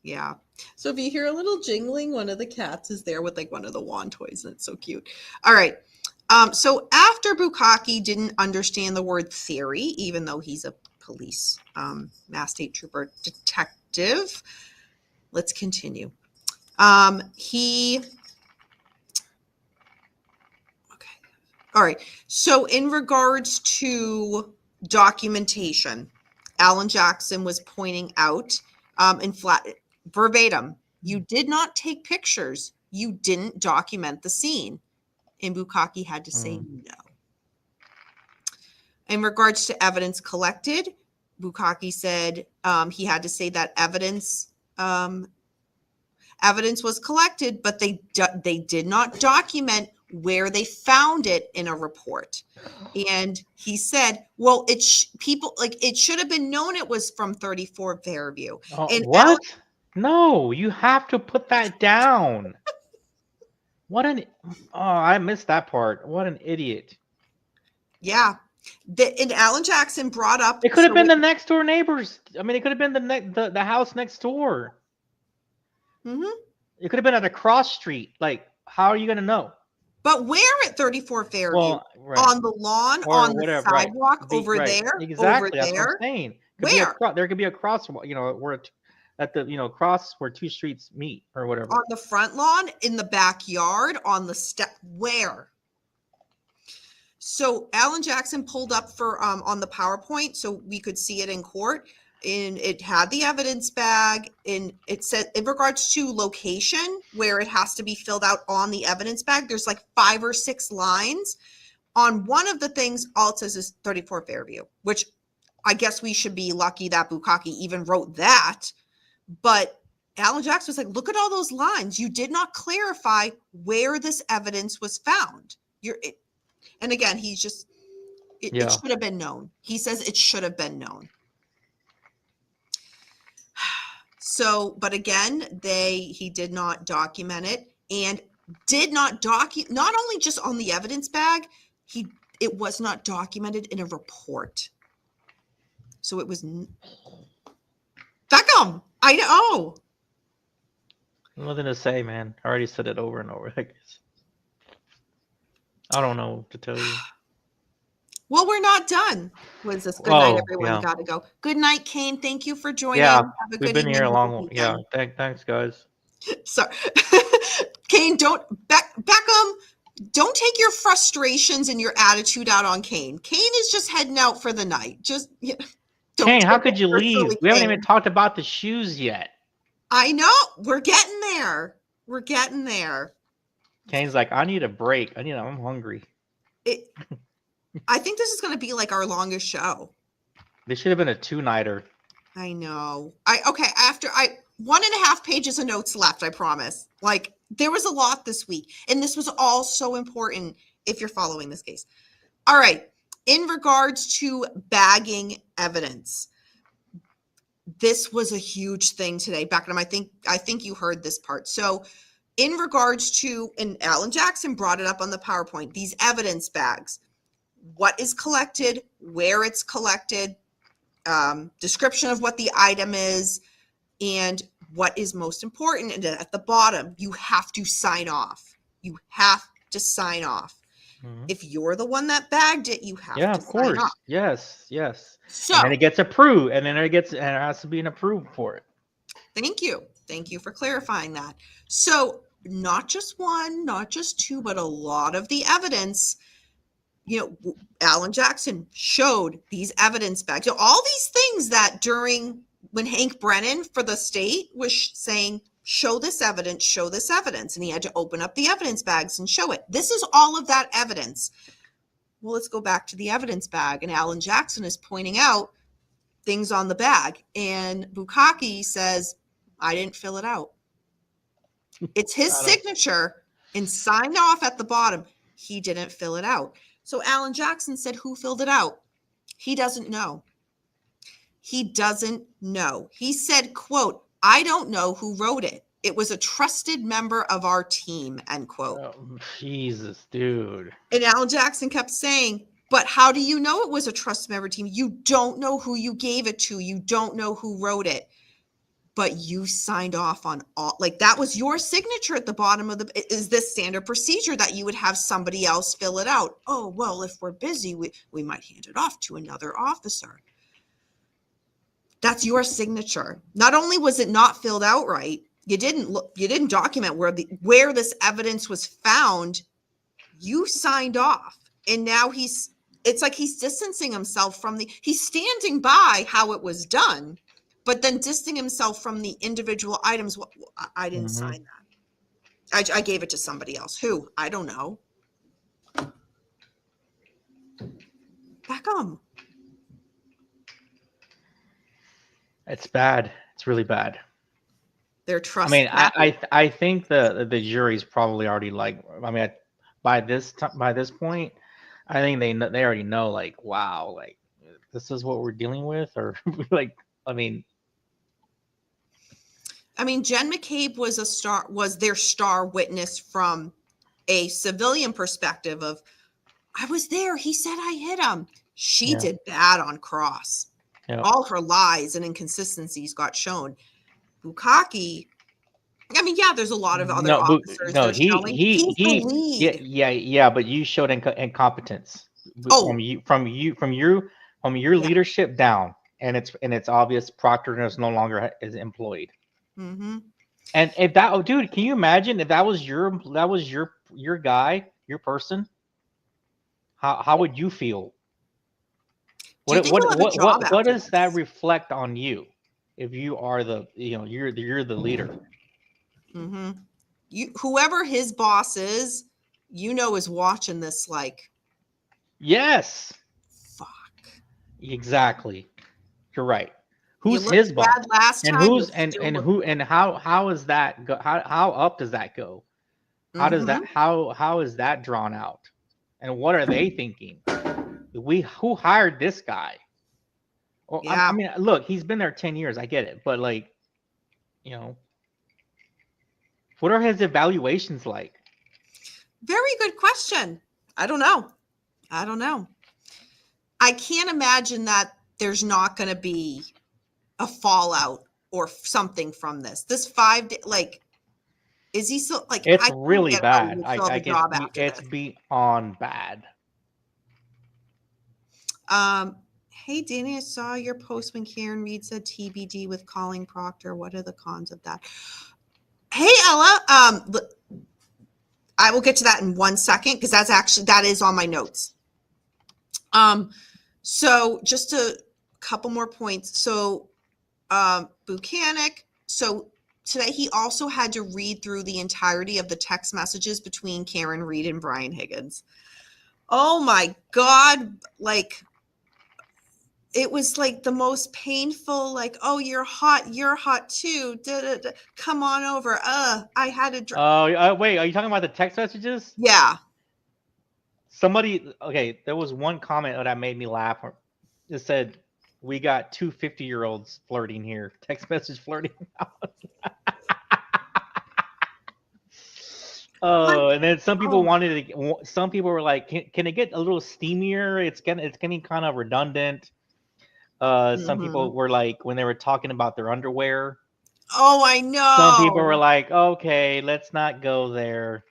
Yeah. So if you hear a little jingling, one of the cats is there with like one of the wand toys, and it's so cute. All right. So after Bukaki didn't understand the word theory, even though he's a police Mass State Trooper detective, let's continue. Okay. All right. So in regards to documentation, Alan Jackson was pointing out verbatim, you did not take pictures. You didn't document the scene. And Bukaki had to say no. In regards to evidence collected, Bukaki said he had to say that evidence was collected, but they did not document where they found it in a report. And he said, well, it should have been known it was from 34 Fairview. And what? No, you have to put that down. I missed that part. What an idiot. Yeah. And Alan Jackson brought up. It could have been the next door neighbors. I mean, it could have been the house next door. It could have been at a cross street. Like, how are you going to know? But where at 34 Fairview? Well, right. On the lawn, or on the sidewalk, over there? Exactly. Over that's what I'm saying. Where? There could be a cross, where at the cross where two streets meet or whatever. On the front lawn, in the backyard, on the step, where? So Alan Jackson pulled up for on the PowerPoint so we could see it in court. and it had the evidence bag, and it said in regards to location where it has to be filled out on the evidence bag, there's like 5 or 6 lines. On one of the things, all it says is 34 Fairview, which I guess we should be lucky that Bukkake even wrote that. But Alan Jackson was like, look at all those lines. You did not clarify where this evidence was found. And again, he's just, it should have been known. He says it should have been known. So, but again, he did not document it, and did not not only just on the evidence bag, it was not documented in a report. So it was Beckham. I know. Nothing to say, man. I already said it over and over. I don't know what to tell you. Well, we're not done. Was this good night, everyone? Got to go. Good night, Kane. Thank you for joining. Yeah, Have a we've good been evening. here a long. Yeah, thanks, guys. Sorry, Kane. Beckham. Don't take your frustrations and your attitude out on Kane. Kane is just heading out for the night. Just Kane, how could you leave? We haven't even talked about the shoes yet. I know. We're getting there. We're getting there. Kane's like, I need a break. I'm hungry. I think this is going to be like our longest show. This should have been a 2-nighter. I know. After 1.5 pages of notes left, I promise. Like, there was a lot this week, and this was all so important if you're following this case. All right. In regards to bagging evidence, this was a huge thing today. Beckham, I think you heard this part. So in regards to, and Alan Jackson brought it up on the PowerPoint, these evidence bags, what is collected, where it's collected, description of what the item is, and what is most important. And at the bottom, you have to sign off. You have to sign off. Mm-hmm. If you're the one that bagged it, you have to sign off. Yeah, of course. Yes. So, and then it gets approved, and then it has to be an approved for it. Thank you for clarifying that. So not just one, not just two, but a lot of the evidence, Alan Jackson showed these evidence bags. All these things that when Hank Brennan for the state was saying, show this evidence, and he had to open up the evidence bags and show it. This is all of that evidence. Well, let's go back to the evidence bag, and Alan Jackson is pointing out things on the bag, and Bukkake says, I didn't fill it out. It's his signature and signed off at the bottom. He didn't fill it out. So Alan Jackson said, who filled it out? He doesn't know. He said, quote, I don't know who wrote it. It was a trusted member of our team, end quote. Oh, Jesus, dude. And Alan Jackson kept saying, but how do you know it was a trusted member team? You don't know who you gave it to. You don't know who wrote it. But you signed off on all, like that was your signature at the bottom of is this standard procedure that you would have somebody else fill it out? Oh, well, if we're busy, we might hand it off to another officer. That's your signature. Not only was it not filled out right, you didn't document where this evidence was found. You signed off. And now it's like he's distancing himself from he's standing by how it was done, but then distancing himself from the individual items. I didn't sign that. I gave it to somebody else. Who? I don't know. Beckham. It's bad. It's really bad. They're trust. I mean, I think the jury's probably already by this point, I think they already know, like, wow, like this is what we're dealing with, or like, I mean, Jen McCabe was their star witness from a civilian perspective of, I was there. He said I hit him. She did bad on cross. Yep. All her lies and inconsistencies got shown. Bukkake, there's a lot of other officers. No, he's the lead. Yeah, but you showed incompetence. From your leadership down, and it's obvious Proctor is no longer is employed. Mm-hmm. And if that, dude, can you imagine if that was your guy, your person? How would you feel? Do you think he'll have a job what after does that this? reflect on you if you are you're the leader? Mm-hmm. Whoever his boss is, is watching this like, Yes, fuck. exactly. You're right. You Who's looked his boss? bad last And time. who's and who and how is that go, how up does that go? How does that how is that drawn out? And what are they thinking? Who hired this guy? Well, Yeah. I mean, look, he's been there 10 years. I get it, but like, what are his evaluations like? Very good question. I don't know. I can't imagine that there's not going to be a fallout or something from this. This 5 day, like, is he still like? It's I don't really get how he bad. would still have a It's job after it's this. beyond bad. Hey Danny, I saw your post when Karen Reed said TBD with calling Proctor. What are the cons of that? Hey Ella, I will get to that in 1 second because that is on my notes. So just a couple more points. So, Buchanan. So today he also had to read through the entirety of the text messages between Karen Reed and Brian Higgins. Oh my God. Like, it was like the most painful, like, oh, you're hot too. Da, da, da. Come on over. I had to Wait, are you talking about the text messages? Yeah. Okay, there was one comment that made me laugh. It said, "We got two 50-year-olds flirting here." Text message flirting. Oh, and then some people some people were like, can it get a little steamier? It's getting kind of redundant. Some people were like, when they were talking about their underwear. Oh, I know. Some people were like, okay, let's not go there.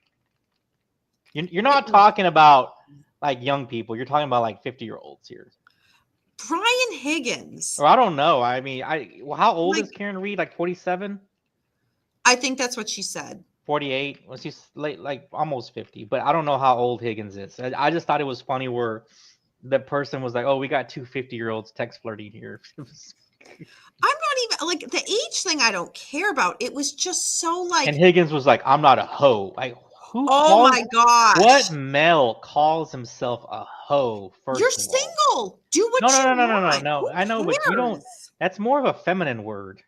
You're not talking about like young people. You're talking about like 50-year-olds here. Brian Higgins. Or I don't know. I mean, how old is Karen Reed? Like 47? I think that's what she said. 48? Well, she's like almost 50. But I don't know how old Higgins is. I just thought it was funny where the person was like, oh, we got two 50-year-olds text flirting here. I'm not even like the age thing. I don't care about. It was just so like. And Higgins was like, I'm not a hoe. Like, oh my gosh. What male calls himself a hoe? You're single. Do what you want. No. I know, but you don't. That's more of a feminine word.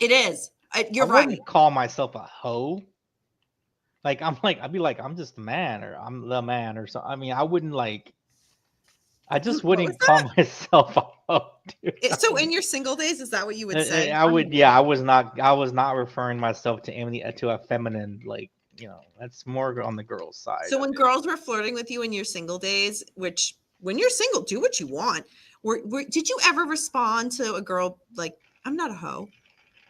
It is. You're right. I wouldn't call myself a hoe. Like I'd be like, I'm just a man, or I'm the man, or something. I mean, I wouldn't like. I just wouldn't call myself a hoe. Dude. So in your single days, is that what you would say? I would. Yeah, I was not referring myself to a feminine, like, that's more on the girls' side. So when girls were flirting with you in your single days, which when you're single, do what you want. Did you ever respond to a girl like, I'm not a hoe?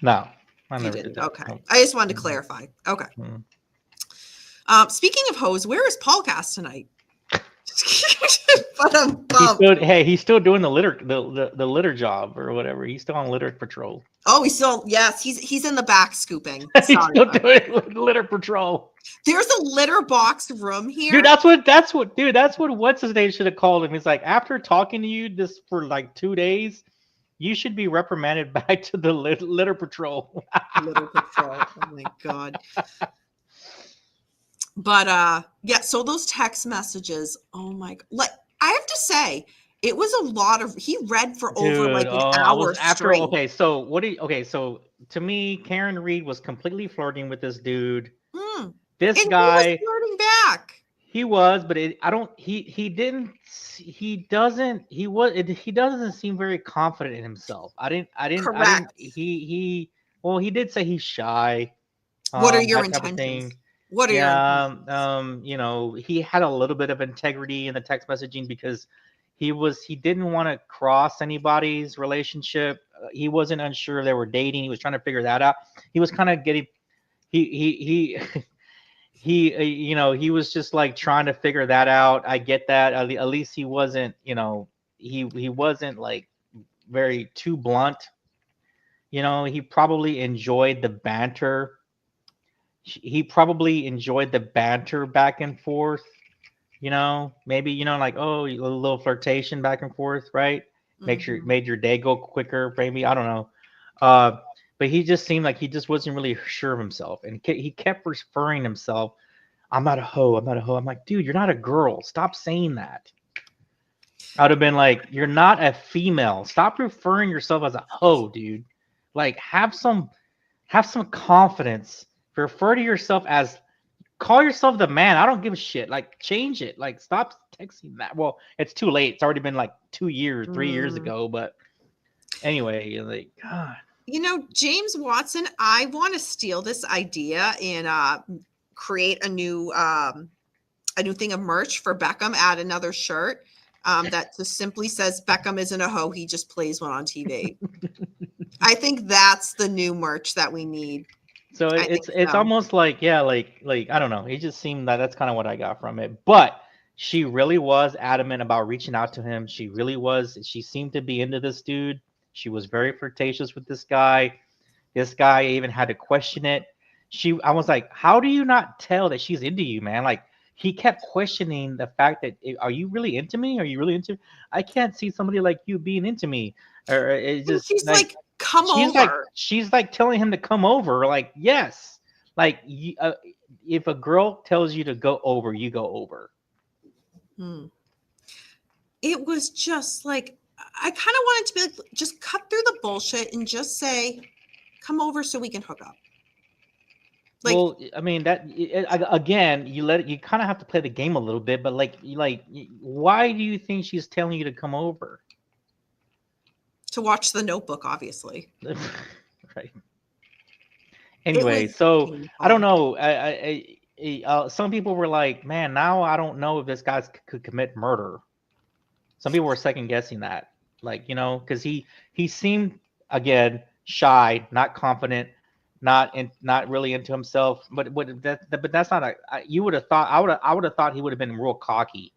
No, I never did that. Okay. I just wanted to clarify. Okay. Speaking of hoes, where is Paulcast tonight? He's still doing the litter job or whatever. He's still on litter patrol. Oh, he's in the back scooping. He's still doing litter patrol. There's a litter box room here. Dude, that's what what's his name should have called him. He's like, after talking to you this for like 2 days, you should be reprimanded back to the litter patrol. Litter patrol. Oh my God. But yeah, so those text messages, oh my God. Like, I have to say, it was a lot of, he read for over like an hour straight. So to me, Karen Reed was completely flirting with this dude. This guy was flirting back. He was, but he doesn't seem very confident in himself. He did say he's shy. What are your intentions? What are your he had a little bit of integrity in the text messaging because he didn't want to cross anybody's relationship. He wasn't unsure they were dating. He was trying to figure that out. He was kind of getting he he was just like trying to figure that out. I get that. At least he wasn't, he wasn't like very too blunt. He probably enjoyed the banter. He probably enjoyed the banter back and forth. You know, maybe, you know, like, oh, a little flirtation back and forth, right? Made your day go quicker, maybe. I don't know. But he just seemed like he just wasn't really sure of himself, and he kept referring himself, "I'm not a hoe. I'm not a hoe." I'm like, dude, you're not a girl. Stop saying that. I would have been like, you're not a female. Stop referring yourself as a hoe, dude. Like, have some confidence. Refer to yourself as, call yourself the man. I don't give a shit. Like, change it. Like, stop texting that. Well, it's too late. It's already been like 2 years, 3 years ago. But anyway, like, God. You know, James Watson, I want to steal this idea and create a new thing of merch for Beckham. Add another shirt that just simply says Beckham isn't a hoe. He just plays one on TV. I think that's the new merch that we need. So it's almost like, yeah, like I don't know. It just seemed that that's kind of what I got from it. But she really was adamant about reaching out to him. She really was. She seemed to be into this dude. She was very flirtatious with this guy. This guy even had to question it. I was like, how do you not tell that she's into you, man? Like, he kept questioning the fact that, are you really into me? Are you really into? I can't see somebody like you being into me. Or it just, she's like, come she's over. She's like telling him to come over. Like, yes. Like, if a girl tells you to go over, you go over. It was just like, I kind of wanted to be like, just cut through the bullshit and just say, come over so we can hook up. Like, well, I mean, again, you kind of have to play the game a little bit, but why do you think she's telling you to come over? To watch The Notebook, obviously. Right. Anyway, so painful. I don't know. Some people were like, man, now I don't know if this guy could commit murder. Some people were second guessing that, like, you know, because he seemed, again, shy, not confident, not really into himself. But that's not you would have thought, I would have thought he would have been real cocky.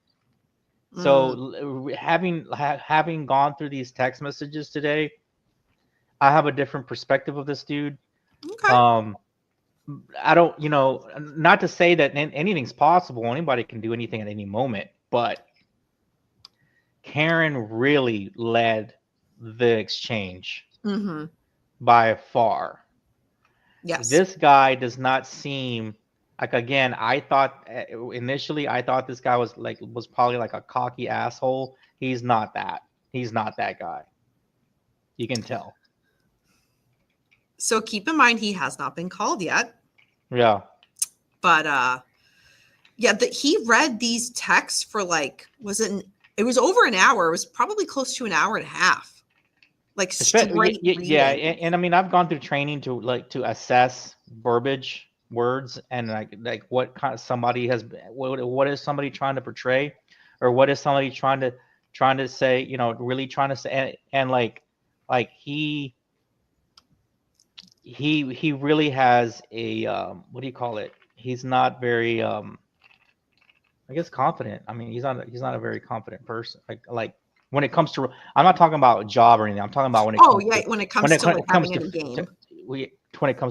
So having gone through these text messages today, I have a different perspective of this dude. Okay. I don't, you know, not to say that anything's possible. Anybody can do anything at any moment, but Karen really led the exchange by far. Yes. This guy does not seem like, again, I thought initially, this guy was probably like a cocky asshole. He's not that. He's not that guy. You can tell. So keep in mind, he has not been called yet. Yeah. But he read these texts for like, it was over an hour. It was probably close to an hour and a half. Like straight. Yeah. And I mean, I've gone through training to assess verbiage, words, and like what kind of somebody has, what is somebody trying to portray, or what is somebody trying to say, you know, really trying to say, and like he really has a what do you call it? He's not very I guess confident. I mean, he's not a very confident person. Like when it comes to, I'm not talking about a job or anything. I'm taling about when it comes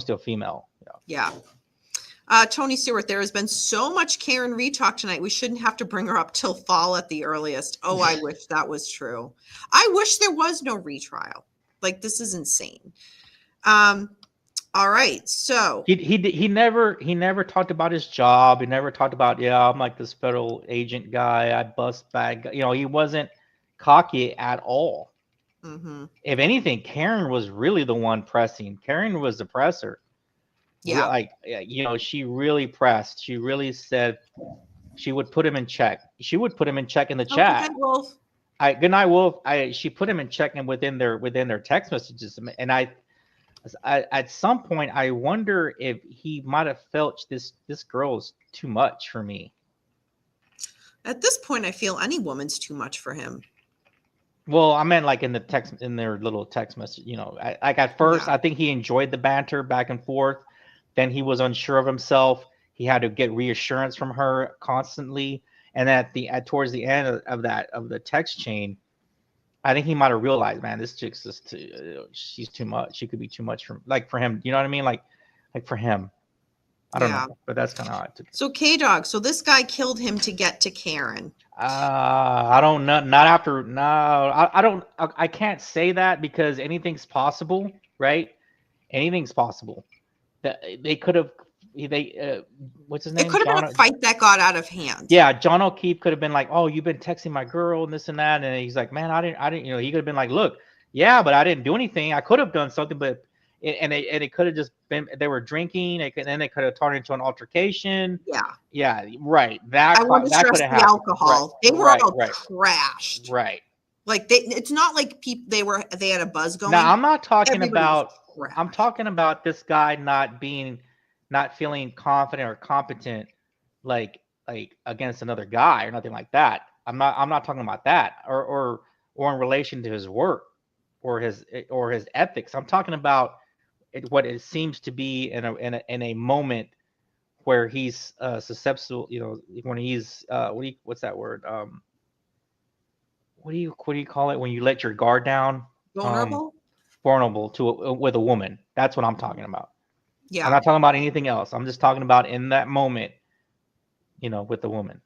to a female. Yeah. Tony Stewart, there has been so much Karen Reed talk tonight. We shouldn't have to bring her up till fall at the earliest. Oh, I wish that was true. I wish there was no retrial. Like, this is insane. All right, so he never talked about his job. He never talked about, yeah, I'm like this federal agent guy. I bust bad. You know, he wasn't cocky at all. If anything, Karen was really the one pressing. Karen was the presser. Yeah, like, you know, she really pressed. She really said she would put him in check. She would put him in check in the chat. Good night, Wolf. Good night, Wolf. She put him in check and within their text messages, and at some point, I wonder if he might have felt this girl is too much for me. At this point, I feel any woman's too much for him. Well, I meant like in their little text message, you know, like at first, I think he enjoyed the banter back and forth. Then he was unsure of himself. He had to get reassurance from her constantly. And towards the end of the text chain, I think he might have realized, man, this chick's just she's too much. She could be too much for him. You know what I mean? Like for him. I don't know, but that's kind of how I took it. So K-Dog, so this guy killed him to get to Karen. I don't know. Not after. No, I don't. I can't say that because anything's possible, right? Anything's possible. That they could have. What's his name? It could have been a fight that got out of hand. Yeah, John O'Keefe could have been like, "Oh, you've been texting my girl and this and that," and he's like, "Man, I didn't." He could have been like, "Look, yeah, but I didn't do anything. I could have done something, but." And it could have just been they were drinking. Then they could have turned into an altercation. Yeah, right. I want to stress the alcohol. Right, they were all trashed. Right. Like it's not like they had a buzz going. Now I'm not talking about. I'm talking about this guy not feeling confident or competent, like against another guy or nothing like that. I'm not talking about that or in relation to his work or his ethics. I'm talking about what it seems to be in a moment where he's susceptible, when he's what's that word? What do you call it when you let your guard down? Vulnerable? Vulnerable with a woman. That's what I'm talking about. Yeah. I'm not talking about anything else. I'm just talking about in that moment, with the woman.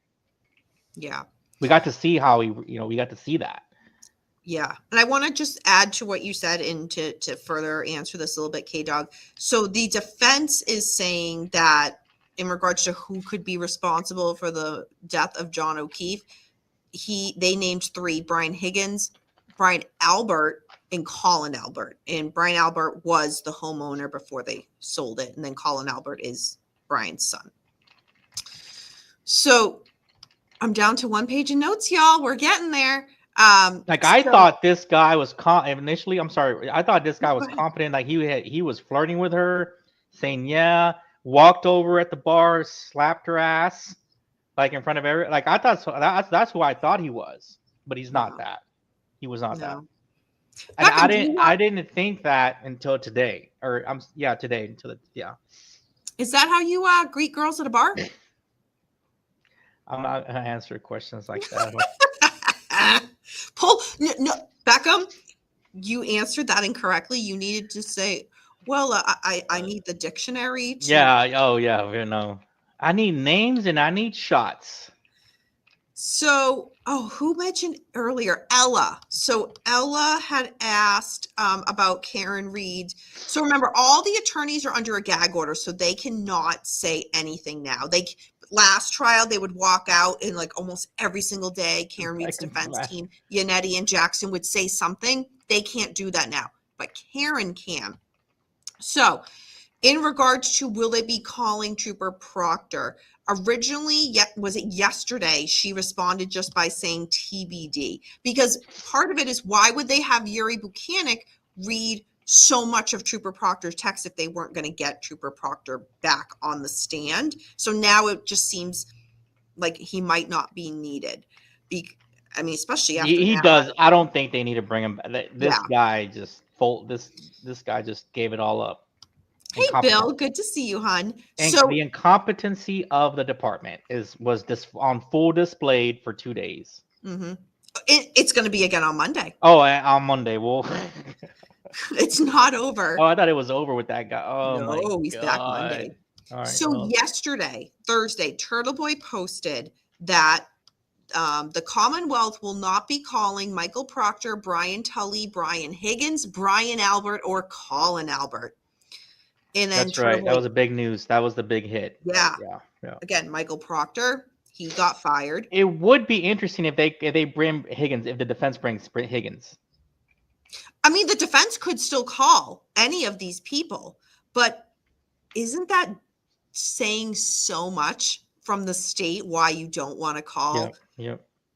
Yeah. We got to see how we got to see that. Yeah. And I want to just add to what you said and to further answer this a little bit, K-Dog. So the defense is saying that in regards to who could be responsible for the death of John O'Keefe, they named 3: Brian Higgins, Brian Albert, and Colin Albert. And Brian Albert was the homeowner before they sold it. And then Colin Albert is Brian's son. So I'm down to 1 page of notes, y'all. We're getting there. I thought this guy was initially. I'm sorry. I thought this guy was confident. Like he was flirting with her, saying yeah. Walked over at the bar, slapped her ass, like in front of every. Like I thought. That's who I thought he was, but he's not that. He was not that. And I didn't think that until today, today until Is that how you greet girls at a bar? I'm not gonna answer questions like that. No, Beckham, you answered that incorrectly. You needed to say, well, I need the dictionary. I need names and I need shots. So, who mentioned earlier? Ella. So Ella had asked about Karen Reed. So remember, all the attorneys are under a gag order, so they cannot say anything now. Last trial, they would walk out and like almost every single day, Karen Reed's defense team, Yannetti and Jackson would say something. They can't do that now, but Karen can. So in regards to will they be calling Trooper Proctor, originally, was it yesterday, she responded just by saying TBD, because part of it is why would they have Yuri Buchanan read so much of Trooper Proctor's text if they weren't going to get Trooper Proctor back on the stand? So now it just seems like he might not be needed. Especially after he that. Does. I don't think they need to bring him back. This guy just this guy just gave it all up. Hey, Bill, good to see you, hon. And so the incompetency of the department was on full display for 2 days. Mm-hmm. It's going to be again on Monday. Oh, on Monday. Well, it's not over. Oh, I thought it was over with that guy. Oh, no, he's back Monday. All right, so yesterday, Thursday, Turtle Boy posted that the Commonwealth will not be calling Michael Proctor, Brian Tully, Brian Higgins, Brian Albert, or Colin Albert. And then that's right. That was a big news. That was the big hit. Yeah. Again, Michael Proctor, he got fired. It would be interesting if they bring Higgins, if the defense brings Higgins. The defense could still call any of these people, but isn't that saying so much from the state why you don't want to call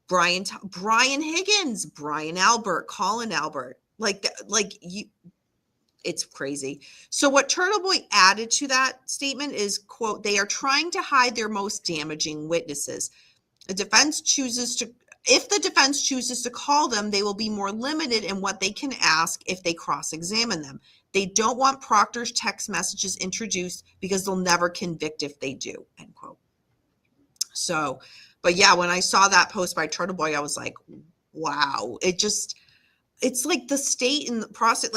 Brian Higgins, Brian Albert, Colin Albert? It's crazy. So what Turtle Boy added to that statement is, quote, they are trying to hide their most damaging witnesses. If the defense chooses to call them, they will be more limited in what they can ask if they cross-examine them. They don't want Proctor's text messages introduced because they'll never convict if they do, end quote. So, but yeah, when I saw that post by Turtle Boy, I was like, wow. It's like the state in the process,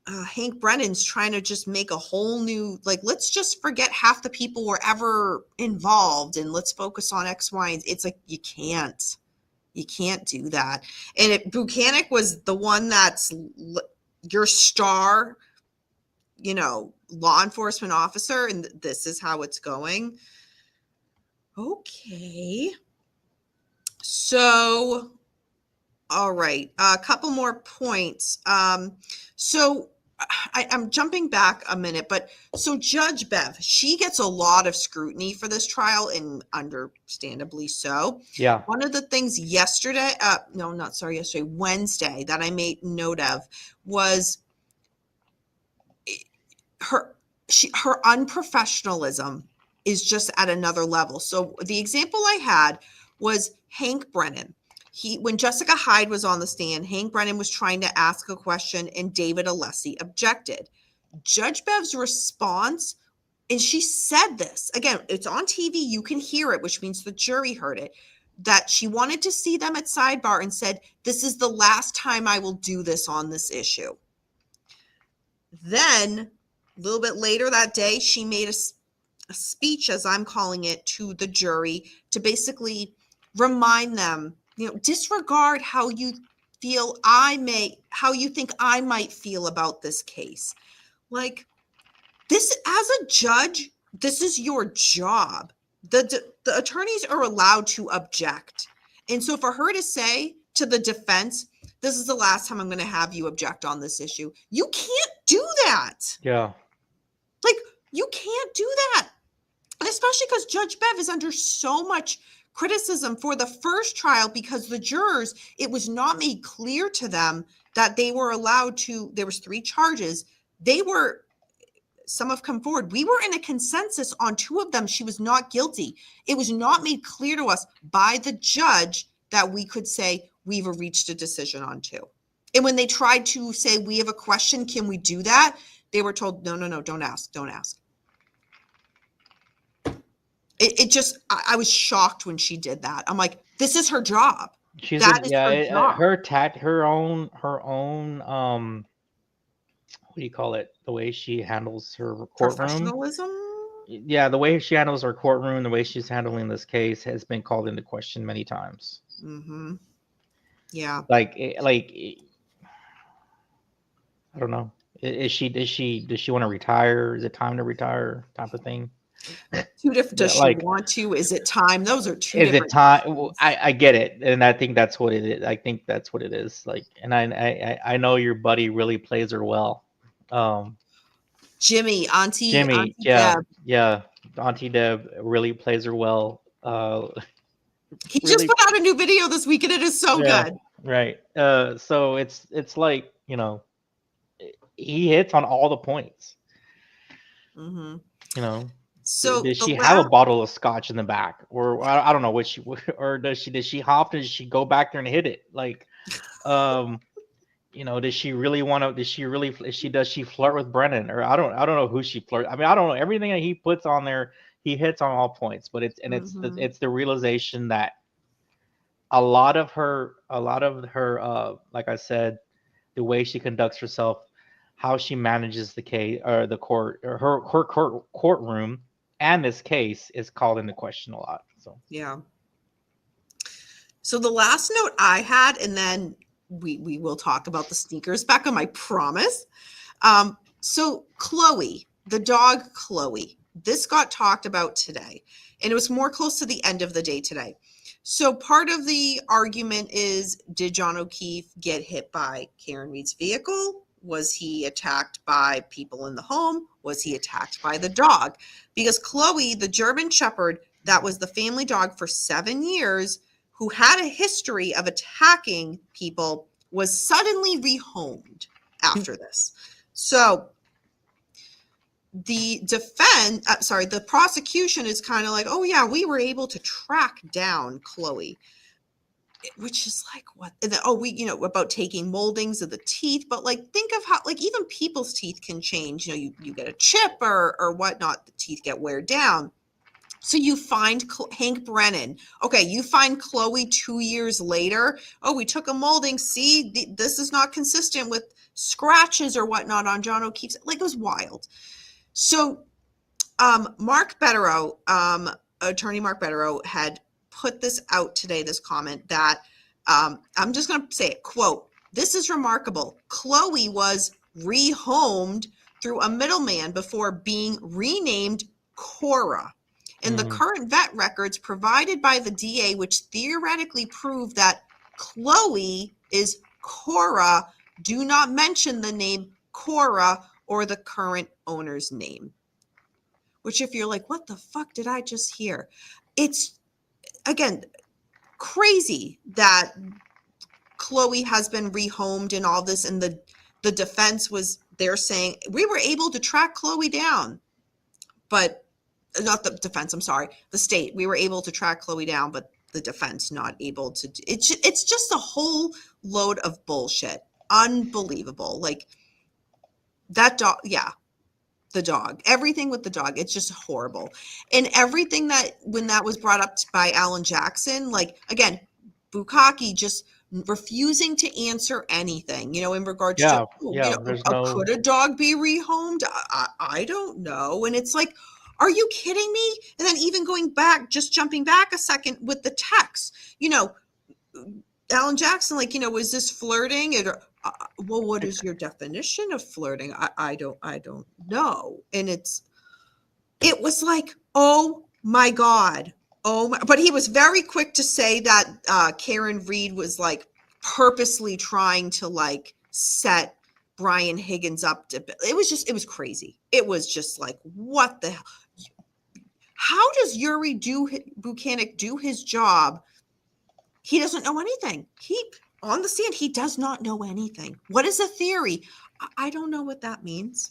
Hank Brennan's trying to just make a whole new, like, let's just forget half the people were ever involved and let's focus on X, Y, and it's like, you can't do that. And Buchanan was the one that's your star, law enforcement officer, and this is how it's going. Okay. So, all right, a couple more points. So I'm jumping back a minute, but so Judge Bev, she gets a lot of scrutiny for this trial, and understandably so. Yeah. One of the things yesterday, Wednesday, that I made note of was her unprofessionalism is just at another level. So the example I had was Hank Brennan. When Jessica Hyde was on the stand, Hank Brennan was trying to ask a question and David Alessi objected. Judge Bev's response, and she said this, again, it's on TV, you can hear it, which means the jury heard it, that she wanted to see them at sidebar and said, this is the last time I will do this on this issue. Then, a little bit later that day, she made a speech, as I'm calling it, to the jury to basically remind them, disregard how you feel how you think I might feel about this case. Like, this, as a judge, this is your job. The attorneys are allowed to object. And so for her to say to the defense, this is the last time I'm going to have you object on this issue, you can't do that. Yeah. Like, you can't do that. And especially because Judge Bev is under so much criticism for the first trial, because the jurors, it was not made clear to them that they were allowed to, there was 3 charges. Some have come forward. We were in a consensus on 2 of them. She was not guilty. It was not made clear to us by the judge that we could say we've reached a decision on 2. And when they tried to say, we have a question, can we do that? They were told, no, don't ask. It just, I was shocked when she did that. I'm like, this is her job. She's her job. her own what do you call it? The way she handles her courtroom. Professionalism? Yeah, the way she handles her courtroom, the way she's handling this case has been called into question many times. Mm-hmm. Yeah. I don't know. Does she want to retire? Is it time to retire? Type of thing. 2 different. Does she want to? Is it time? Those are 2 different. Is it time? Well, I get it, and I think that's what it is. I think that's what it is. Like, and I know your buddy really plays her well. Jimmy, Auntie yeah, Deb. yeah. Auntie Deb really plays her well. He just put out a new video this week, and it is so good. Right. So it's like, he hits on all the points. Mm-hmm. So does she have a bottle of scotch in the back, or I don't know what she, or does she hop? Does she go back there and hit it? Like, does she really want to? Does she flirt with Brennan, or I don't know who she flirts. I mean, I don't know, everything that he puts on there, he hits on all points. But it's the realization that a lot of her, like I said, the way she conducts herself, how she manages the case or the court, or her courtroom, and this case is called into question a lot. So yeah. So the last note I had, and then we will talk about the sneakers, Beckham, I promise. So Chloe, the dog Chloe, this got talked about today, and it was more close to the end of the day today. So part of the argument is, did John O'Keefe get hit by Karen Reed's vehicle? Was he attacked by people in the home? Was he attacked by the dog? Because Chloe, the German Shepherd, that was the family dog for 7 years, who had a history of attacking people, was suddenly rehomed after this. So the prosecution is kind of like, oh yeah, we were able to track down Chloe, which is like, what? About taking moldings of the teeth, but like, think of how, like, even people's teeth can change. You get a chip or whatnot, the teeth get wear down. So you find Hank Brennan. Okay, you find Chloe 2 years later. Oh, we took a molding. See, this is not consistent with scratches or whatnot on John O'Keefe's. Like, it was wild. So Mark Betterow, attorney Mark Betterow, had put this out today, this comment that I'm just going to say it, quote, "This is remarkable. Chloe was rehomed through a middleman before being renamed Cora. And the current vet records provided by the DA, which theoretically prove that Chloe is Cora, do not mention the name Cora or the current owner's name." Which, if you're like, what the fuck did I just hear? It's, again, crazy that Chloe has been rehomed and all this. And the defense was, they're saying, we were able to track Chloe down. But not the defense, I'm sorry, the state. We were able to track Chloe down, but the defense not able to. It's just a whole load of bullshit. Unbelievable. Like, that dog, yeah. The dog, everything with the dog, it's just horrible. And everything that, when that was brought up by Alan Jackson, like, again, Bukaki just refusing to answer anything, in regards to, could a dog be rehomed? I don't know. And it's like, are you kidding me? And then even jumping back a second with the text, Alan Jackson, like, was this flirting? Well, what is your definition of flirting? I don't know. And it was like, oh my God. But he was very quick to say that Karen Reed was like purposely trying to like set Brian Higgins up to, it was crazy. It was just like, what the hell? How does Yuri Buchanan do his job? He doesn't know anything. On the stand, he does not know anything. What is a theory? I don't know what that means.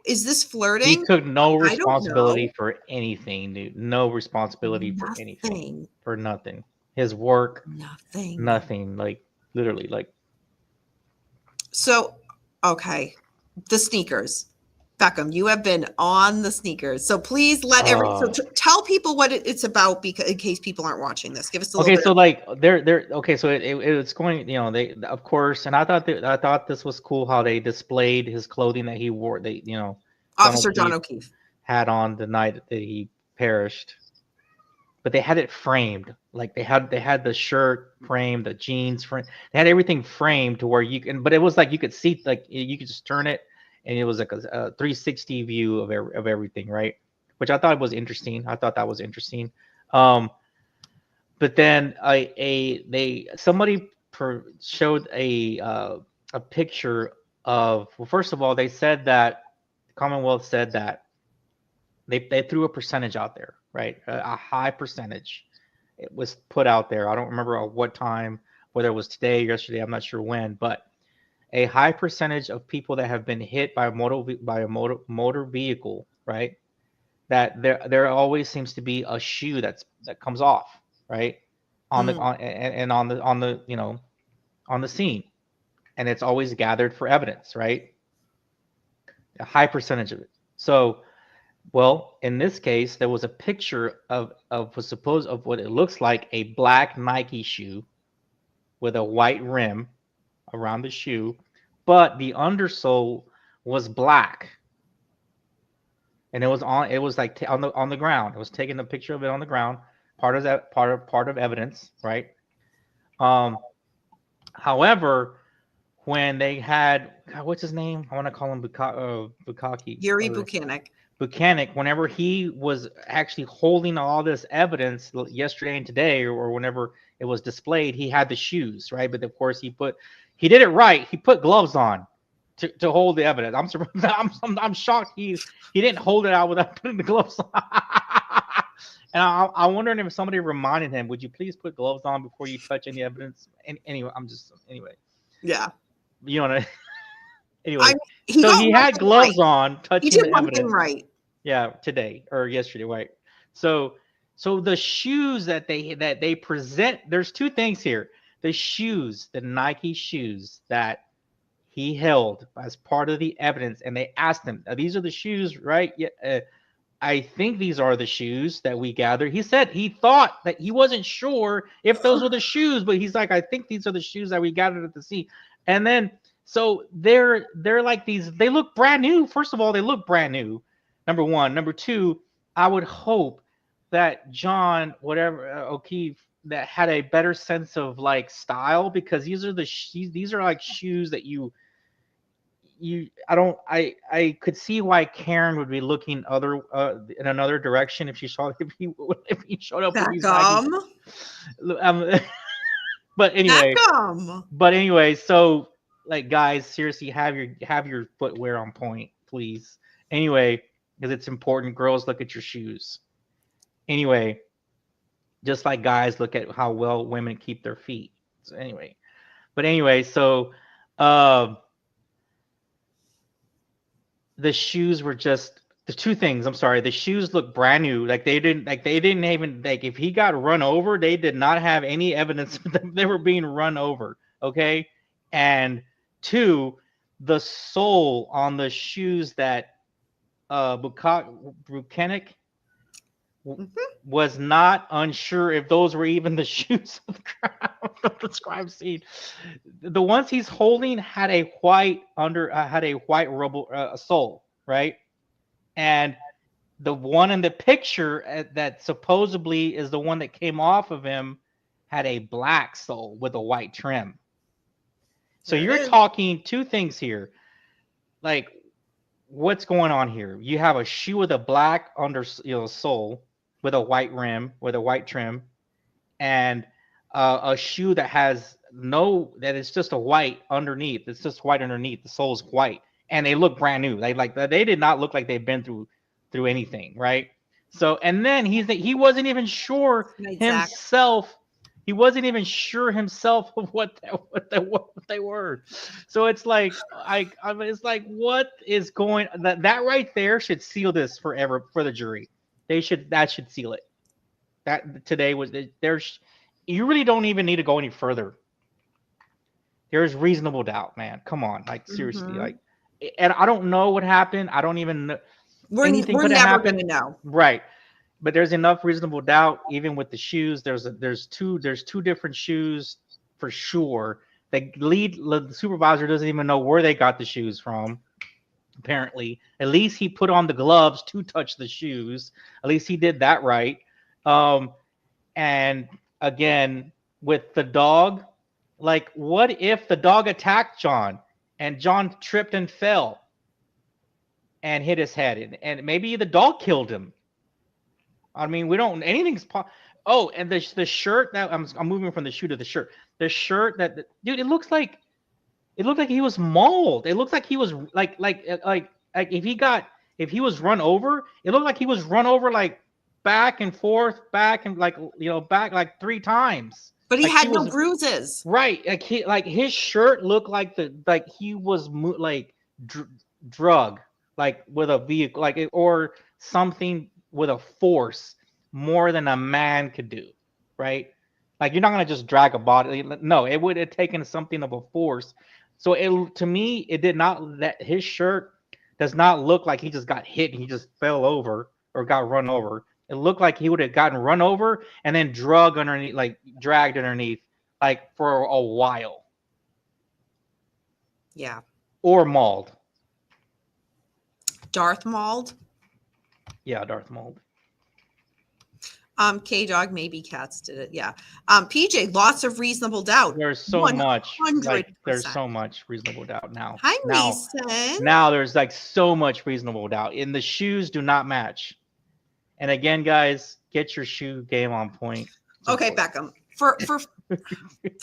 Is this flirting? He took no responsibility for anything, dude. No responsibility for anything. For nothing. His work. Nothing. Like, literally, like. So, okay. The sneakers. Beckham, you have been on the sneakers. So please tell people what it's about, because in case people aren't watching this. Give us a little bit. So like so it's going, they, of course, and I thought this was cool how they displayed his clothing that he wore. Officer John O'Keefe had on the night that he perished. But they had it framed. Like they had the shirt framed, the jeans framed. They had everything framed to where but it was like you could see, like you could just turn it. And it was like a 360 view of everything, right? Which I thought was interesting. But then somebody showed a picture of, well, first of all, they said that the Commonwealth said that they threw a percentage out there, right? A high percentage. It was put out there. I don't remember at what time, whether it was today or yesterday. I'm not sure when, but a high percentage of people that have been hit by a motor vehicle, right? That there always seems to be a shoe that comes off, right? On the scene, and it's always gathered for evidence, right? A high percentage of it. So, well, in this case, there was a picture of what it looks like a black Nike shoe with a white rim around the shoe, but the undersole was black, and it was like on the ground. It was taking a picture of it on the ground, part of evidence, right? However, when they had, God, what's his name? I want to call him Bukaki. Yuri Buchanan. Whenever he was actually holding all this evidence yesterday and today, or whenever it was displayed, he had the shoes, right? But of course, he did it right. He put gloves on to hold the evidence. I'm shocked he didn't hold it out without putting the gloves on. And I'm wondering if somebody reminded him, would you please put gloves on before you touch any evidence? And anyway. Yeah. You know what I anyway. So he had gloves on, touching the evidence. He did one thing right. Yeah, today or yesterday, right? So the shoes that they present, there's two things here. The shoes, the Nike shoes that he held as part of the evidence, and they asked him, "These are the shoes, right?" Yeah. I think these are the shoes that we gathered. He said he thought that he wasn't sure if those were the shoes, but he's like, I think these are the shoes that we gathered at the sea. And then so they're like these. They look brand new. First of all, they look brand new. Number one. Number two, I would hope that John, whatever O'Keefe, that had a better sense of like style, because these are these are like shoes that I could see why Karen would be looking in another direction if she saw if he showed up with these Nike. But anyway, so like guys, seriously, have your footwear on point, please. Anyway, because it's important. Girls, look at your shoes. Anyway, just like guys look at how well women keep their feet. So anyway, so the shoes were just the two things. I'm sorry. The shoes look brand new. Like they didn't even like if he got run over, they did not have any evidence that they were being run over. Okay. And two, the sole on the shoes that Buchanan was not unsure if those were even the shoes of the crime scene. The ones he's holding had a white rubber sole, right? And the one in the picture that supposedly is the one that came off of him had a black sole with a white trim. So you're talking two things here. Like, what's going on here? You have a shoe with a black sole with a white rim, with a white trim, and a shoe that has that is just a white underneath. It's just white underneath. The sole is white, and they look brand new. They did not look like they've been through anything, right? So, and then he wasn't even sure himself. He wasn't even sure himself of what they were. So it's like it's like, what is going? That right there should seal this forever for the jury. That should seal it. That today was there's. You really don't even need to go any further. There's reasonable doubt, man. Come on, like seriously, like, and I don't know what happened. I don't even know. We're never going to know, right? But there's enough reasonable doubt, even with the shoes. There's two different shoes for sure. The supervisor doesn't even know where they got the shoes from. Apparently, at least he put on the gloves to touch the shoes. At least he did that right. And again, with the dog, like, what if the dog attacked John and John tripped and fell and hit his head, and maybe the dog killed him? I mean, we don't. Anything's Oh, and the shirt that I'm moving from the shoe to the shirt. The shirt dude, it looked like he was mauled. It looked like he was like if he was run over, it looked like he was run over like back and forth, back and back like 3 times. But he had no bruises. Right. Like his shirt looked like he was drug, like with a vehicle, or something with a force more than a man could do, right? Like, you're not gonna just drag a body. No, it would have taken something of a force. So to me, it did not. That his shirt does not look like he just got hit and he just fell over or got run over. It looked like he would have gotten run over and then dragged underneath, like for a while. Yeah. Or mauled. Darth mauled. Yeah, Darth mauled. K-Dog, maybe cats did it. Yeah. PJ, lots of reasonable doubt. There's so much. There's so much reasonable doubt now. Hi, Mason. Now there's so much reasonable doubt. And the shoes do not match. And again, guys, get your shoe game on point. Okay, Beckham. For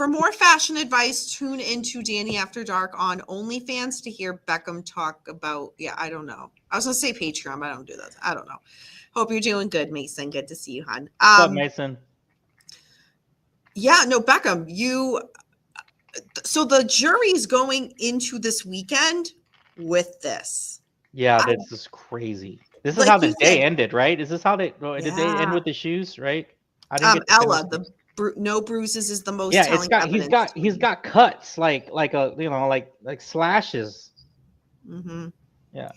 more fashion advice, tune into Danny After Dark on OnlyFans to hear Beckham talk about, I don't know. I was going to say Patreon, but I don't do that. I don't know. Hope you're doing good, Mason. Good to see you, hon. What's up, Mason? Yeah, no, Beckham, so the jury is going into this weekend with this. Yeah, this is crazy. This is how the day ended, right? Is this how did they end with the shoes, right? I didn't get Ella, no bruises is the most telling evidence. He's got cuts like slashes. Mm-hmm. Yeah.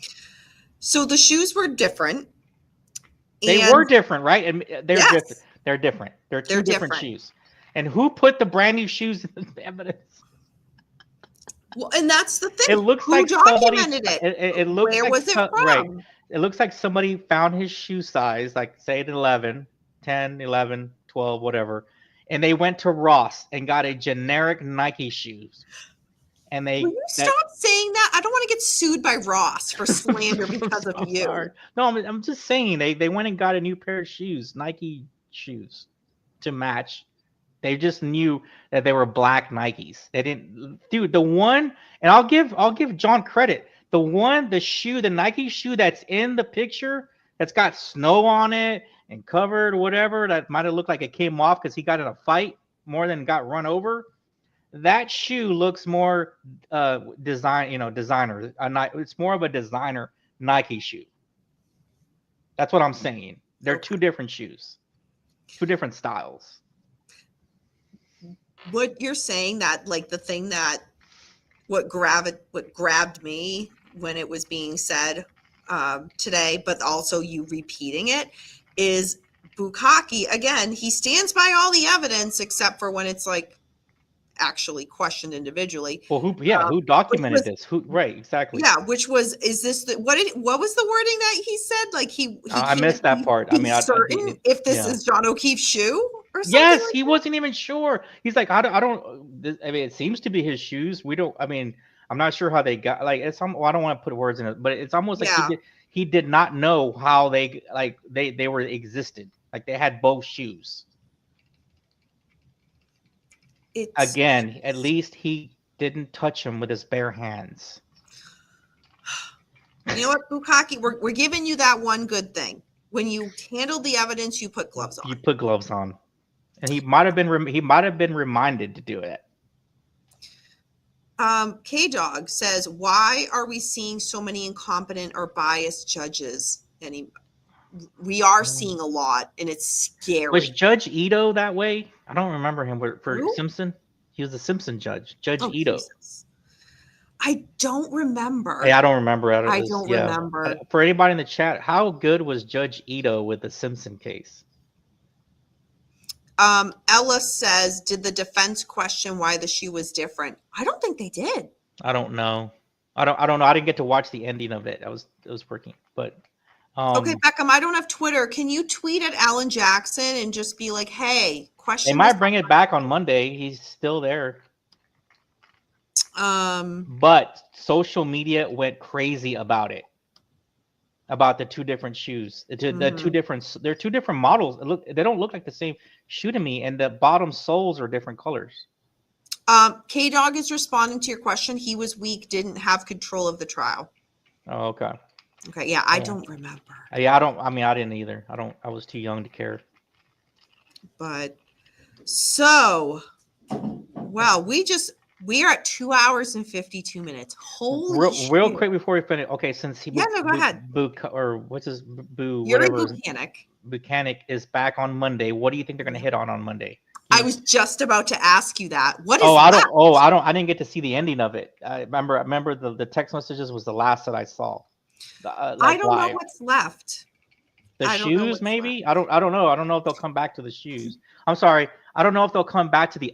So the shoes were different. They were different, right? And they're Yes. different. They're different. They're two different shoes. And who put the brand new shoes in the evidence? Well, and that's the thing. It looks Who like documented somebody. it? It looks Where like was it from? right. It looks like somebody found his shoe size, like say an 11, 10, 11, 12, whatever, and they went to Ross and got a generic Nike shoes. And they Will you stop saying that? I don't want to get sued by Ross for slander because of you. Sorry. No, I'm just saying they went and got a new pair of shoes, Nike shoes, to match. They just knew that they were black Nikes. They didn't, dude. The one, and I'll give John credit. The Nike shoe that's in the picture, that's got snow on it and covered, whatever. That might have looked like it came off because he got in a fight more than got run over. That shoe looks more designer. It's more of a designer Nike shoe. That's what I'm saying. They're two different shoes, two different styles. What you're saying, that like the thing that what grabbed me when it was being said today, but also you repeating it, is Bukkake. Again, he stands by all the evidence except for when it's like actually questioned individually. Well, who documented this? Right, exactly. Yeah, which was, is this what was the wording that he said? Like he I missed that part. I mean, certain if this is John O'Keefe's shoe or something. Yes, like he that? wasn't even sure. He's like, I don't. I mean, it seems to be his shoes. We don't. I mean, I'm not sure how they got. Like, it's. Well, I don't want to put words in it, but it's almost like he did not know how they were existed. Like they had both shoes. Again, at least he didn't touch him with his bare hands. You know what, Bukkake? We're giving you that one good thing. When you handled the evidence, you put gloves on. You put gloves on, and he might have been reminded to do it. K-Dog says, "Why are we seeing so many incompetent or biased judges?" And we are seeing a lot, and it's scary. Was Judge Ito that way? I don't remember him for Simpson. He was a Simpson judge, Judge Ito. Jesus. I don't remember. Yeah, I don't remember. I don't remember. For anybody in the chat, how good was Judge Ito with the Simpson case? Ella says, "Did the defense question why the shoe was different?" I don't think they did. I don't know. I don't know. I didn't get to watch the ending of it. I was working, but. Okay, Beckham, I don't have Twitter. Can you tweet at Alan Jackson and just be like, "Hey, question"? They might bring it back on Monday. He's still there. But social media went crazy about it. About the two different shoes. They're two different models. They don't look like the same shoe to me, and the bottom soles are different colors. K-Dog is responding to your question. He was weak, didn't have control of the trial. Oh, okay. Okay, yeah, I don't remember. Yeah, I didn't either. I was too young to care. But so, well, we are at 2 hours and 52 minutes. Holy shit. Real quick before we finish. Okay, since go ahead. What's his Boo? Yuri whatever. Buchanan is back on Monday. What do you think they're going to hit on Monday? I was just about to ask you that. What is I didn't get to see the ending of it. I remember the text messages was the last that I saw. I don't know what's left. The shoes, maybe. I don't know. I don't know if they'll come back to the shoes. I'm sorry. I don't know if they'll come back to the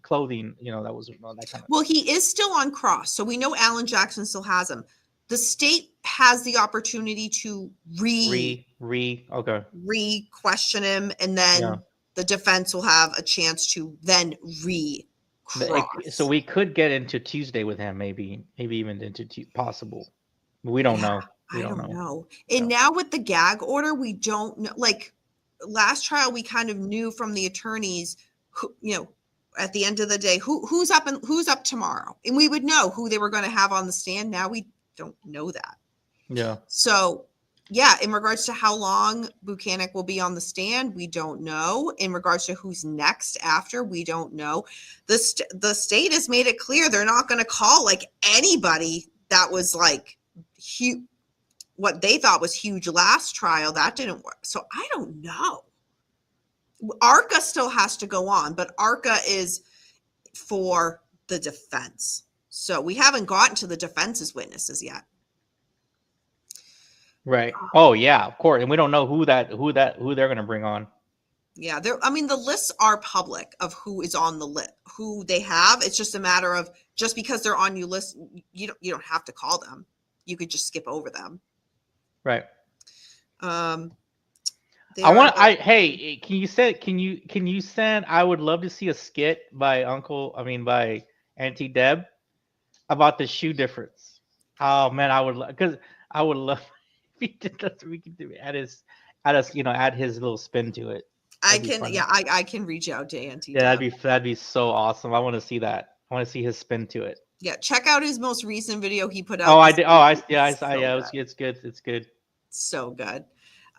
clothing. You know, that was that kind of. Well, he is still on cross, so we know Alan Jackson still has him. The state has the opportunity to re-question him, and then the defense will have a chance to then re-cross. So we could get into Tuesday with him, maybe even into possible. We don't know. I don't know. And now with the gag order, we don't know. Like last trial, we kind of knew from the attorneys, who, you know, at the end of the day, who's up tomorrow, and we would know who they were going to have on the stand. Now we don't know that. Yeah. So, yeah, in regards to how long Buchanan will be on the stand, we don't know. In regards to who's next after, we don't know. The state has made it clear they're not going to call like anybody that was like huge, what they thought was huge last trial. That didn't work. So I don't know. ARCA still has to go on, but ARCA is for the defense. So we haven't gotten to the defense's witnesses yet. Right. Oh yeah, of course. And we don't know who they're going to bring on. Yeah, the lists are public of who is on the list, who they have. It's just a matter of, just because they're on your list, you don't have to call them. You could just skip over them. Right. Hey, can you send, I would love to see a skit by Auntie Deb about the shoe difference. Oh man, because I would love if he did that. We could add his little spin to it. I can reach out to Auntie Yeah, Deb. that'd be so awesome. I want to see that. I want to see his spin to it. Yeah, check out his most recent video he put out. Oh, I did. Oh, it's good. It's good. So good.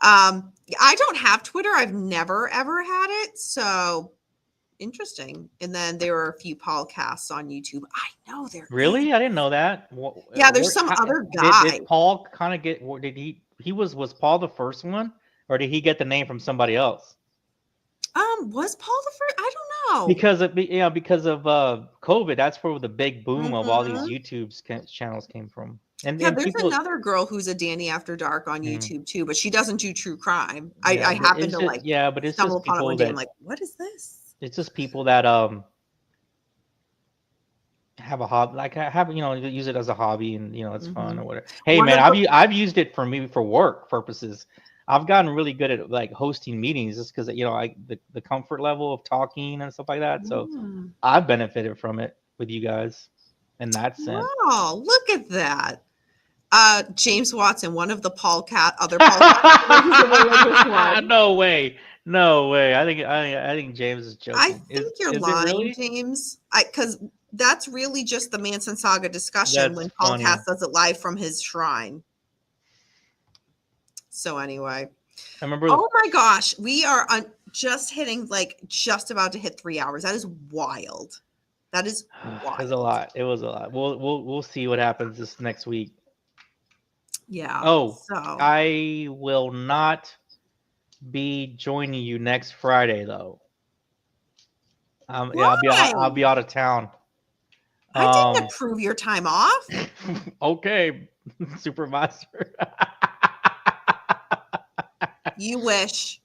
I don't have Twitter. I've never ever had it. So interesting. And then there are a few Paulcasts on YouTube. I know there. Really? I didn't know that. Yeah, there's some other guy. Did Paul kind of get? Did he was Paul the first one, or did he get the name from somebody else? Was Paul the first? I don't know. Because of COVID, that's where the big boom of all these YouTube channels came from. And there's another girl who's a Danny After Dark on YouTube too, but she doesn't do true crime. I happen to but it's stumble just upon it people one day. I'm like, what is this? It's just people that have a hobby, use it as a hobby, and it's fun or whatever. Hey man, I've used it for work purposes. I've gotten really good at like hosting meetings just because the comfort level of talking and stuff like that. So I've benefited from it with you guys in that sense. Oh, look at that. James Watson, one of the other Paulcast. No way. I think James is joking. I think you're lying, really? James. Because that's really just the Manson Saga discussion when Paulcast does it live from his shrine. So anyway, I remember. Oh my gosh, we are just about to hit 3 hours. That is wild. That is wild. It was a lot. We'll see what happens this next week. Yeah. Oh, so I will not be joining you next Friday though. Yeah, I'll be out of town. I didn't approve your time off. Okay, supervisor. You wish.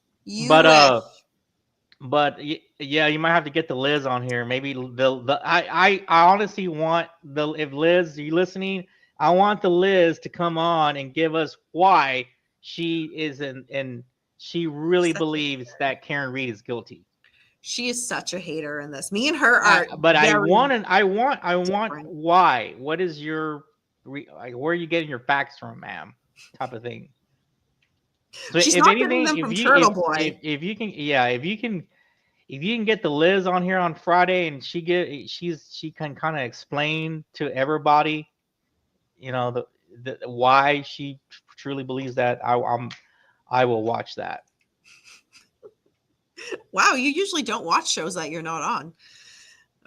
But yeah, you might have to get the Liz on here. Maybe I honestly want if Liz, are you listening? I want the Liz to come on and give us why she is and she really believes that Karen Reed is guilty. She is such a hater in this. Me and her are. But I want why? What is your where are you getting your facts from, ma'am? Type of thing. So she's not getting them from Turtle Boy. If you can get the Liz on here on Friday and she can kind of explain to everybody, the why she truly believes that, I will watch that. Wow, you usually don't watch shows that you're not on.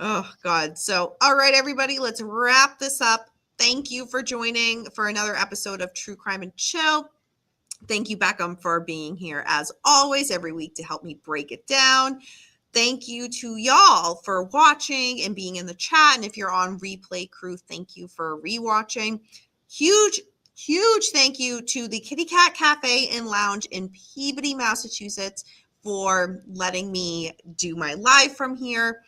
Oh God. So all right, everybody, let's wrap this up. Thank you for joining for another episode of True Crime and Chill. Thank you, Beckham, for being here as always every week to help me break it down. Thank you to y'all for watching and being in the chat. And if you're on Replay Crew, thank you for rewatching. Huge thank you to the Kitty Cat Cafe and Lounge in Peabody, Massachusetts for letting me do my live from here.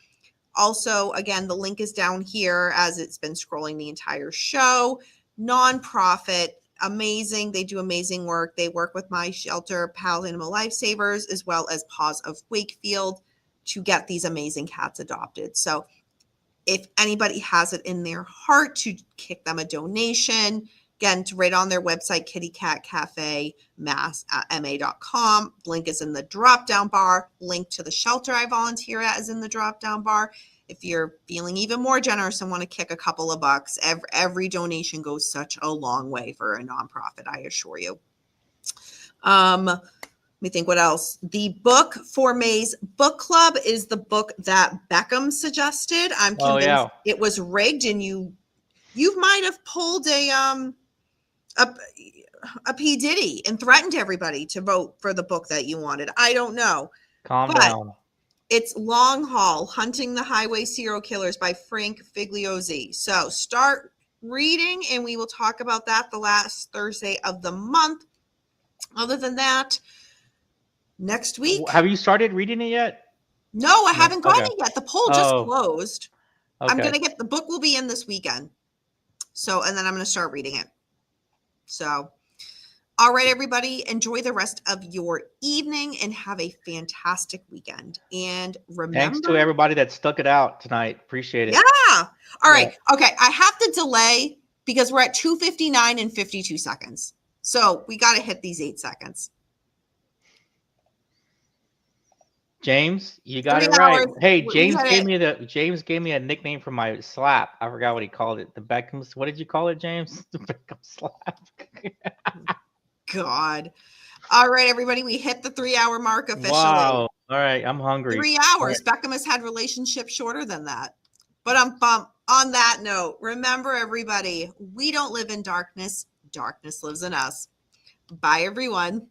Also, again, the link is down here as it's been scrolling the entire show. Nonprofit. Amazing. They do amazing work. They work with my shelter, Pal Animal Lifesavers, as well as Paws of Wakefield to get these amazing cats adopted. So if anybody has it in their heart to kick them a donation, again, to right on their website, kittycatcafemass@ma.com. Link is in the drop-down bar. Link to the shelter I volunteer at is in the drop-down bar. If you're feeling even more generous and want to kick a couple of bucks, every donation goes such a long way for a nonprofit, I assure you. Let me think what else. The book for May's book club is the book that Beckham suggested. I'm convinced it was rigged, and you might have pulled a P. Diddy and threatened everybody to vote for the book that you wanted. I don't know. Calm down. It's Long Haul, Hunting the Highway Serial Killers by Frank Figliozzi. So start reading, and we will talk about that the last Thursday of the month. Other than that, next week. Have you started reading it yet? No, I haven't gotten Okay. it yet. The poll just closed. Okay. I'm going to get the book will be in this weekend. So, and then I'm going to start reading it. So, all right, everybody, enjoy the rest of your evening and have a fantastic weekend. And remember, thanks to everybody that stuck it out tonight. Appreciate it. Yeah. All right. Okay. I have to delay because we're at 2:59 and 52 seconds. So we got to hit these 8 seconds. James, you got 3 it right. hours. Hey, We James hit it. James gave me a nickname for my slap. I forgot what he called it. The Beckham's. What did you call it, James? The Beckham slap. God. All right, everybody. We hit the 3-hour mark officially. Wow. All right. I'm hungry. 3 hours. Right. Beckham has had relationships shorter than that. But on that note, remember, everybody, we don't live in darkness. Darkness lives in us. Bye, everyone.